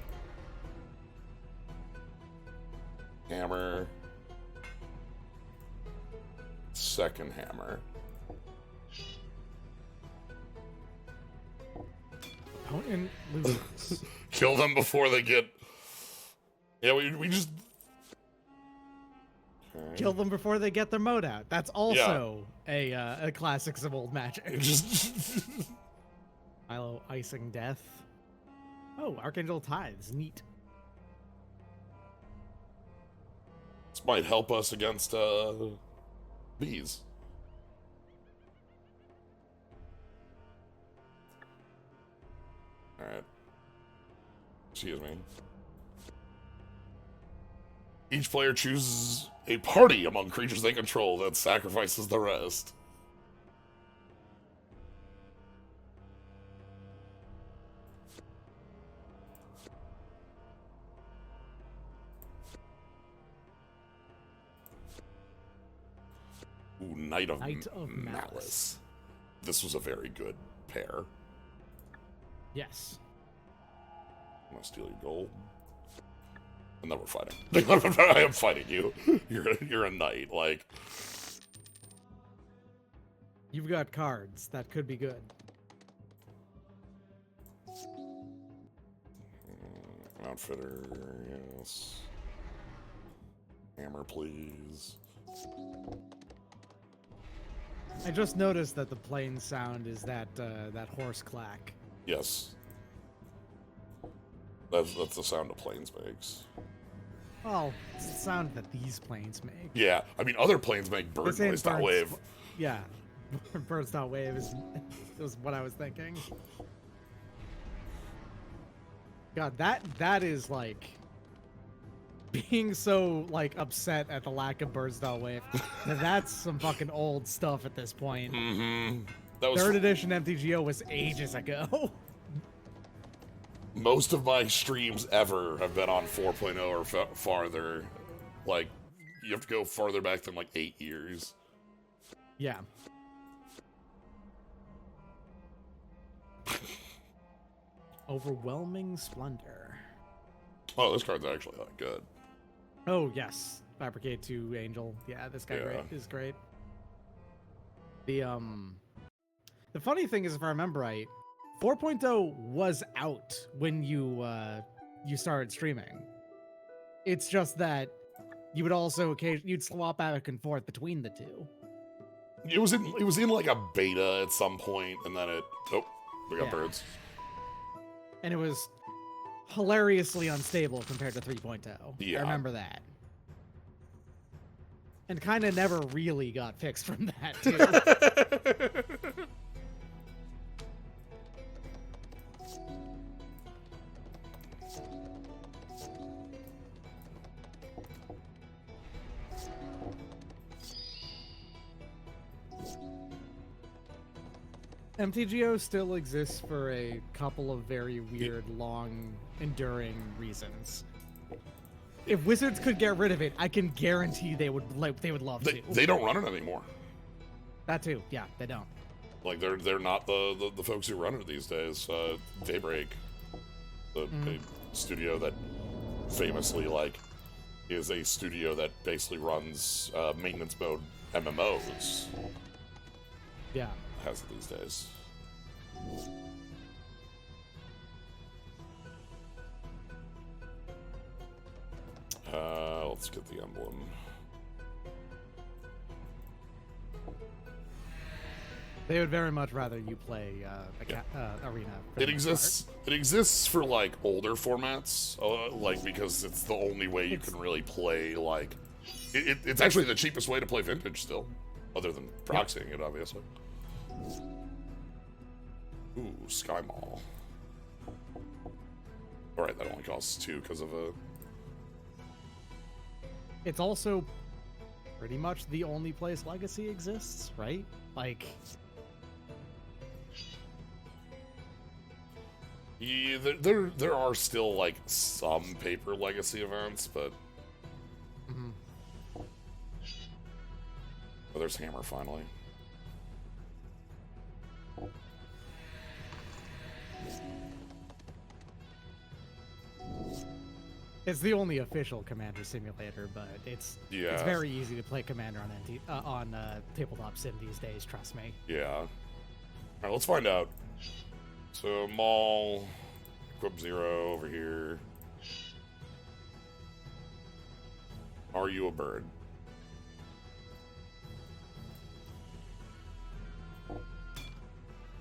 Hammer. Second hammer. Opponent loses. Kill them before they get. Yeah, we just. Okay. Kill them before they get their mode out. That's also a classics of old Magic. Just. Milo icing death. Oh, Archangel Tithes, neat. This might help us against bees. Alright. Excuse me. Each player chooses a party among creatures they control that sacrifices the rest. Ooh, Knight of Malice. This was a very good pair. Yes. I'm gonna steal your gold. And then we're fighting. I am fighting you. You're a knight, like. You've got cards. That could be good. Outfitter, yes. Hammer, please. I just noticed that the plain sound is that horse clack. Yes. That's the sound of planes makes. Oh, it's the sound that these planes make. Yeah, I mean, other planes make bird noise, not wave. Yeah, birds not wave is what I was thinking. God, that is like being so like upset at the lack of birds not wave. That's some fucking old stuff at this point. Mm-hmm. That was 3rd edition MTGO was ages ago. Most of my streams ever have been on 4.0 or farther. Like, you have to go farther back than like 8 years. Yeah. Overwhelming Splendor. Oh, this card's actually like good. Oh yes, Fabricate 2 Angel. Yeah, this guy Yeah. is great. The funny thing is, if I remember right, 4.0 was out when you started streaming. It's just that you would also you'd swap back and forth between the two. It was in like a beta at some point, and then we got birds. And it was hilariously unstable compared to 3.0. Yeah. I remember that. And kind of never really got fixed from that, too. MTGO still exists for a couple of very weird, long, enduring reasons. If Wizards could get rid of it, I can guarantee they would love to. They don't run it anymore. That too, yeah, they don't. Like they're not the folks who run it these days. Daybreak, the studio that famously is a studio that basically runs maintenance mode MMOs. Yeah. Has it these days. Let's get the emblem. They would very much rather you play Arena. It exists for like older formats, because it's the only way you can really play it's actually the cheapest way to play Vintage still, other than proxying it, obviously. Ooh, Sky Mall. Alright, that only costs 2 because of a... It's also pretty much the only place Legacy exists, right? Like... Yeah, there are still, some paper Legacy events, but... Oh, there's Hammer, finally. It's the only official Commander simulator, but it's very easy to play Commander on Tabletop Sim these days. Trust me. Yeah. All right, let's find out. So Maul, Equip 0 over here. Are you a bird?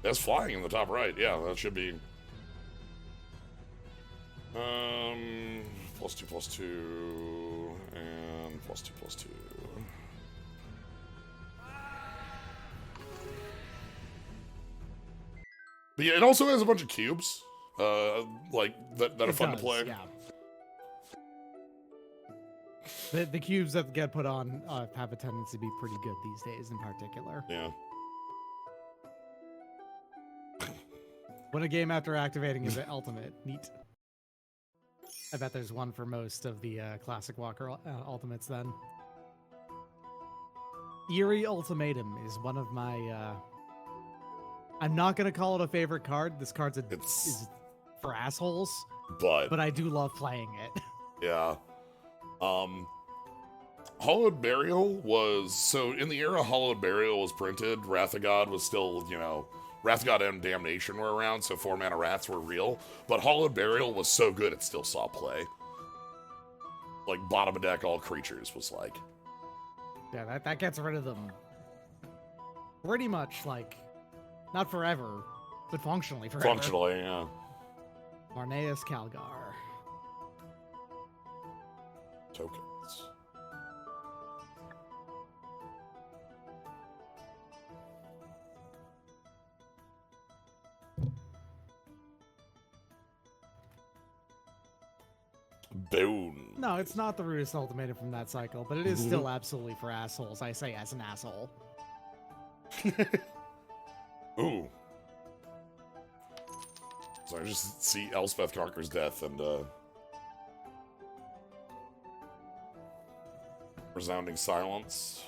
That's flying in the top right. Yeah, that should be. +2/+2 and +2/+2. But yeah, it also has a bunch of cubes, that are fun to play. Yeah. The cubes that get put on have a tendency to be pretty good these days, in particular. Yeah. When a game after activating is ultimate, neat. I bet there's one for most of the classic Walker ultimates then. Eerie Ultimatum is one of my... I'm not going to call it a favorite card. This card's is for assholes. But I do love playing it. Yeah. Hallowed Burial was... So, in the era Hallowed Burial was printed, Wrath of God was still, Wrath of God and Damnation were around, so 4-mana Wraths were real. But Hallowed Burial was so good it still saw play. Bottom of deck, all creatures was like... Yeah, that gets rid of them pretty much, not forever, but functionally forever. Functionally, yeah. Marneus Calgar. Tokens. Boom. No, it's not the rudest ultimatum from that cycle, but it is still absolutely for assholes. I say as an asshole. Ooh. So I just see Elspeth Conquers Death and Resounding Silence.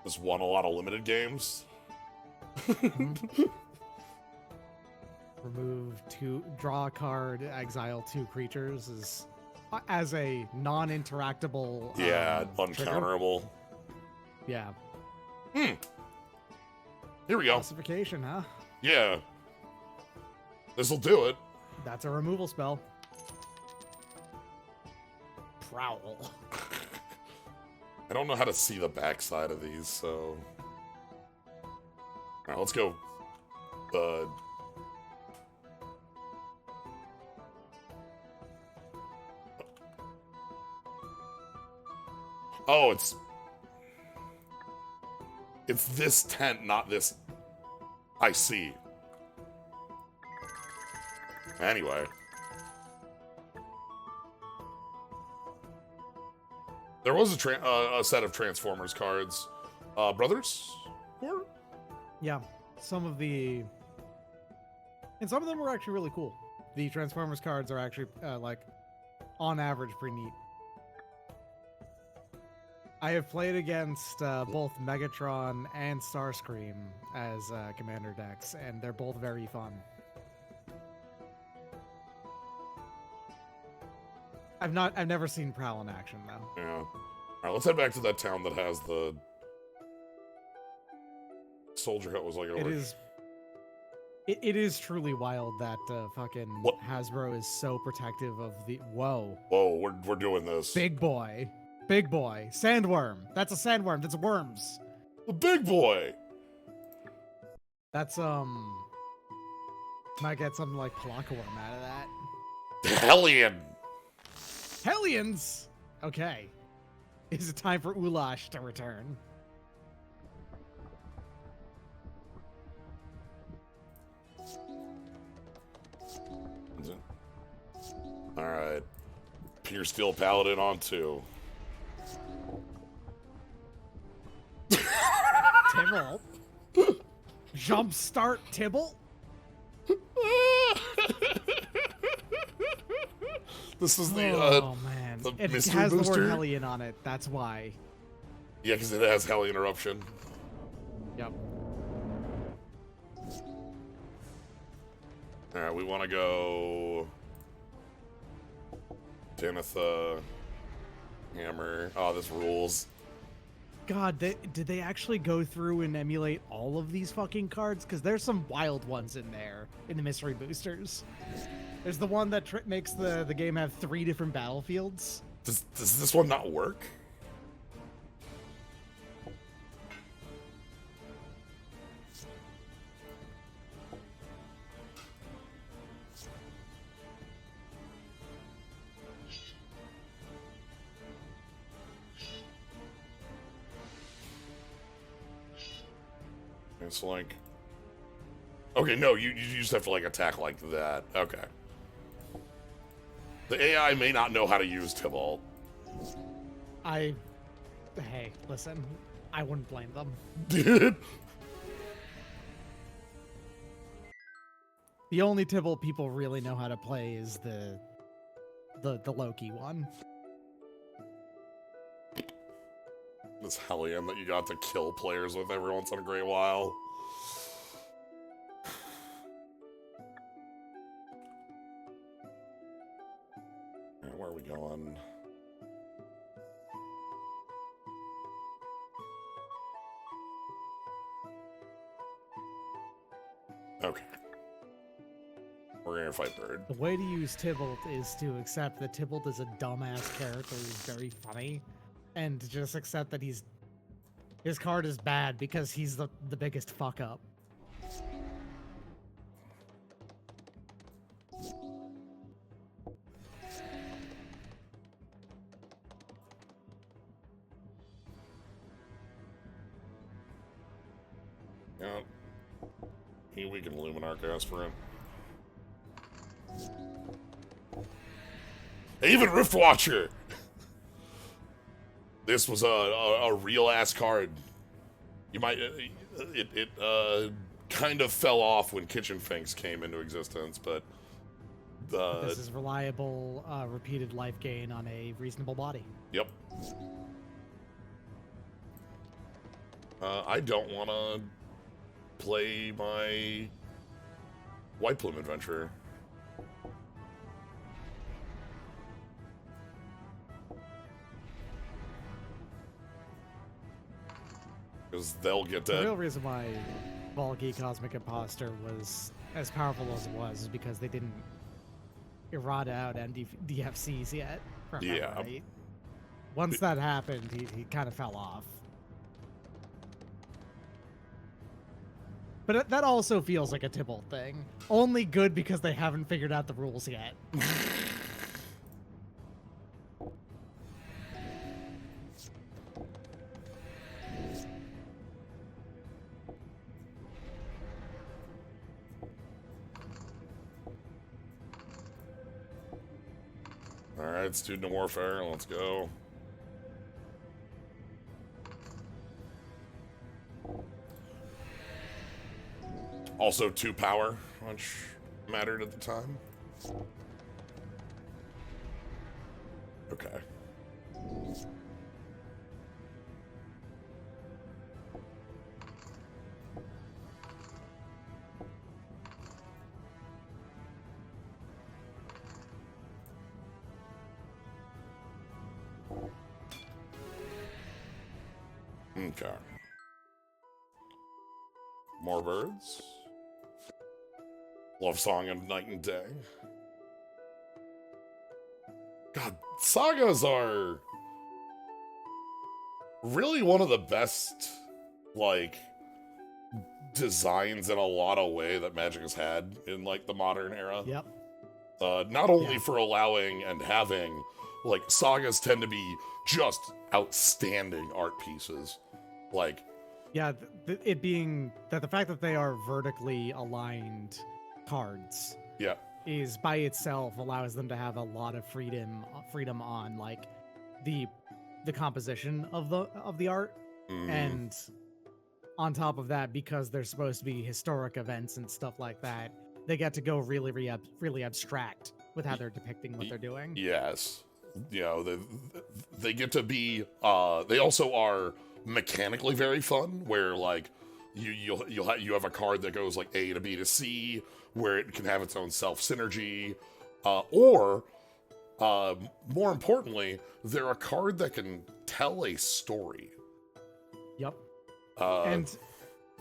Just won a lot of limited games. Remove 2, draw a card, exile 2 creatures is as a non-interactable. Yeah, Trigger. uncounterable. Yeah. Here we go. Classification, huh? Yeah. This'll do it. That's a removal spell. Prowl. I don't know how to see the backside of these, so... Alright, let's go. Oh, it's this tent, not this... I see. Anyway. There was a set of Transformers cards. Brothers? Or? Yeah, some of the... And some of them were actually really cool. The Transformers cards are actually, like, on average, pretty neat. I have played against both Megatron and Starscream as commander decks, and they're both very fun. I've never seen Prowl in action though. Yeah. Alright, let's head back to that town that has the soldier hut was like over. It is truly wild that fucking What? Hasbro is so protective of the Whoa, we're doing this. big boy, sandworm. That's a sandworm. That's worms. The big boy. That's might get something like Palaka worm out of that. Hellion. Hellions. Okay, is it time for Ulash to return? Alright. Pure Steel Paladin on 2. Tibble. Jumpstart Tibble. This is the Oh man, the it mystery has the booster? word Hellion on it. That's why. Yeah, because it has Hellion Eruption. Yep. Alright, we want to go... Denetha... Hammer. Oh, this rules. God, did they actually go through and emulate all of these fucking cards? Because there's some wild ones in there, in the mystery boosters. There's the one that makes the game have 3 different battlefields. Does this one not work? It's like... Okay, no, you just have to, like, attack like that. Okay. The AI may not know how to use Tibalt. Hey, listen, I wouldn't blame them. Dude. The only Tibble people really know how to play is the Loki one. This Hellion that you got to kill players with every once in a great while. Alright, where are we going? Okay. We're gonna fight Bird. The way to use Tybalt is to accept that Tybalt is a dumbass character who's very funny, and to just accept that his card is bad because he's the biggest fuck up. Yep. He weakened Luminarch Aspirant. Even Riftwatcher! This was a real ass card. You might it kind of fell off when Kitchen Finks came into existence, but This is reliable, repeated life gain on a reasonable body. Yep. I don't want to play my White Plume Adventure. because they'll get The to. real reason why Bulky Cosmic Imposter was as powerful as it was is because they didn't errata out DFCs yet. Remember, Yeah. right? Once that happened, he kind of fell off. But that also feels like a Tybalt thing. Only good because they haven't figured out the rules yet. Alright, Student Warfare, let's go. Also 2 power, which mattered at the time. Okay. Okay. More birds. Love Song of Night and Day. God, sagas are really one of the best, like, designs in a lot of way that Magic has had in, like, the modern era. Yep. Not only for allowing and having, like, sagas tend to be just outstanding art pieces. Like, Yeah, it being that the fact that they are vertically aligned cards yeah. is by itself allows them to have a lot of freedom on like the composition of the art, and on top of that, because they're supposed to be historic events and stuff like that, they get to go really abstract with how they're depicting what they're doing. Yes. You know, they get to be, they also are mechanically very fun, where, like, you have a card that goes, like, A to B to C, where it can have its own self-synergy, or, more importantly, they're a card that can tell a story. Yep. And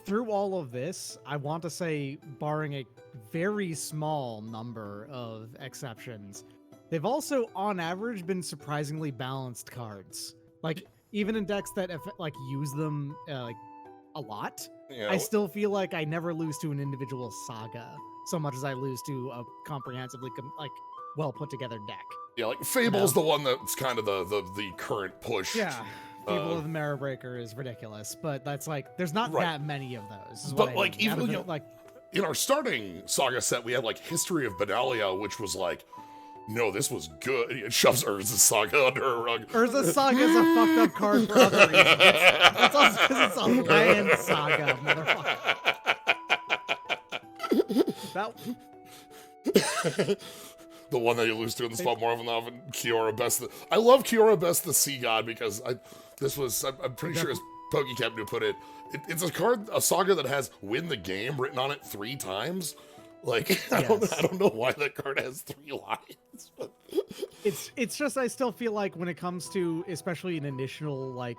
through all of this, I want to say, barring a very small number of exceptions, they've also, on average, been surprisingly balanced cards. Like, even in decks that like use them like a lot, I still feel like I never lose to an individual saga so much as I lose to a comprehensively like well put together deck. Yeah, like Fable's the one that's kind of the current push. Yeah. Fable of the Mirror Breaker is ridiculous, but that's like there's not that many of those. Is But what I like mean. even you know, like in our starting saga set, we had like History of Benalia, which was like, no, this was good. It shoves Urza's Saga under a rug. Urza's Saga is a fucked up card for other reasons. It's also because it's a land saga, motherfucker. The one that you lose to in the spot more often than often, Kiora Best. I love Kiora Best the Sea God because I'm pretty sure as PokeCap knew put it, it's a card, a saga that has win the game written on it 3 times. Like, I don't know why that card has 3 lines. But it's just I still feel like when it comes to especially an initial like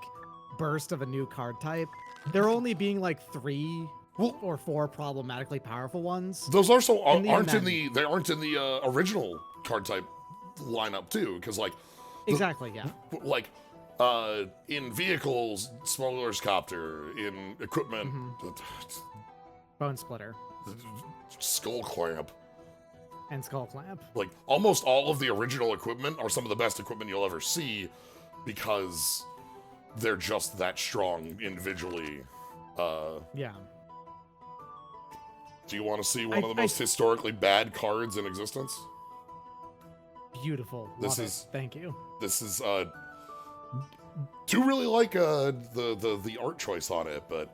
burst of a new card type, there only being like 3 or 4 problematically powerful ones. Those also aren't in the original card type lineup too, because like like in vehicles, Smuggler's Copter, in equipment, Bone Splitter, Skull Clamp, and Skull Clamp. Like almost all of the original equipment are some of the best equipment you'll ever see because they're just that strong individually. Yeah. Do you want to see one of the most historically bad cards in existence? Beautiful. Thank you. This is do really like the art choice on it, but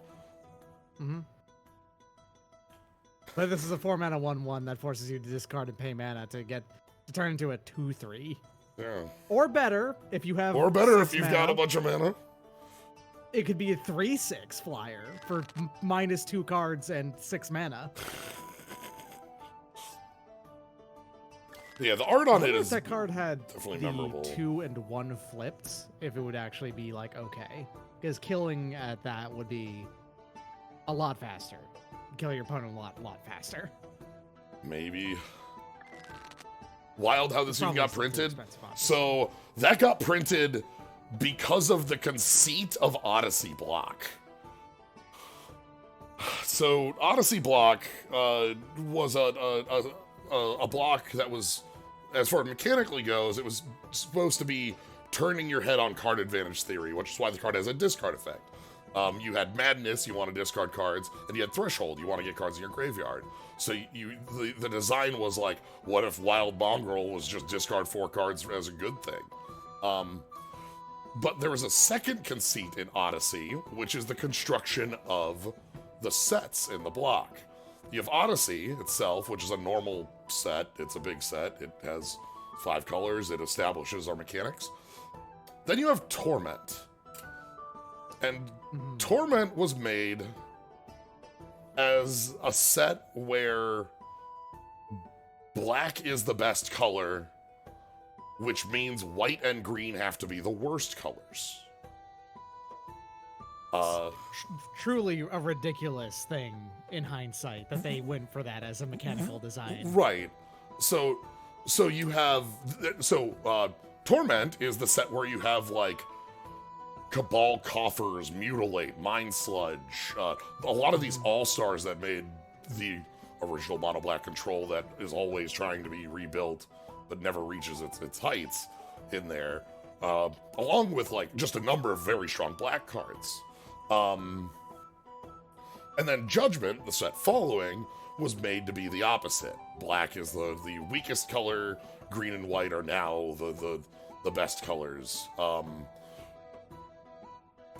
But this is a 4-mana 1/1 that forces you to discard and pay mana to turn into a 2/3. Yeah. Or better if you have. Or better if you've got a bunch of mana. It could be a 3/6 flyer for -2 cards and 6 mana. Yeah, the art I on wonder it if is that card had definitely the memorable. 2 and 1 flipped, if it would actually be like okay, because killing at that would be a lot faster. Kill your opponent a lot faster. Maybe. Wild how this even Probably got still too printed. expensive, obviously. So that got printed because of the conceit of Odyssey Block. So Odyssey Block was a block that was, as far as mechanically goes, it was supposed to be turning your head on card advantage theory, which is why the card has a discard effect. You had Madness, you want to discard cards, and you had Threshold, you want to get cards in your graveyard. So the design was like, what if Wild Mongrel was just discard 4 cards as a good thing? But there was a second conceit in Odyssey, which is the construction of the sets in the block. You have Odyssey itself, which is a normal set. It's a big set. It has 5 colors. It establishes our mechanics. Then you have Torment. And Torment was made as a set where black is the best color, which means white and green have to be the worst colors. Truly a ridiculous thing in hindsight that they went for that as a mechanical design. Right. So you have Torment is the set where you have like Cabal Coffers, Mutilate, Mind Sludge, a lot of these all-stars that made the original Mono Black Control that is always trying to be rebuilt but never reaches its heights in there, along with like just a number of very strong black cards. And then Judgment, the set following, was made to be the opposite. Black is the weakest color, green and white are now the best colors.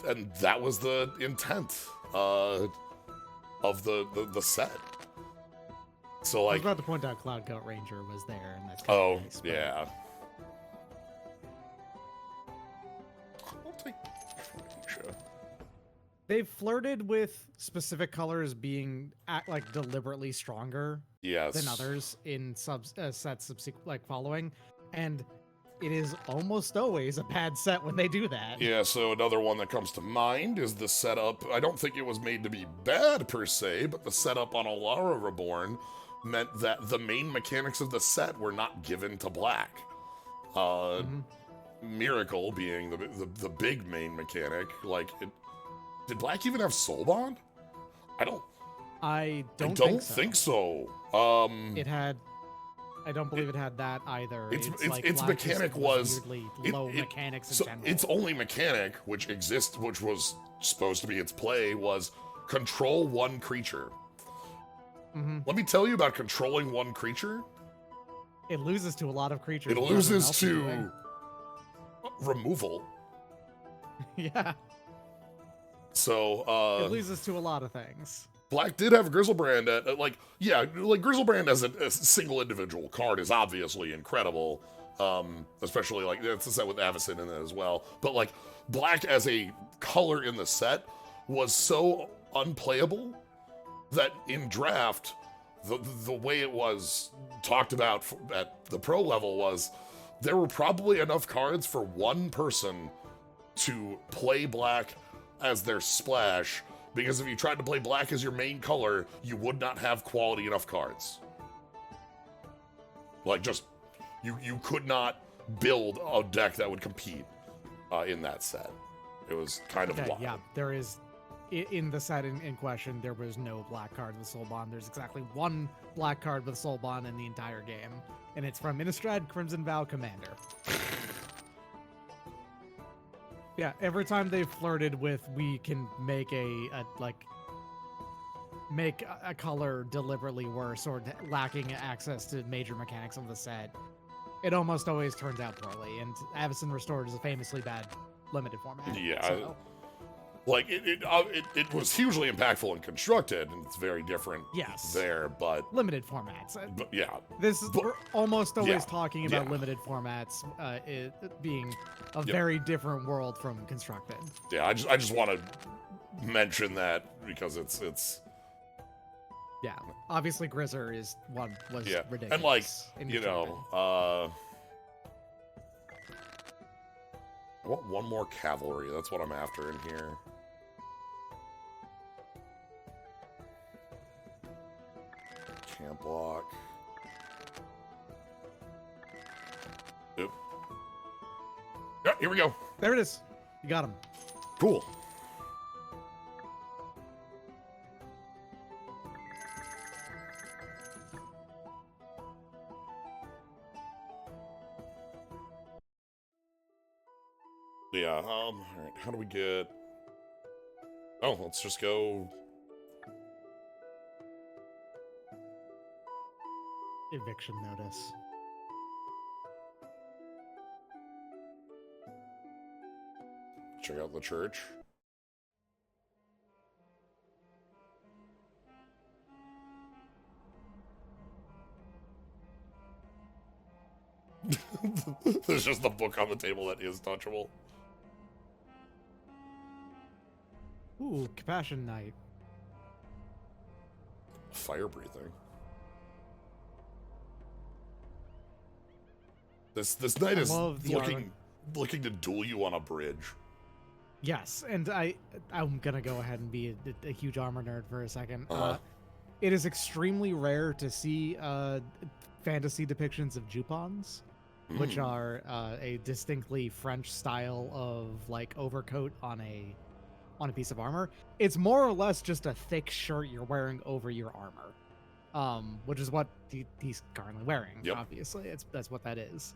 And that was the intent of the set. So I was like, about to point out Cloud Coat Ranger was there, and that's oh nice, but- yeah. I'll take Asia. They've flirted with specific colors being like deliberately stronger Yes. than others in sets subsequent like following, and it is almost always a bad set when they do that. Yeah, so another one that comes to mind is the setup. I don't think it was made to be bad per se, but the setup on Alara Reborn meant that the main mechanics of the set were not given to black. Miracle being the big main mechanic. Like, did black even have Soul Bond? I don't think so. It had. I don't believe it had that either. Its black mechanic just was weirdly low mechanics in so general. its only mechanic, which was supposed to be its play, was control one creature. Let me tell you about controlling one creature. It loses to a lot of creatures. It more than loses else is to doing. removal. Yeah, So it loses to a lot of things. Black did have Grizzlebrand at like Grizzlebrand as a single individual card is obviously incredible. Especially like it's a set with Avacyn in it as well. But like black as a color in the set was so unplayable that in draft, the way it was talked about at the pro level was there were probably enough cards for one person to play black as their splash, because if you tried to play black as your main color, you would not have quality enough cards. Like just, you could not build a deck that would compete in that set. It was kind of wild. Yeah, there is. In the set in question, there was no black card with Soul Bond. There's exactly one black card with Soul Bond in the entire game, and it's from Innistrad Crimson Vow Commander. Yeah, every time they've flirted with we can make make a color deliberately worse or lacking access to major mechanics of the set, it almost always turns out poorly. And Avacyn Restored is a famously bad limited format. Yeah, so. Like it was hugely impactful and constructed, and it's very different. Yes. There, but Limited formats. yeah, We're almost always yeah, talking about yeah. limited formats it being a very different world from constructed. yeah. I just want to mention that because it's Yeah, obviously Grizzer was Yeah, ridiculous. and like, in you Jordan. know, I want one more cavalry. That's what I'm after in here. Camp block. Oop. Yeah, here we go. There it is. You got him. Cool. Yeah, all right, how do we get... Oh, let's just go... Eviction notice. Check out the church. There's just a book on the table that is touchable. Ooh, Compassion Knight. Fire breathing. This knight is looking to duel you on a bridge. Yes, and I'm gonna go ahead and be a huge armor nerd for a second. Uh-huh. It is extremely rare to see fantasy depictions of jupons, which are a distinctly French style of like overcoat on a piece of armor. It's more or less just a thick shirt you're wearing over your armor, which is what he's currently wearing. Yep. Obviously, that's what that is.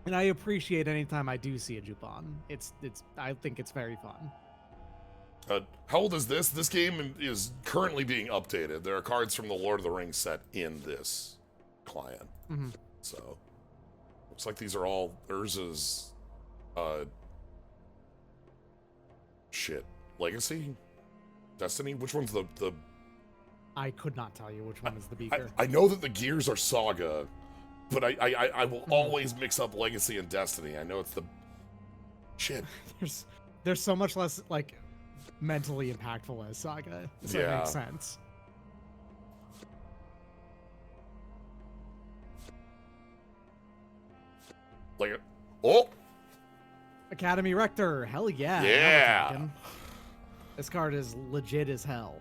And I appreciate anytime I do see a Jupon. I think it's very fun. How old is this? This game is currently being updated. There are cards from the Lord of the Rings set in this client. Mm-hmm. So, looks like these are all Urza's, shit. Legacy? Destiny? Which one's the... I could not tell you which one is the beaker. I know that the gears are Saga, but I will always mix up Legacy and Destiny. I know it's the... Shit. There's so much less, like, mentally impactful as Saga, so it makes sense. Like, oh! Academy Rector, hell yeah. Yeah! This card is legit as hell.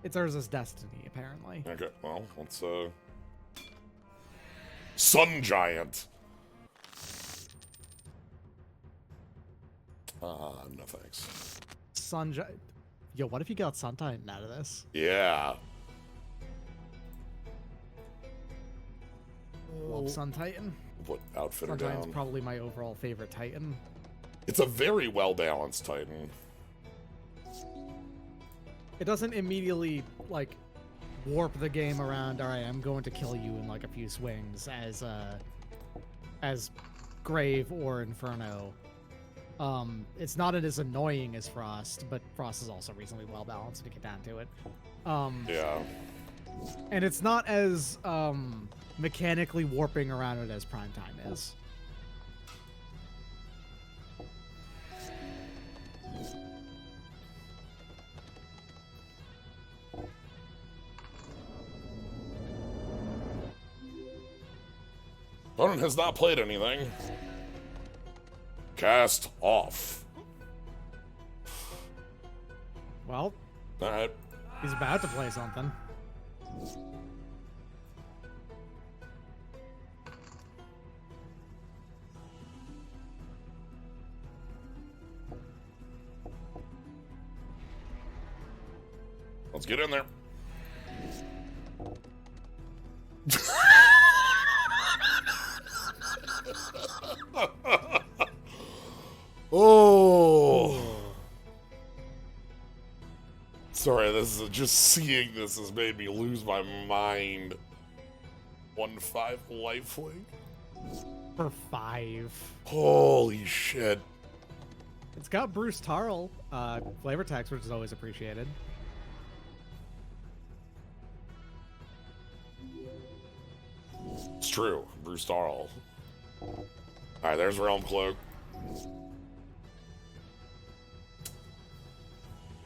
It's Urza's Destiny, apparently. Okay, well, let's, Sun Giant! No thanks. Yo, what if you got Sun Titan out of this? Yeah. Love Sun Titan. Put Outfitter Sun Titan's down. probably my overall favorite Titan. It's a very well-balanced Titan. It doesn't immediately, like, warp the game around, alright, I'm going to kill you in, like, a few swings as Grave or Inferno. It's not as annoying as Frost, but Frost is also reasonably well-balanced to get down to it. Yeah. And it's not as, mechanically warping around it as Primetime is. Opponent has not played anything. Cast off. Well, Alright. he's about to play something. Let's get in there. Oh. Sorry, this is just seeing this has made me lose my mind. 1/5 lifelink. For 5. Holy shit. It's got Bruce Tarl, flavor text, which is always appreciated. It's true. Bruce Darl. Alright, there's Realm Cloak.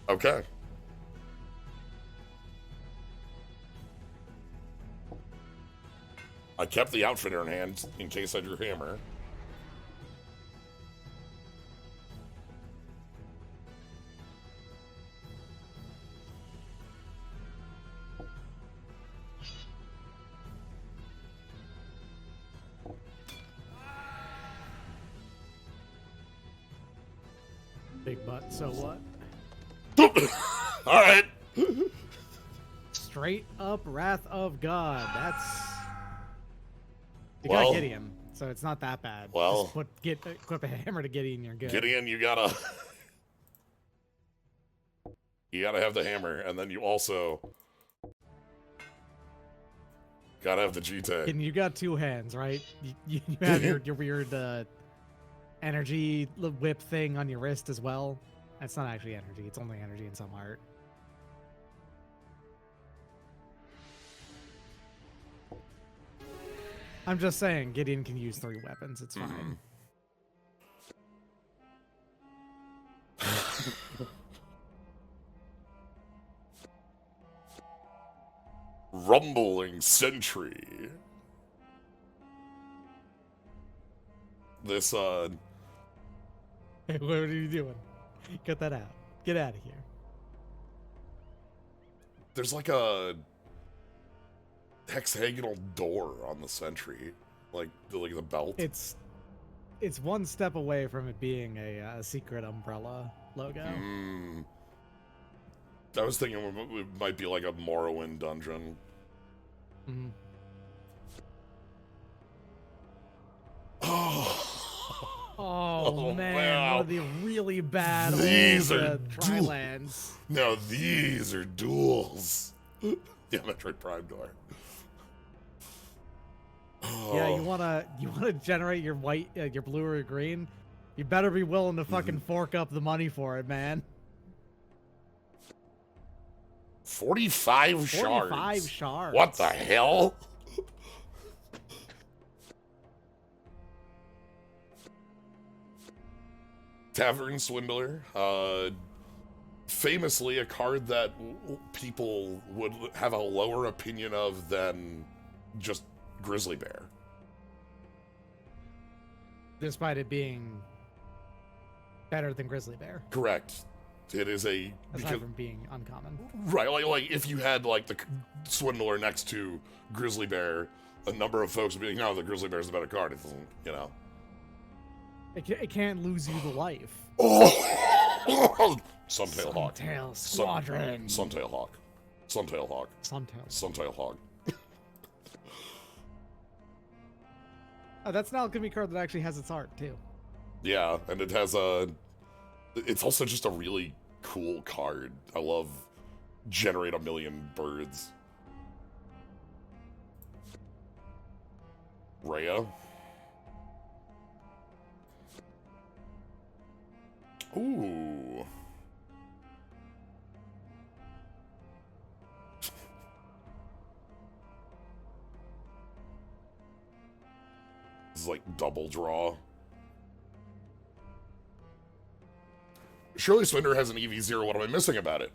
Okay. I kept the outfitter in hand in case I drew hammer. Big butt, so what? All right. Straight up Wrath of God. That's... You Well, got Gideon, so it's not that bad. well. Just equip a hammer to Gideon, you're good. Gideon, you gotta... you gotta have the hammer, and then you also... gotta have the GT. And you got two hands, right? You have your weird energy whip thing on your wrist as well. That's not actually energy. It's only energy in some art. I'm just saying, Gideon can use 3 weapons. It's fine. Rumbling Sentry. This, Hey, what are you doing? Get that out. Get out of here. there's like a hexagonal door on the Sentry, like the belt. It's one step away from it being a secret umbrella logo. I was thinking it might be like a Morrowind dungeon. Mm-hmm. Oh man, wow. one of the really bad These old, are Trilands. Now these are duels. Yeah, Metroid Prime door. Yeah, you wanna generate your white, your blue or your green. You better be willing to fucking fork up the money for it, man. 45 shards. 45 shards. What the hell? Tavern Swindler. Famously a card that people would have a lower opinion of than just Grizzly Bear. Despite it being better than Grizzly Bear. Correct. It is a... Aside from being uncommon. Right, like if you had like the Swindler next to Grizzly Bear, a number of folks would be like, no, the Grizzly Bear's the better card. It doesn't, you know. It can't lose you the life. Oh! Suntail Hawk. Suntail Squadron. Suntail Hawk. Suntail Hawk. Suntail. Suntail Hawk. Oh, that's an alchemy card that actually has its art too. Yeah, and it has a... It's also just a really cool card. I love generate a million birds. Rhea. Ooh. This is like double draw. Surely Swindler has an EV0. What am I missing about it?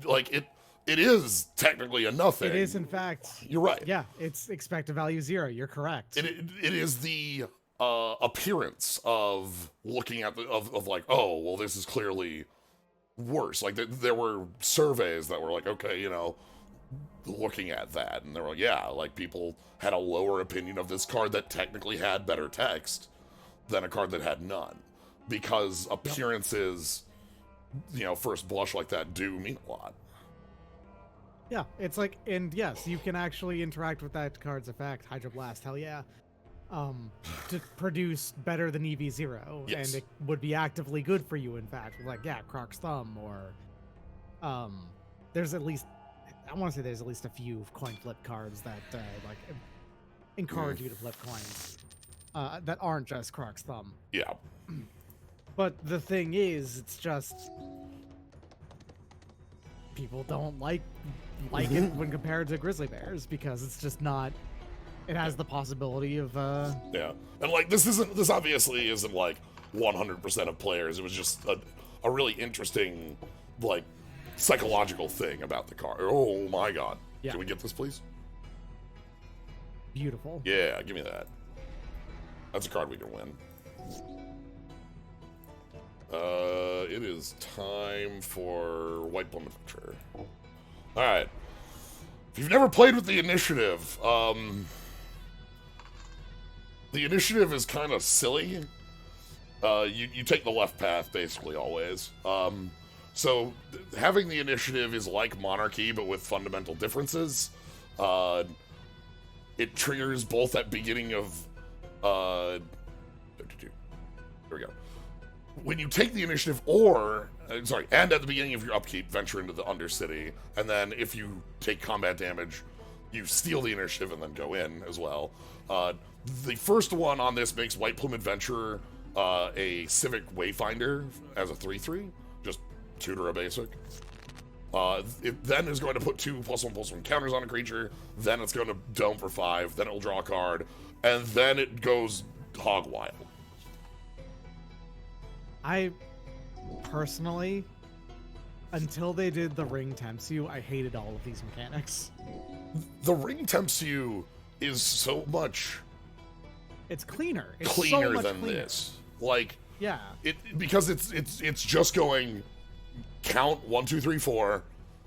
Like it is technically a nothing. It is, in fact. You're right. Yeah, it's expected value 0. You're correct. It is the appearance of looking at of like, oh, well, this is clearly worse. Like there were surveys that were like, okay, you know, looking at that, and they were like, yeah, like people had a lower opinion of this card that technically had better text than a card that had none, because appearances, you know, first blush like that do mean a lot. Yeah, it's like, and yes, you can actually interact with that card's effect, Hydro Blast, hell yeah, to produce better than EV0, Yes. and it would be actively good for you, in fact. Like, yeah, Croc's Thumb, or, there's at least, I want to say there's at least a few coin flip cards that, like, encourage you to flip coins, that aren't just Croc's Thumb. Yeah. But the thing is, it's just, people don't like it when compared to Grizzly Bears, because it's just not, it has the possibility of Yeah, and like this obviously isn't like 100% of players. It was just a really interesting, like, psychological thing about the card. Oh my god. Yeah. Can we get this, please? Beautiful. Yeah, give me that. That's a card we can win. It is time for White Plum Adventure. Alright. If you've never played with the initiative, the initiative is kind of silly. You take the left path, basically, always. So, having the initiative is like Monarchy, but with fundamental differences. It triggers both at beginning of... Here we go. When you take the initiative, and at the beginning of your upkeep, venture into the Undercity, and then if you take combat damage, you steal the initiative and then go in as well. The first one on this makes White Plume Adventurer a Civic Wayfinder as a 3/3, just tutor a basic. It then is going to put 2+1/+1 counters on a creature, then it's going to dome for 5, then it will draw a card, and then it goes hog wild. I personally, until they did the Ring Tempts You, I hated all of these mechanics. The Ring Tempts You is so much It's cleaner. It's cleaner so much than cleaner. this. Like, Yeah. because it's just going count 1, 2, 3, 4,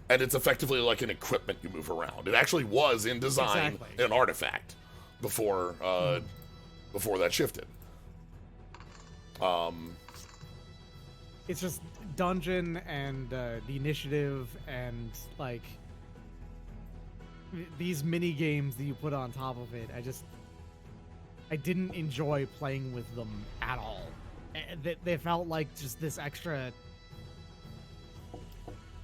and it's effectively like an equipment you move around. It actually was in design Exactly. an artifact before before that shifted. It's just dungeon and the initiative and like these mini games that you put on top of it. I didn't enjoy playing with them at all. They felt like just this extra.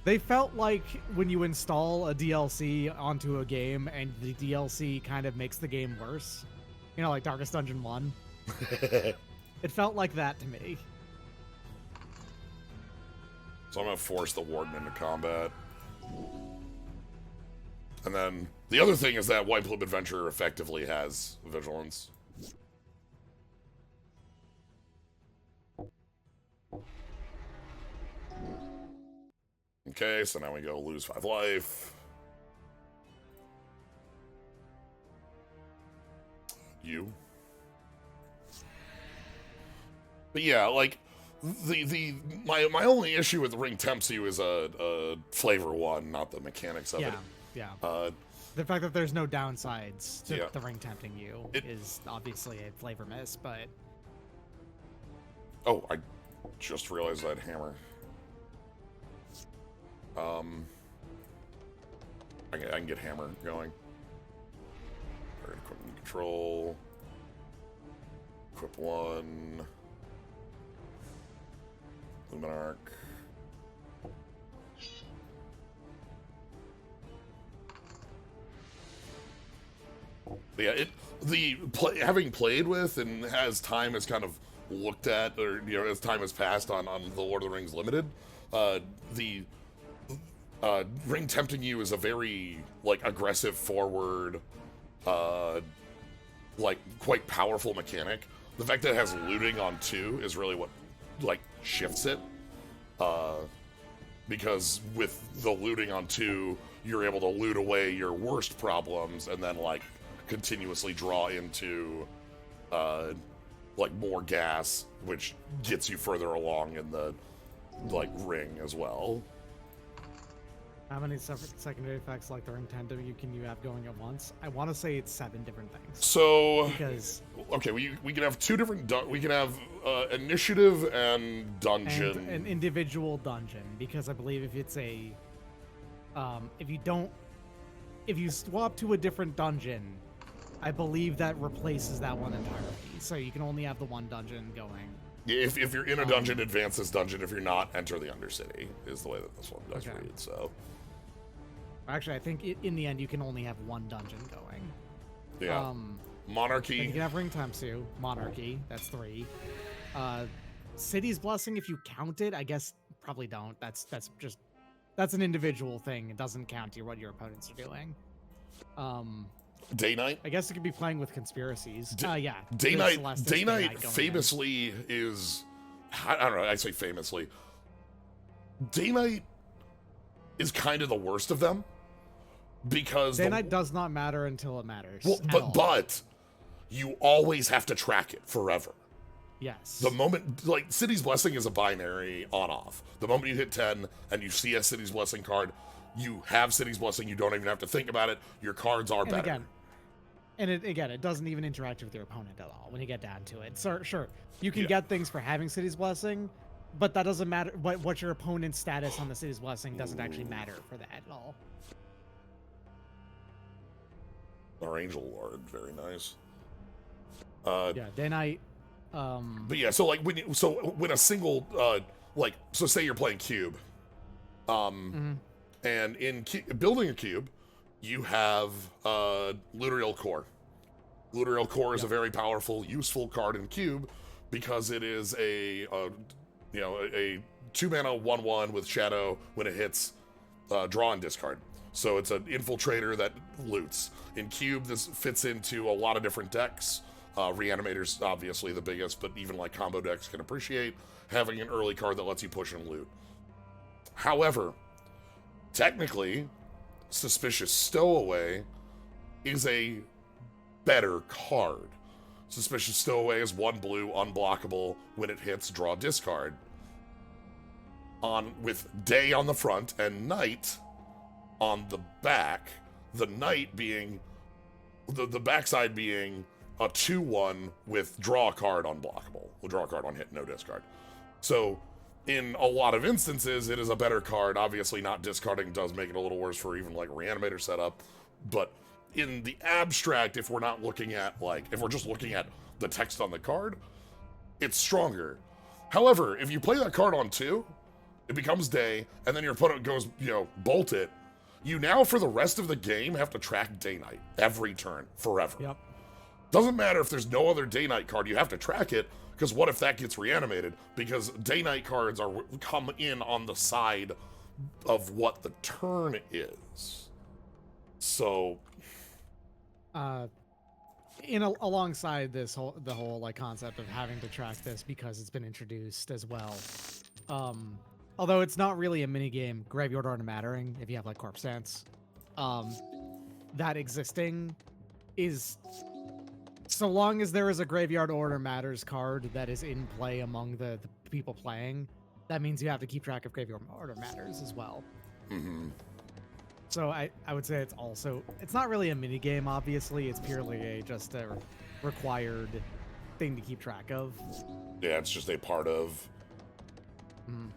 They felt like when you install a DLC onto a game and the DLC kind of makes the game worse. You know, like Darkest Dungeon 1. It felt like that to me. So I'm going to force the Warden into combat. And then the other thing is that White Plume Adventure effectively has Vigilance. Okay, so now we go lose 5 life. You. But yeah, like my only issue with Ring Tempts You is a flavor one, not the mechanics of it. Yeah. Uh, The fact that there's no downsides to Yeah. the Ring Tempting You is obviously a flavor miss, but oh, I just realized I had hammer. I can get hammer going. Alright, equipment control. Equip 1. Luminarch. But yeah, having played with and as time has kind of looked at, or as time has passed on the Lord of the Rings Limited, the Ring Tempting You is a very like aggressive forward, like quite powerful mechanic. The fact that it has looting on 2 is really what like shifts it, because with the looting on 2, you're able to loot away your worst problems and then like continuously draw into like more gas, which gets you further along in the like ring as well. how many separate secondary effects like the Ring Tempting You can you have going at once? I want to say it's 7 different things. So Because okay, we can have 2 different we can have initiative and dungeon. and an individual dungeon, because I believe if it's a if you swap to a different dungeon, I believe that replaces that one entirely. So you can only have the one dungeon going. If you're in a dungeon, advance this dungeon. If you're not, enter the Undercity, is the way that this one does Okay. read, so. Actually, I think in the end you can only have one dungeon going. Yeah. Then you Monarchy. can have Ring Tempts You, Monarchy, that's 3. City's Blessing, if you count it, I guess probably don't. That's an individual thing. It doesn't count what your opponents are doing. Day Night. I guess it could be playing with conspiracies. Yeah. Day there's Night. Celestis Day Night going in. famously is. I don't know. I say famously. Day Knight is kind of the worst of them because Day Knight does not matter until it matters. well, but you always have to track it forever. Yes. The moment, like, City's Blessing is a binary on-off. The moment you hit 10 and you see a City's Blessing card, you have City's Blessing, you don't even have to think about it, your cards are better. It doesn't even interact with your opponent at all when you get down to it. So, sure, you can get things for having City's Blessing, but that doesn't matter. What your opponent's status on the City's Blessing doesn't actually matter for that at all. Our Angel Lord, very nice. Yeah, Day Knight. But yeah, so like when a single so say you're playing cube, and in building a cube, you have Luterial Core. Luterial Core is a very powerful, useful card in cube because it is a 2-mana 1/1 with Shadow. When it hits, draw and discard. So it's an infiltrator that loots. In cube, this fits into a lot of different decks. Reanimator's obviously the biggest, but even like combo decks can appreciate having an early card that lets you push and loot. However, technically, Suspicious Stowaway is a better card. Suspicious Stowaway is 1 blue, unblockable. When it hits, draw, discard. With Day on the front and Night on the back. The Night being the backside being a 2/1 with draw a card unblockable. We'll draw a card on hit, no discard. So in a lot of instances, it is a better card. Obviously, not discarding does make it a little worse for even like Reanimator setup. But in the abstract, if we're not looking at if we're just looking at the text on the card, it's stronger. However, if you play that card on 2, it becomes Day, and then your opponent goes, bolt it. You now, for the rest of the game, have to track Day Knight every turn, forever. Yep. Doesn't matter if there's no other Day Knight card, you have to track it, because what if that gets reanimated? Because Day Knight cards come in on the side of what the turn is. So... alongside the whole concept of having to track this because it's been introduced as well. Although it's not really a mini game, Graveyard Order Mattering, if you have Corpse Dance, that existing is, so long as there is a Graveyard Order Matters card that is in play among the people playing, that means you have to keep track of Graveyard Order Matters as well. Mm-hmm. So I would say it's not really a mini game, obviously. It's purely just a required thing to keep track of. Yeah, it's just a part of. Mm.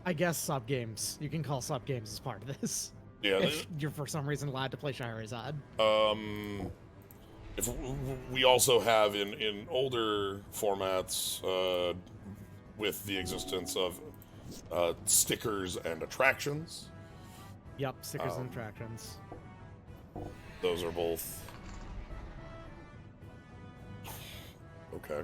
I guess sub-games. You can call sub-games as part of this. Yeah. If you're for some reason allowed to play Shahrazad. If we also have in older formats, with the existence of stickers and attractions. Yep, stickers and attractions. Those are both okay.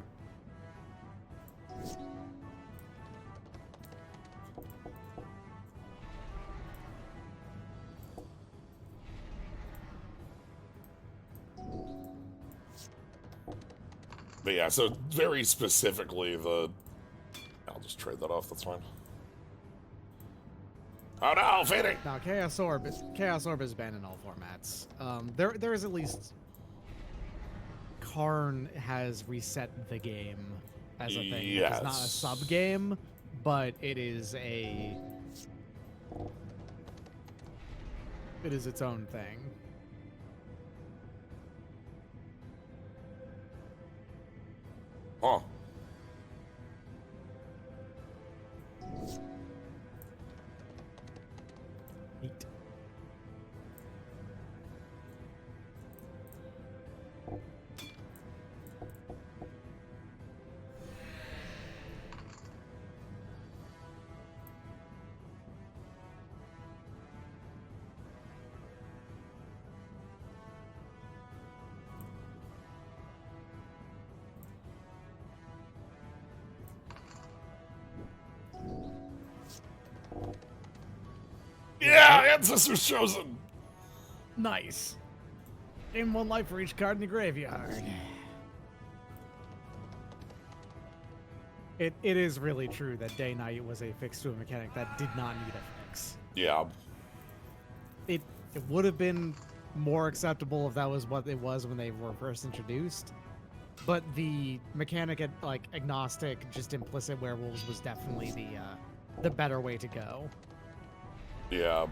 But yeah, so very specifically I'll just trade that off, that's fine. Oh no, fading! Now, Chaos Orb is banned in all formats. There is at least... Karn has reset the game as a thing. Yes. It's not a sub-game, but it is its own thing. Huh. Neat. Yeah, Ancestor's Chosen! Nice. Gain 1 life for each card in the graveyard. It is really true that Day Night was a fix to a mechanic that did not need a fix. Yeah. It would have been more acceptable if that was what it was when they were first introduced. But the mechanic like agnostic, just implicit werewolves was definitely the better way to go. Yeah.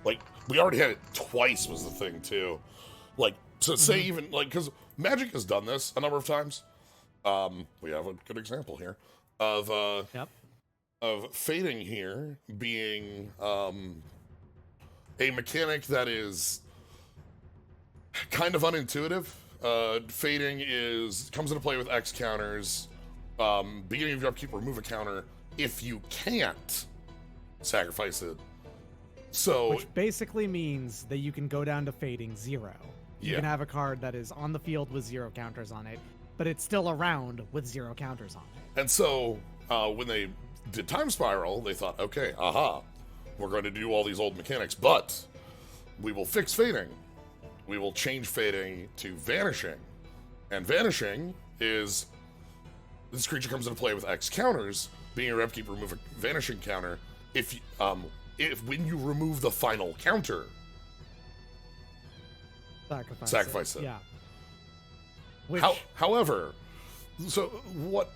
Like, we already had it twice was the thing, too. Like, so say even, like, because Magic has done this a number of times. We have a good example here of, Yep. of fading here being, a mechanic that is kind of unintuitive. Fading comes into play with X counters. Beginning of your upkeep, remove a counter. If you can't, sacrifice it. So, which basically means that you can go down to fading 0. You can have a card that is on the field with 0 counters on it, but it's still around with 0 counters on it. And so, when they did Time Spiral, they thought, okay, we're going to do all these old mechanics, but we will fix fading. We will change fading to vanishing. And vanishing is this creature comes into play with X counters. Being a upkeep, remove a vanishing counter. If when you remove the final counter, sacrifice it. Yeah. Which, however, so what?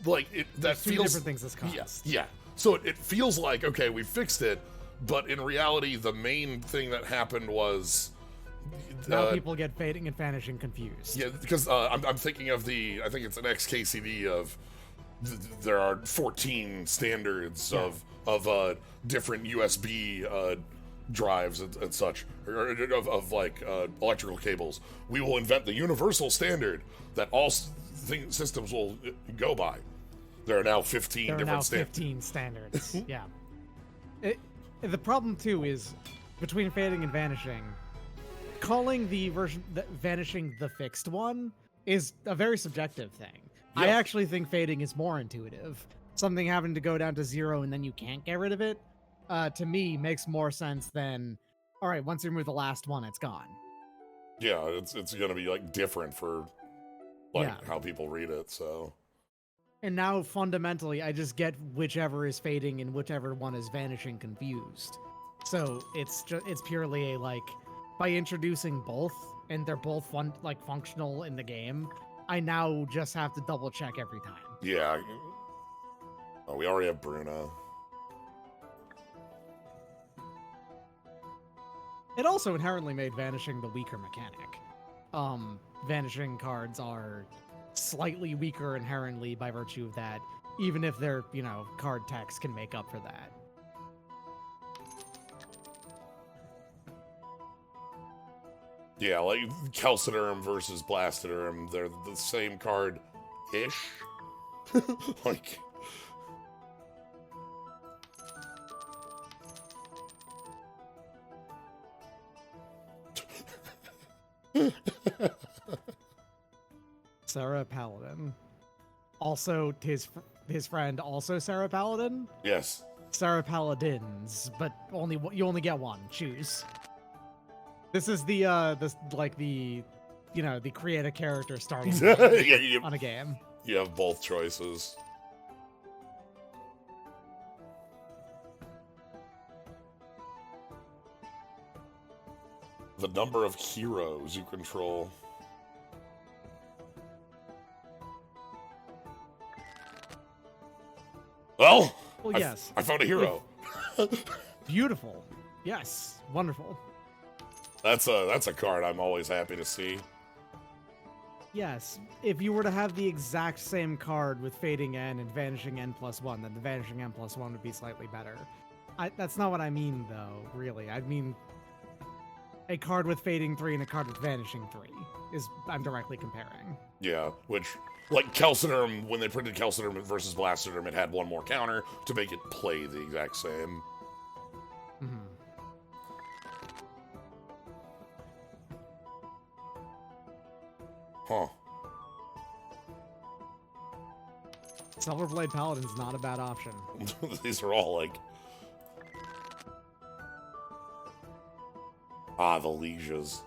Like that two feels different things this costs. Yeah. So it feels like okay, we fixed it, but in reality, the main thing that happened was now people get fading and vanishing confused. Yeah, because I'm thinking of I think it's an XKCD of there are 14 standards of different USB drives and such, or of like electrical cables. We will invent the universal standard that all systems will go by. There are now 15 there are different now 15 standards. Yeah. The problem too is between fading and vanishing, calling the version vanishing the fixed one is a very subjective thing. Yeah. I actually think fading is more intuitive. Something having to go down to 0 and then you can't get rid of it, to me, makes more sense than, all right, once you remove the last one, it's gone. Yeah, it's gonna be like different for how people read it. So. And now fundamentally, I just get whichever is fading and whichever one is vanishing confused. So it's purely a like, by introducing both and they're both functional in the game, I now just have to double check every time. Yeah. Oh, we already have Bruna. It also inherently made vanishing the weaker mechanic. Vanishing cards are slightly weaker inherently by virtue of that, even if their, card text can make up for that. Yeah, like Calciderm versus Blastoderm, they're the same card-ish. Like... Sarah Paladin. Also, his friend, also Sarah Paladin? Yes. Sarah Paladins, but you only get one. Choose. This is the create a character starting on a game. You have both choices. The number of heroes you control. Well, yes. I found a hero. Beautiful. Yes. Wonderful. That's a card I'm always happy to see. Yes. If you were to have the exact same card with Fading N and Vanishing N+1, then the Vanishing N+1 would be slightly better. That's not what I mean, though, really. I mean a card with Fading 3 and a card with Vanishing 3 I'm directly comparing. Yeah, which, like Calciderm, when they printed Calciderm versus Blastoderm, it had one more counter to make it play the exact same. Mm-hmm. Huh. Silverblade Paladin's not a bad option. These are all like... the Lieges.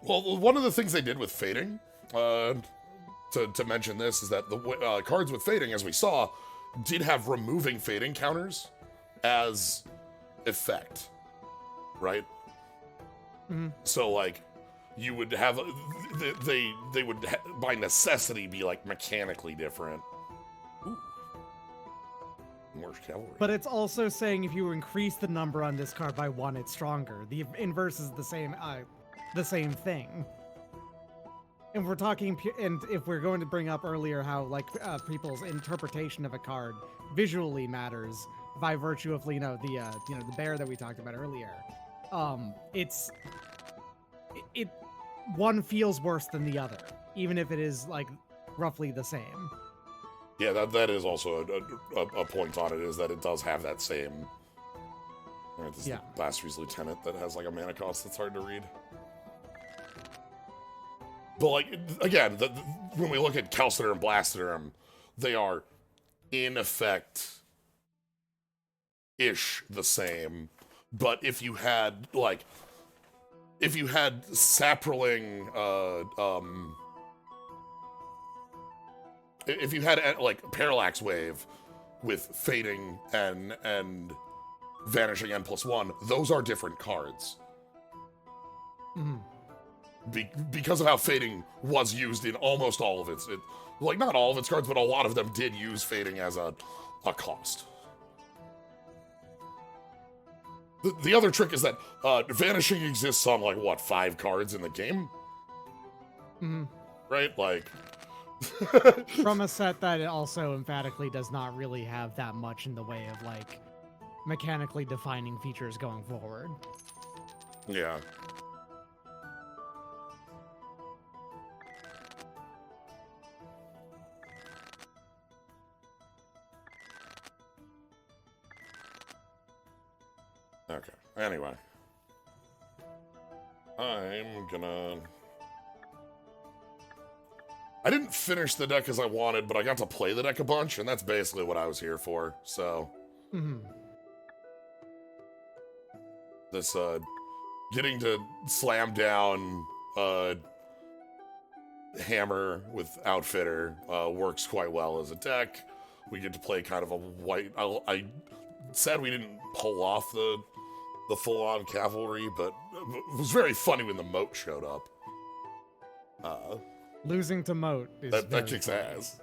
Well, one of the things they did with fading, to mention this, is that the cards with fading, as we saw, did have removing fading counters as effect, right? Mhm. So like, you would have they would by necessity be like mechanically different. Ooh. More cavalry. But it's also saying if you increase the number on this card by 1, it's stronger. The inverse is the same thing. And we're talking, and if we're going to bring up earlier how like people's interpretation of a card visually matters by virtue of the bear that we talked about earlier. It one feels worse than the other, even if it is like roughly the same. Yeah, that is also a point on it, is that it does have that same. Right, this is the Blasphemy's Lieutenant that has like a mana cost that's hard to read. But like, again, when we look at Calcitor and Blastoderm, they are in effect ish the same. But if you had Saproling, if you had like Parallax Wave with fading and vanishing N+1, those are different cards. Mm-hmm. Because of how fading was used in almost all of its, like not all of its cards, but a lot of them did use fading as a cost. The other trick is that vanishing exists on like what, 5 cards in the game, right? Like from a set that it also emphatically does not really have that much in the way of like mechanically defining features going forward. Yeah. Okay, anyway. I'm gonna... I didn't finish the deck as I wanted, but I got to play the deck a bunch, and that's basically what I was here for, so... This, getting to slam down, Hammer with Outfitter, works quite well as a deck. We get to play kind of a white... I sad we didn't pull off the full-on cavalry, but it was very funny when the moat showed up. Losing to moat is that kicks ass.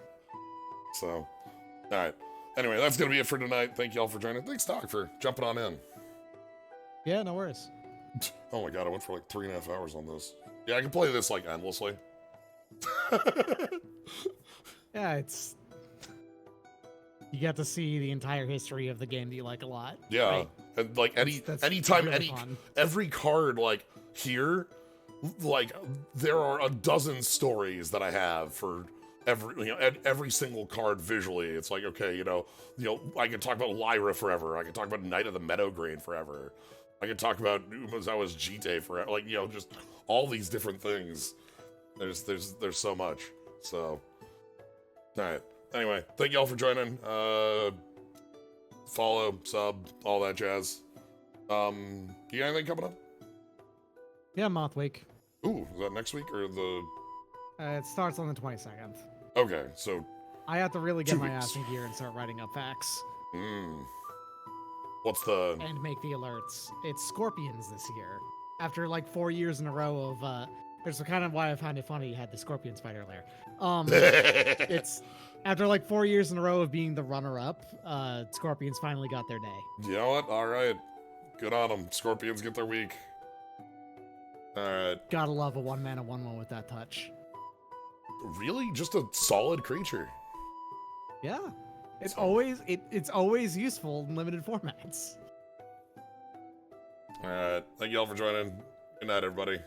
So, alright. Anyway, that's gonna be it for tonight. Thank you all for joining. Thanks, Doc, for jumping on in. Yeah, no worries. Oh my god, I went for like 3.5 hours on this. Yeah, I can play this like endlessly. Yeah, it's... You get to see the entire history of the game that you like a lot. Yeah, right? and like every card like here, like there are a dozen stories that I have for every single card visually. It's like, okay, I can talk about Lyra forever. I can talk about Knight of the Meadowgrain forever. I can talk about Umezawa's Jite forever. Like, just all these different things. There's so much. So, all right. Anyway, thank you all for joining. Follow, sub, all that jazz. You got anything coming up? Yeah, Moth Week. Ooh, is that next week or the... It starts on the 22nd. Okay, so... I have to really get my ass in gear and start writing up facts. What's the... And make the alerts. It's Scorpions this year. After like 4 years in a row of... There's kind of why I find it funny you had the Scorpion Spider lair. It's... After like 4 years in a row of being the runner-up, Scorpions finally got their day. You know what? All right. Good on them. Scorpions get their week. All right. Gotta love a 1-mana 1/1 with that touch. Really? Just a solid creature? Yeah. It's always useful in limited formats. All right. Thank you all for joining. Good night, everybody.